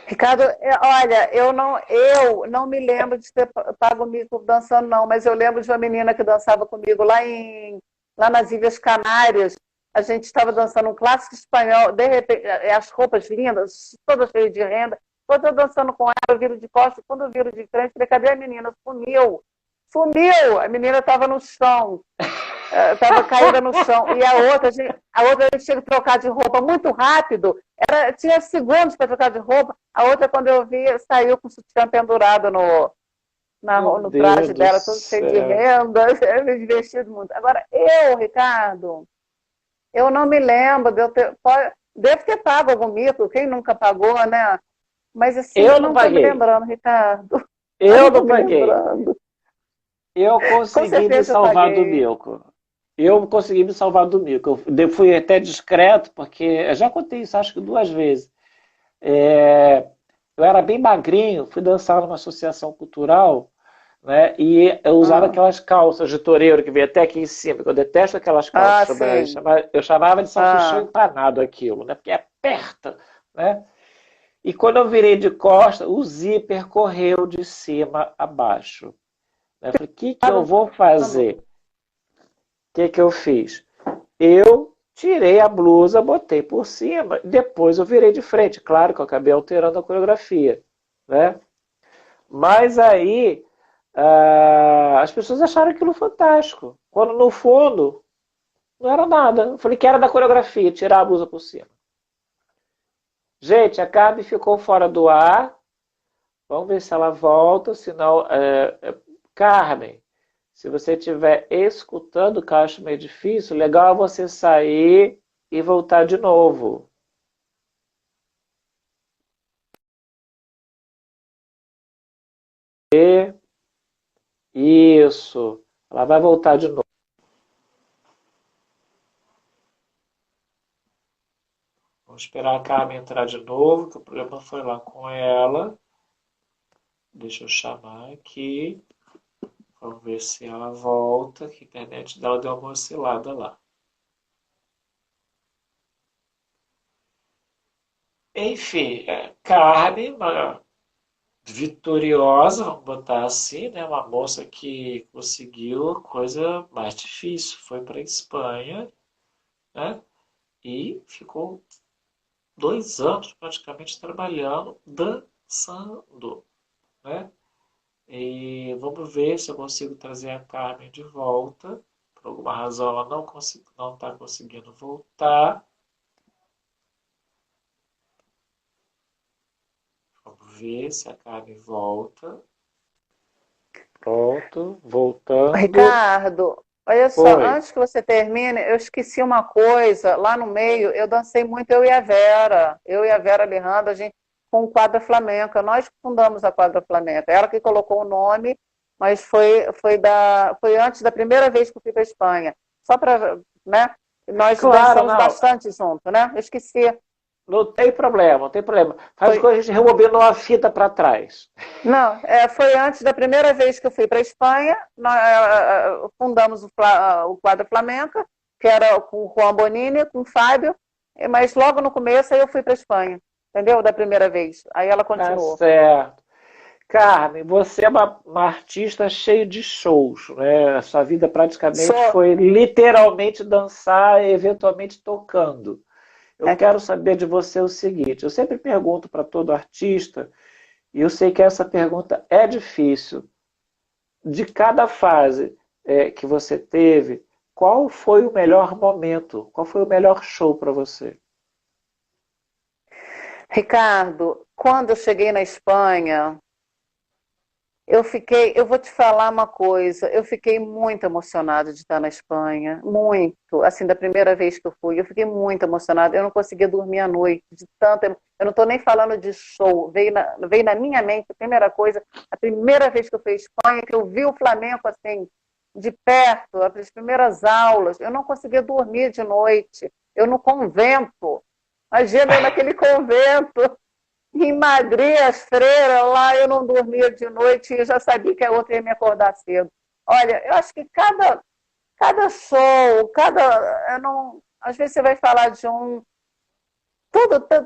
S1: Ricardo, olha, eu não me lembro de ter pago mico dançando, não, mas eu lembro de uma menina que dançava comigo lá nas Ilhas Canárias. A gente estava dançando um clássico espanhol, de repente, as roupas lindas, todas cheias de renda. Quando eu dançando com ela, eu viro de costas, quando eu viro de frente, falei, cadê a menina? Sumiu! A menina estava no chão. Estava caída no chão. E a outra a gente tinha que trocar de roupa muito rápido. Tinha segundos para trocar de roupa. A outra, quando eu vi, saiu com o sutiã pendurado no traje dela, todo cheio de renda, vestido muito. Agora, Ricardo, eu não me lembro devo ter pago algum mico, quem nunca pagou, né? Mas assim, eu não estou me lembrando, Ricardo.
S3: Eu não paguei. Eu consegui me salvar do mico. Eu consegui me salvar do mico. Eu fui até discreto, porque eu já contei isso acho que 2 vezes. Eu era bem magrinho, fui dançar numa associação cultural, né, e eu usava aquelas calças de toureiro que vem até aqui em cima, porque eu detesto aquelas calças. Eu chamava de salsichão empanado aquilo, né, porque aperta, né? E quando eu virei de costa, o zíper correu de cima a baixo. Eu falei, o que eu vou fazer? O que eu fiz? Eu tirei a blusa, botei por cima, depois eu virei de frente. Claro que eu acabei alterando a coreografia, né? Mas aí as pessoas acharam aquilo fantástico. Quando no fundo não era nada. Eu falei que era da coreografia, tirar a blusa por cima. Gente, a Carmen ficou fora do ar. Vamos ver se ela volta, senão... Carmen, se você estiver escutando, que eu acho meio difícil, legal é você sair e voltar de novo. Isso. Ela vai voltar de novo.
S2: Vamos esperar a Carmen entrar de novo, que o problema foi lá com ela. Deixa eu chamar aqui. Vamos ver se ela volta, que a internet dela deu uma oscilada lá. Enfim, Carmen, uma vitoriosa, vamos botar assim, né? Uma moça que conseguiu a coisa mais difícil. Foi para a Espanha, né? E ficou 2 anos praticamente trabalhando, dançando, né? E vamos ver se eu consigo trazer a Carmen de volta. Por alguma razão ela não está conseguindo voltar. Vamos ver se a Carmen volta.
S3: Pronto, voltando.
S1: Ricardo, olha só, antes que você termine, eu esqueci uma coisa. Lá no meio, eu dancei muito, eu e a Vera. Eu e a Vera Alejandra, a gente com o Quadra Flamenca. Nós fundamos a Quadra Flamenca. Ela que colocou o nome, mas foi antes da primeira vez que eu fui para a Espanha. Só para, né? Nós dançamos bastante junto, né? Eu esqueci.
S3: Não tem problema, não tem problema. Faz com que a gente rebobina uma fita para trás.
S1: Não, foi antes da primeira vez que eu fui para a Espanha. Nós fundamos o Quadra Flamenca, que era com o Juan Bonini, com o Fábio, mas logo no começo aí eu fui para a Espanha, entendeu? Da primeira vez. Aí ela continuou.
S3: Tá certo. Carmen, você é uma artista cheia de shows, né? A sua vida praticamente foi literalmente dançar, eventualmente tocando. Eu quero saber de você o seguinte, eu sempre pergunto para todo artista, e eu sei que essa pergunta é difícil. De cada fase que você teve, qual foi o melhor momento? Qual foi o melhor show para você?
S1: Ricardo, quando eu cheguei na Espanha, eu vou te falar uma coisa, eu fiquei muito emocionada de estar na Espanha, muito, assim, da primeira vez que eu fui, eu fiquei muito emocionada, eu não conseguia dormir à noite, de tanto, eu não estou nem falando de show, veio na minha mente, a primeira coisa, a primeira vez que eu fui à Espanha, que eu vi o Flamengo, assim, de perto, as primeiras aulas, eu não conseguia dormir de noite, eu no convento, imagina eu naquele convento, em Madrid, as freiras, lá eu não dormia de noite e eu já sabia que a outra ia me acordar cedo. Olha, eu acho que cada show, às vezes você vai falar de um...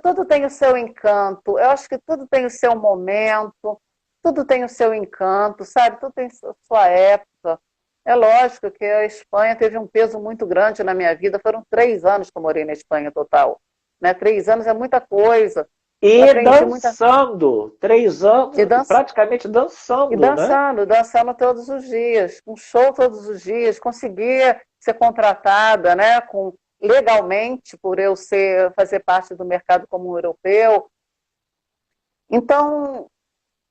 S1: Tudo tem o seu encanto. Eu acho que tudo tem o seu momento, tudo tem o seu encanto, sabe? Tudo tem a sua época. É lógico que a Espanha teve um peso muito grande na minha vida. Foram 3 anos que eu morei na Espanha total. Né? 3 anos é muita coisa.
S3: E dançando, 3 anos, praticamente dançando,
S1: e dançando todos os dias, um show todos os dias, conseguia ser contratada, né, legalmente, por eu fazer parte do mercado comum europeu. Então,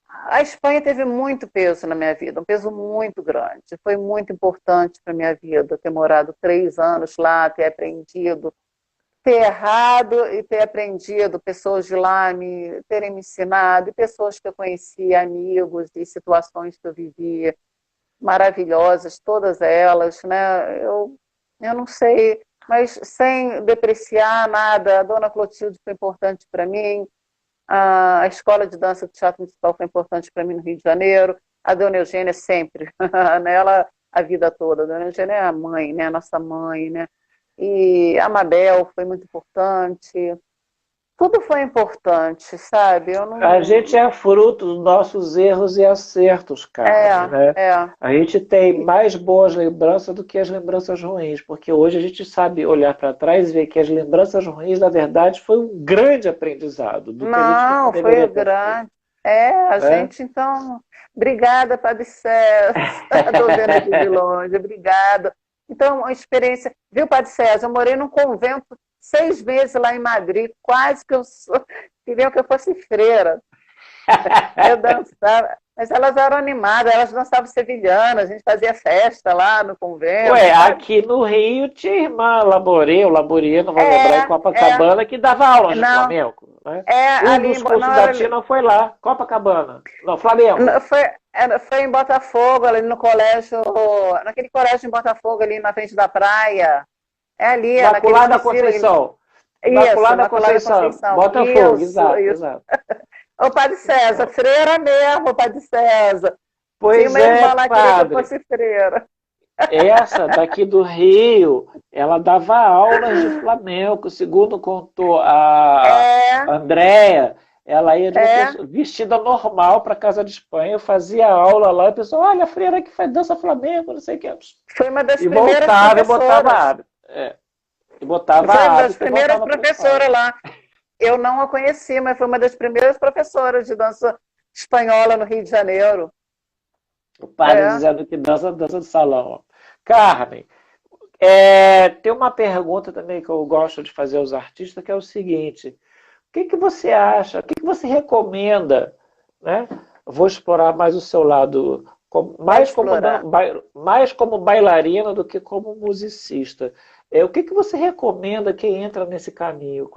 S1: a Espanha teve muito peso na minha vida, um peso muito grande. Foi muito importante para a minha vida ter morado 3 anos lá, ter aprendido, ter errado e ter aprendido, pessoas de lá terem me ensinado, e pessoas que eu conheci, amigos, e situações que eu vivia, maravilhosas, todas elas, né? Eu não sei, mas sem depreciar nada, a Dona Clotilde foi importante para mim, a Escola de Dança do Teatro Municipal foi importante para mim no Rio de Janeiro, a Dona Eugênia sempre, nela a vida toda, a Dona Eugênia é a mãe, né? A nossa mãe, né? E a Mabel foi muito importante. tudo foi importante, sabe? Eu não...
S3: A gente é fruto dos nossos erros e acertos, Carmen, né? A gente tem mais boas lembranças do que as lembranças ruins, porque hoje a gente sabe olhar para trás e ver que as lembranças ruins, na verdade, foi um grande aprendizado do que a gente
S1: Não,
S3: não
S1: foi
S3: deveria ter
S1: grande.
S3: feito,
S1: A
S3: né?
S1: gente, então, obrigada, Padre César. Estou vendo aqui de longe, obrigada. Então, uma experiência. Viu, Padre César? Eu morei num convento 6 meses lá em Madrid, quase que queriam que eu fosse freira. Eu dançava, mas elas eram animadas, elas dançavam sevilhanas, a gente fazia festa lá no convento.
S3: Ué,
S1: Sabe?
S3: aqui no Rio tinha irmã Laborê, não vou lembrar, em Copacabana, que dava aulas de
S1: Não,
S3: flamenco, né? Um
S1: ali,
S3: dos cursos
S1: não,
S3: da Tina foi lá, Copacabana. Não, Flamengo.
S1: foi em Botafogo, ali no colégio, naquele colégio em Botafogo, ali na frente da praia. É ali, naquele
S3: Imaculada
S1: edifício.
S3: Conceição.
S1: Isso,
S3: Imaculada
S1: Imaculada
S3: Conceição.
S1: Conceição.
S3: Botafogo,
S1: Isso,
S3: exato,
S1: isso.
S3: exato.
S1: Ô, Padre César, freira mesmo, Padre César. Tinha
S3: Pois
S1: uma
S3: é,
S1: irmã lá que queria que eu
S3: padre.
S1: fosse freira.
S3: Essa daqui do Rio, ela dava aulas de flamenco, segundo contou a Andréia, ela ia vestida normal para casa de Espanha, eu fazia aula lá, e o pessoal, olha, a freira que faz dança flamenco, não sei o que.
S1: Foi uma das
S3: E
S1: primeiras
S3: voltava
S1: professoras.
S3: e botava
S1: Foi uma
S3: hábito,
S1: das primeiras professoras lá. Eu não a conheci, mas foi uma das primeiras professoras de dança espanhola no Rio de Janeiro.
S3: O padre dizendo que dança de salão. Carmen, tem uma pergunta também que eu gosto de fazer aos artistas, que é o seguinte: o que você acha, o que você recomenda, né? Vou explorar mais o seu lado, mais como bailarina do que como musicista. O que você recomenda quem entra nesse caminho?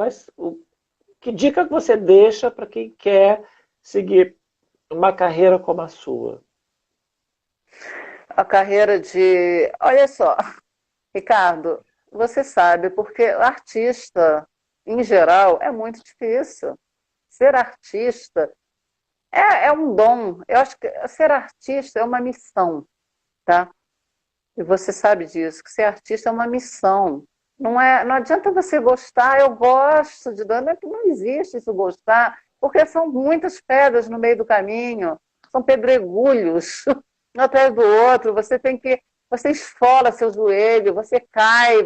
S3: Que dica que você deixa para quem quer seguir uma carreira como a sua?
S1: A carreira de... Olha só, Ricardo, você sabe, porque artista, em geral, é muito difícil. Ser artista é um dom. Eu acho que ser artista é uma missão, tá? E você sabe disso, que ser artista é uma missão. Não adianta você gostar, eu gosto de dança, não existe isso gostar, porque são muitas pedras no meio do caminho, são pedregulhos, um atrás do outro, você esfola seu joelho, você cai,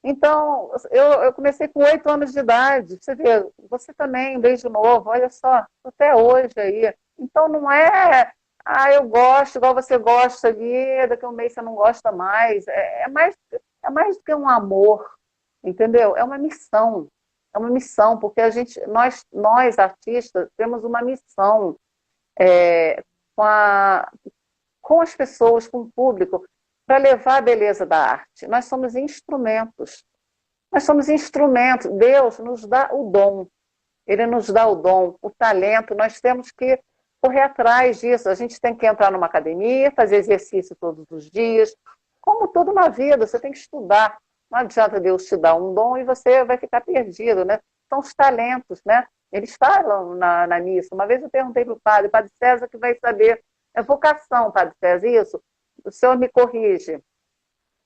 S1: Então, eu comecei com 8 anos de idade, você vê, você também, desde novo, olha só, até hoje aí. Então, não é, eu gosto, igual você gosta ali, daqui a um mês você não gosta mais, é mais do que um amor, entendeu? É uma missão, porque nós artistas, temos uma missão com com as pessoas, com o público, para levar a beleza da arte. Nós somos instrumentos. Nós somos instrumentos. Deus nos dá o dom. Ele nos dá o dom, o talento. Nós temos que correr atrás disso. A gente tem que entrar numa academia, fazer exercício todos os dias. Como tudo na vida, você tem que estudar. Não adianta Deus te dar um dom e você vai ficar perdido, né? São os talentos, né? Eles falam na missa. Uma vez eu perguntei para o Padre César que vai saber. É vocação, Padre César, isso? O senhor me corrige.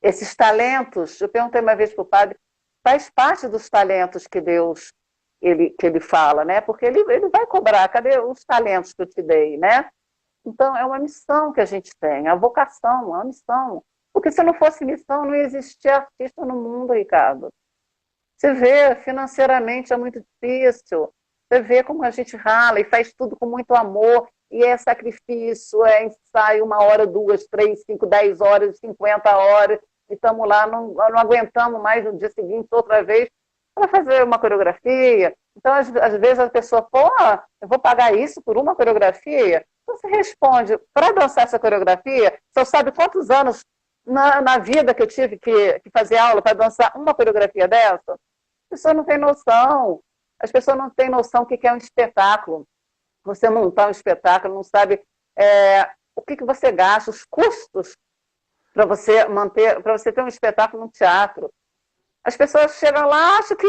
S1: Esses talentos, eu perguntei uma vez para o padre, faz parte dos talentos que Deus que ele fala, né? Porque ele vai cobrar, cadê os talentos que eu te dei, né? Então, é uma missão que a gente tem, a vocação, é uma missão. Porque se não fosse missão, não existia artista no mundo, Ricardo. Você vê, financeiramente é muito difícil. Você vê como a gente rala e faz tudo com muito amor. E é sacrifício, é ensaio 1 hora, 2, 3, 5, 10 horas, 50 horas. E estamos lá, não aguentamos mais no dia seguinte, outra vez, para fazer uma coreografia. Então, às vezes, a pessoa, eu vou pagar isso por uma coreografia? Então, você responde, para dançar essa coreografia, você sabe quantos anos na vida que eu tive que fazer aula para dançar uma coreografia dessa? As pessoas não têm noção. As pessoas não têm noção do que é um espetáculo. Você montar um espetáculo, não sabe o que você gasta, os custos para você para você ter um espetáculo no teatro. As pessoas chegam lá, acham que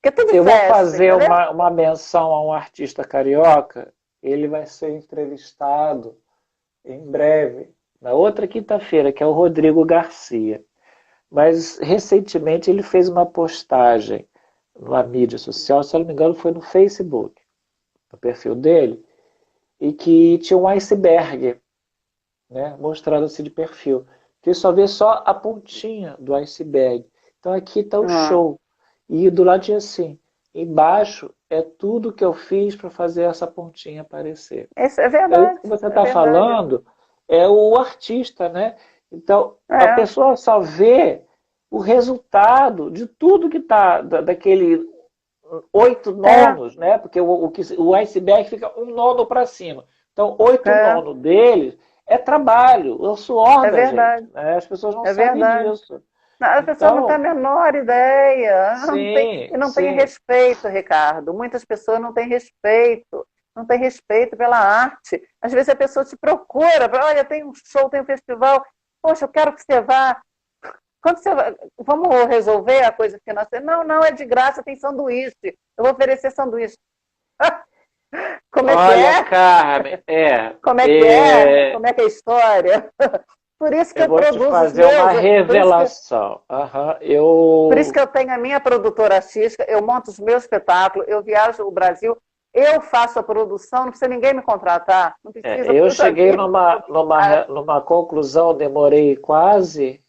S1: é tudo
S3: Eu
S1: festa,
S3: vou fazer
S1: entendeu?
S3: uma menção a um artista carioca, ele vai ser entrevistado em breve, na outra quinta-feira, que é o Rodrigo Garcia. Mas, recentemente, ele fez uma postagem numa mídia social, se eu não me engano foi no Facebook, no perfil dele, e que tinha um iceberg, né, mostrado assim de perfil, que só vê só a pontinha do iceberg. Então aqui está o show, e do lado tinha assim, embaixo é tudo que eu fiz para fazer essa pontinha aparecer.
S1: Isso é verdade.
S3: Então, o que você está falando é o artista, né? Então, a pessoa só vê o resultado de tudo que está, daquele 8 nonos, né? Porque o iceberg fica um nono para cima. Então, 8 nonos deles é trabalho, é o suor da gente. Né? As pessoas não sabem disso.
S1: Não, a pessoa não tem a menor ideia. Não tem
S3: sim.
S1: respeito, Ricardo. Muitas pessoas não têm respeito. Não tem respeito pela arte. Às vezes a pessoa te procura, olha, tem um show, tem um festival, poxa, eu quero que você vá. Quando você vai, vamos resolver a coisa financeira? Não, é de graça, tem sanduíche. Eu vou oferecer sanduíche. Como é que é?
S3: Olha, Carmen,
S1: Como é que é? Como é que é a história? Por isso que eu
S3: vou te fazer uma revelação.
S1: Por isso que eu tenho a minha produtora artística, eu monto os meus espetáculos, eu viajo o Brasil, eu faço a produção, não precisa ninguém me contratar. Não precisa,
S3: eu cheguei numa conclusão, demorei quase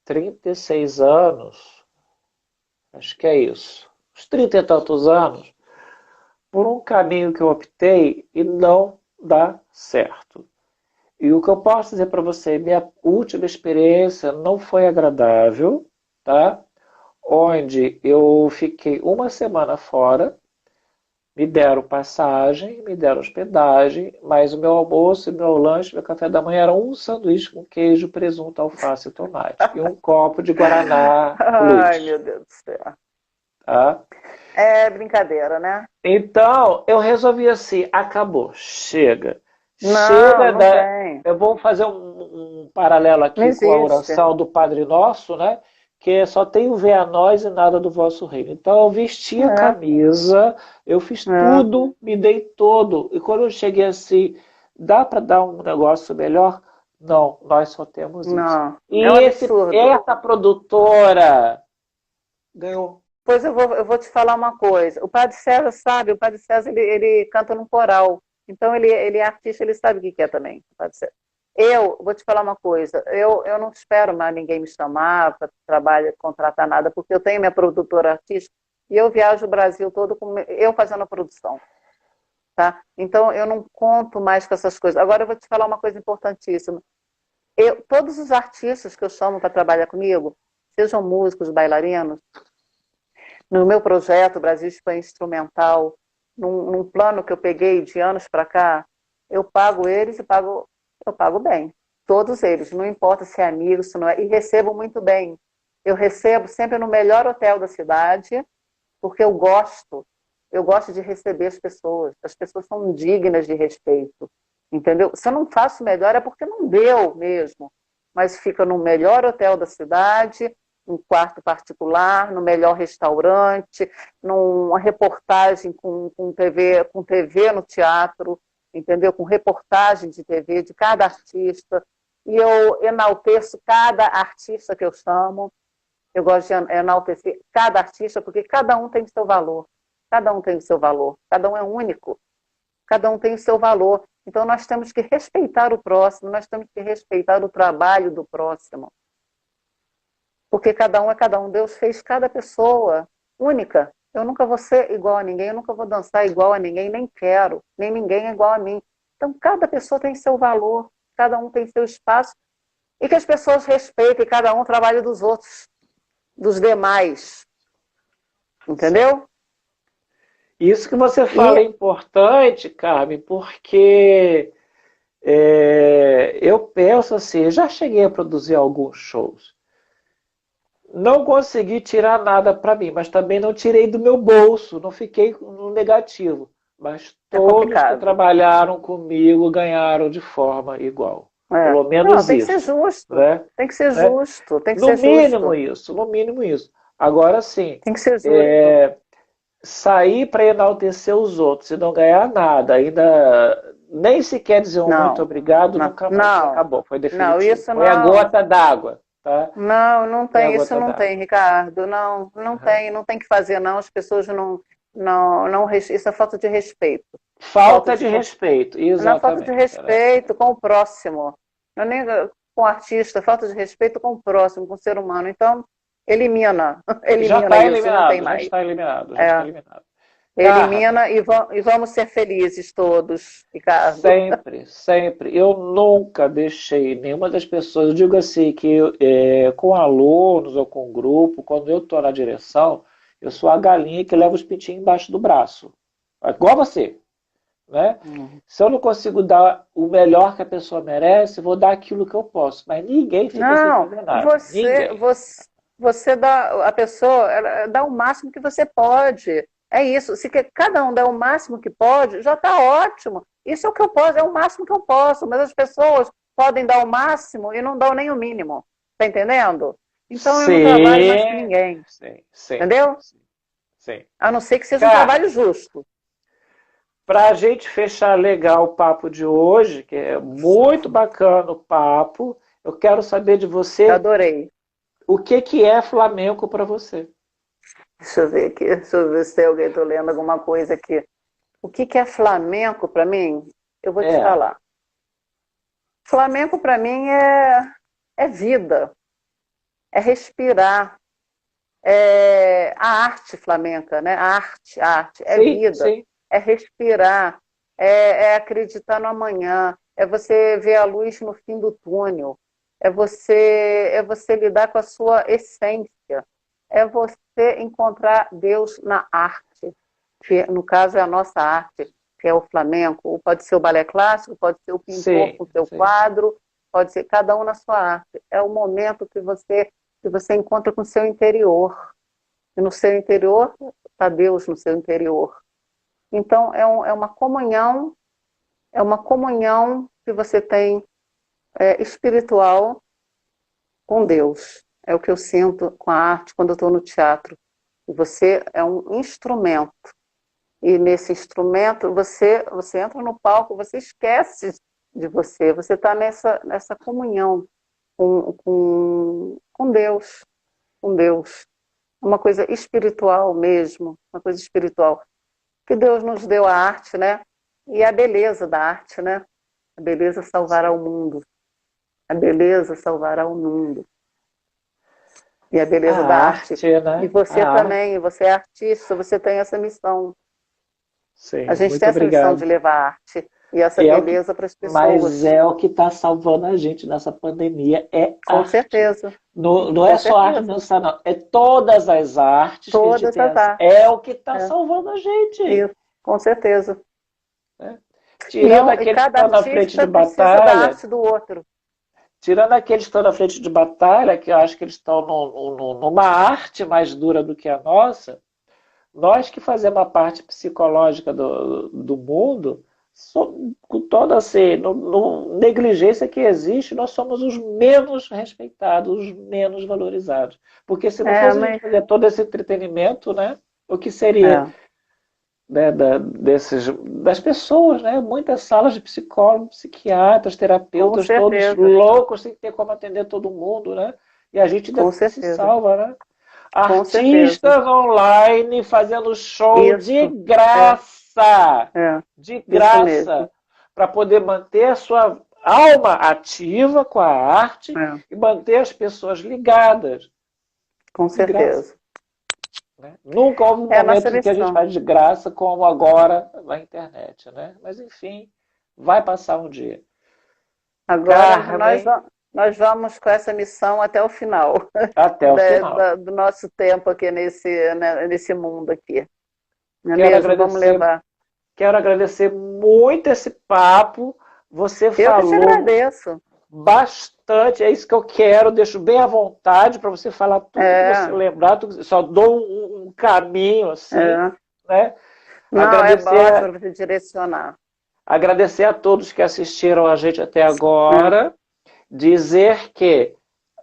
S3: 36 anos, acho que é isso, uns 30 e tantos anos, por um caminho que eu optei e não dá certo. E o que eu posso dizer para você, minha última experiência não foi agradável, tá? Onde eu fiquei uma semana fora, me deram passagem, me deram hospedagem, mas o meu almoço, meu lanche, meu café da manhã era um sanduíche com queijo, presunto, alface e tomate. E um copo de Guaraná Luz.
S1: Ai, meu Deus do céu.
S3: Tá?
S1: É brincadeira, né?
S3: Então, eu resolvi assim, acabou, chega.
S1: Não tem.
S3: Eu vou fazer um paralelo aqui com a oração do Padre Nosso, né? Que só tem o ver a nós e nada do vosso reino. Então eu vesti a camisa, eu fiz tudo, me dei todo. E quando eu cheguei assim, dá para dar um negócio melhor? Não, nós só temos isso.
S1: Não,
S3: e
S1: essa
S3: produtora ganhou.
S1: Pois eu vou te falar uma coisa. O Padre César sabe, o Padre César ele canta num coral. Então ele é artista, ele sabe o que é também. Pode ser. Eu vou te falar uma coisa, eu não espero mais ninguém me chamar para trabalhar, contratar nada, porque eu tenho minha produtora artística e eu viajo o Brasil todo eu fazendo a produção. Tá? Então eu não conto mais com essas coisas. Agora eu vou te falar uma coisa importantíssima. Todos os artistas que eu chamo para trabalhar comigo, sejam músicos, bailarinos, no meu projeto Brasil Espanha Instrumental, num plano que eu peguei de anos para cá, eu pago eles e eu pago bem. Todos eles, não importa se é amigo, se não é, e recebo muito bem. Eu recebo sempre no melhor hotel da cidade, porque eu gosto de receber as pessoas são dignas de respeito, entendeu? Se eu não faço melhor é porque não deu mesmo, mas fica no melhor hotel da cidade, um quarto particular, no melhor restaurante, numa reportagem com TV no teatro, entendeu? Com reportagem de TV de cada artista. E eu enalteço cada artista que eu chamo. Eu gosto de enaltecer cada artista, porque cada um tem o seu valor. Cada um tem o seu valor. Cada um é único. Cada um tem o seu valor. Então nós temos que respeitar o próximo, nós temos que respeitar o trabalho do próximo. Porque cada um é cada um. Deus fez cada pessoa única. Eu nunca vou ser igual a ninguém, eu nunca vou dançar igual a ninguém, nem quero, nem ninguém é igual a mim. Então, cada pessoa tem seu valor, cada um tem seu espaço, e que as pessoas respeitem cada um o trabalho dos outros, dos demais. Entendeu?
S3: Isso que você fala é importante, Carmen, porque eu penso assim, já cheguei a produzir alguns shows. Não consegui tirar nada para mim, mas também não tirei do meu bolso, não fiquei no negativo. Mas todos que trabalharam comigo ganharam de forma igual. Pelo menos isso.
S1: Tem que ser justo.
S3: Né?
S1: Tem que ser justo. Tem que
S3: no mínimo isso. Agora sim.
S1: Tem que ser justo.
S3: Sair para enaltecer os outros e não ganhar nada, ainda nem sequer dizer muito obrigado, nunca mais. Acabou, foi definitivo.
S1: Não, isso
S3: foi a gota d'água. tá?
S1: Não, não
S3: É a
S1: tem, isso
S3: gota
S1: não
S3: d'água.
S1: tem, Ricardo. Não, não tem que fazer, não. As pessoas isso é falta de respeito. Falta
S3: Falta
S1: de,
S3: de respeito,
S1: não é falta de
S3: exatamente, né?
S1: respeito com o próximo. Não é nem com o artista, falta de respeito com o próximo, com o ser humano. Então, elimina,
S3: Já
S1: elimina
S3: está
S1: isso, não tem
S3: eliminado, já
S1: mais.
S3: está eliminado, já está
S1: É,
S3: eliminado. Carmen,
S1: elimina e vamos ser felizes todos, Ricardo.
S3: sempre, sempre. Eu nunca deixei nenhuma das pessoas, eu digo assim, que com alunos ou com grupo, quando eu estou na direção, eu sou a galinha que leva os pintinhos embaixo do braço. Igual você, né? Se eu não consigo dar o melhor que a pessoa merece, vou dar aquilo que eu posso. Mas ninguém fica sem
S1: Não,
S3: fazer nada. Ninguém.
S1: você dá, a pessoa ela dá o máximo que você pode. É isso. Se cada um der o máximo que pode, já está ótimo. Isso é o que eu posso, é o máximo que eu posso. Mas as pessoas podem dar o máximo e não dão nem o mínimo. Tá entendendo? Então eu não trabalho mais com
S3: Sim,
S1: ninguém.
S3: sim, sim,
S1: Entendeu?
S3: sim, sim.
S1: A não ser que seja um
S3: Cara,
S1: trabalho justo.
S3: para a gente fechar legal o papo de hoje, que é muito bacana o papo, eu quero saber de você
S1: Adorei.
S3: o que é flamenco para você.
S1: Deixa eu ver aqui, deixa eu ver se tem alguém, tô lendo alguma coisa aqui. O que é flamenco para mim? Eu vou te
S3: É,
S1: falar. Flamenco para mim é vida, é respirar, é a arte flamenca, né? A arte, é
S3: sim,
S1: vida,
S3: sim.
S1: é respirar, é acreditar no amanhã, é você ver a luz no fim do túnel, é você lidar com a sua essência, é você encontrar Deus na arte, que no caso é a nossa arte, que é o flamenco, pode ser o balé clássico, pode ser o pintor
S3: Sim,
S1: com o seu
S3: sim.
S1: quadro, pode ser cada um na sua arte. É o momento que você encontra com o seu interior. E no seu interior está Deus no seu interior. Então é uma comunhão que você tem espiritual com Deus. É o que eu sinto com a arte quando eu estou no teatro. E você é um instrumento. E nesse instrumento, você entra no palco, você esquece de você. Você está nessa comunhão com Deus. Com Deus. Uma coisa espiritual mesmo. Uma coisa espiritual. Que Deus nos deu a arte, né? E a beleza da arte, né? A beleza salvará o mundo. A beleza salvará o mundo. E a
S3: A
S1: beleza da arte.
S3: arte,
S1: E
S3: né?
S1: você
S3: A arte.
S1: também, você é artista, você tem essa missão. A
S3: Sim,
S1: gente
S3: muito
S1: tem essa missão
S3: obrigado.
S1: de levar arte e essa
S3: É o que,
S1: beleza para as
S3: mas
S1: pessoas.
S3: é o que está salvando a gente nessa pandemia, é
S1: Com
S3: arte.
S1: certeza,
S3: Não, não
S1: com
S3: é só arte
S1: certeza.
S3: dançar, não. É todas as artes que a gente
S1: Todas
S3: tem.
S1: as
S3: É
S1: artes.
S3: o que está
S1: É,
S3: salvando a gente.
S1: isso, com certeza.
S3: Né?
S1: E,
S3: Tirando
S1: e
S3: aqueles que
S1: cada
S3: estão na frente de
S1: artista precisa da
S3: batalha,
S1: arte do outro.
S3: tirando aqueles que estão na frente de batalha, que eu acho que eles estão numa arte mais dura do que a nossa, nós que fazemos a parte psicológica do mundo, com toda assim, negligência que existe, nós somos os menos respeitados, os menos valorizados. Porque se não
S1: É,
S3: fosse a gente
S1: mas
S3: fazer todo esse entretenimento, né, o que seria,
S1: é,
S3: né, das pessoas, né? Muitas salas de psicólogos, psiquiatras,
S1: com
S3: terapeutas, todos
S1: certeza,
S3: loucos, sem ter como atender todo mundo, né? E a gente ainda
S1: com
S3: se
S1: certeza,
S3: salva, né?
S1: com certeza.
S3: Artistas online fazendo show de
S1: Isso, é,
S3: graça,
S1: é,
S3: de
S1: isso mesmo.
S3: graça, para poder manter a sua alma ativa com a arte
S1: É,
S3: e manter as pessoas ligadas,
S1: com
S3: de graça.
S1: certeza.
S3: Né? Nunca houve um
S1: É a nossa
S3: momento em que a gente
S1: missão.
S3: faz de graça como agora na internet, né? Mas enfim, vai passar um dia.
S1: Agora
S3: Carmen,
S1: nós vamos com essa missão até o final
S3: até o final.
S1: do nosso tempo aqui nesse mundo aqui. Não é
S3: Quero
S1: mesmo? Vamos
S3: agradecer,
S1: levar.
S3: quero agradecer muito esse papo. Você
S1: Eu que te
S3: falou
S1: agradeço.
S3: bastante, é isso que eu quero. Deixo bem à vontade para você falar tudo que você
S1: É,
S3: lembrar. Só dou um caminho assim,
S1: é.
S3: né?
S1: Não, é
S3: Agradecer,
S1: ótimo para você direcionar.
S3: agradecer a todos que assistiram a gente até agora. Dizer que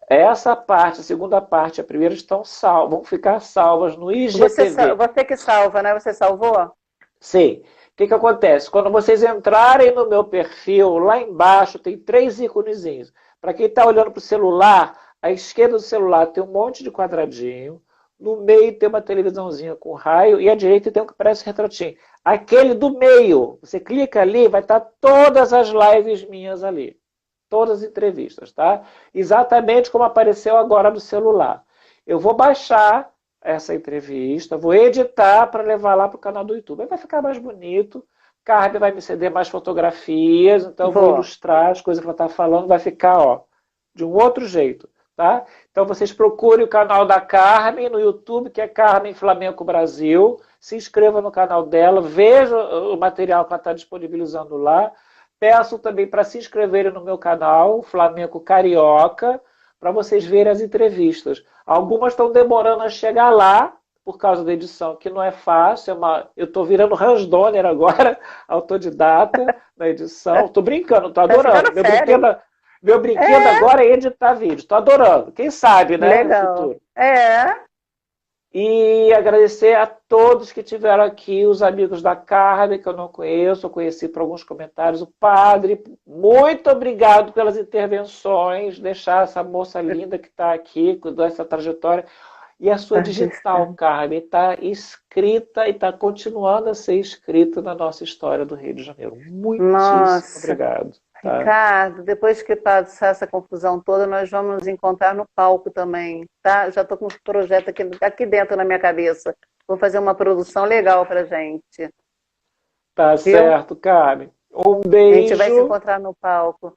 S3: essa parte, a segunda parte, a primeira estão salvas, vão ficar salvas no IGTV.
S1: Você que salva, né? Você salvou?
S3: Sim. O que acontece? Quando vocês entrarem no meu perfil, lá embaixo tem 3 íconezinhos. Para quem está olhando para o celular, À esquerda do celular tem um monte de quadradinho, no meio tem uma televisãozinha com raio e à direita tem um que parece retratinho. Aquele do meio, você clica ali, vai estar todas as lives minhas ali. Todas as entrevistas, tá? Exatamente como apareceu agora no celular. Eu vou baixar essa entrevista, vou editar para levar lá para o canal do YouTube. Aí vai ficar mais bonito. Carmen vai me ceder mais fotografias, então eu vou ilustrar as coisas que ela está falando, vai ficar, ó, de um outro jeito, tá? Então vocês procurem o canal da Carmen no YouTube, que é Carmen Flamenco Brasil. Se inscreva no canal dela, veja o material que ela está disponibilizando lá. Peço também para se inscreverem no meu canal, Flamenco Carioca, para vocês verem as entrevistas. Algumas estão demorando a chegar lá, por causa da edição, que não é fácil. Eu estou virando Hans Donner agora, autodidata na edição. Estou brincando, estou adorando. Meu brinquedo agora é editar vídeo. Estou adorando. Quem sabe, né?
S1: Legal.
S3: No futuro.
S1: É.
S3: E agradecer a todos que estiveram aqui, os amigos da Carmen, que eu não conheço, eu conheci por alguns comentários, o padre, muito obrigado pelas intervenções, deixar essa moça linda que está aqui, com essa trajetória, e a sua digital, Carmen, está escrita e está continuando a ser escrita na nossa história do Rio de Janeiro. Muitíssimo obrigado.
S1: Tá? Ricardo, depois que passar essa confusão toda, nós vamos nos encontrar no palco também, tá? Já estou com um projeto aqui dentro na minha cabeça. Vou fazer uma produção legal pra gente.
S3: Tá certo, Carmen. Um beijo.
S1: A gente vai se encontrar no palco.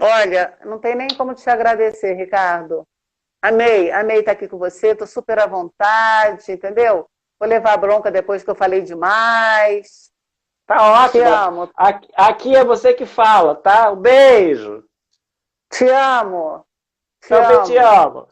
S1: Olha, não tem nem como te agradecer, Ricardo. Amei estar aqui com você, estou super à vontade, entendeu? Vou levar bronca depois que eu falei demais.
S3: Tá ótimo. Te amo. Aqui é você que fala, tá? Um beijo.
S1: Te amo.
S3: Também te amo.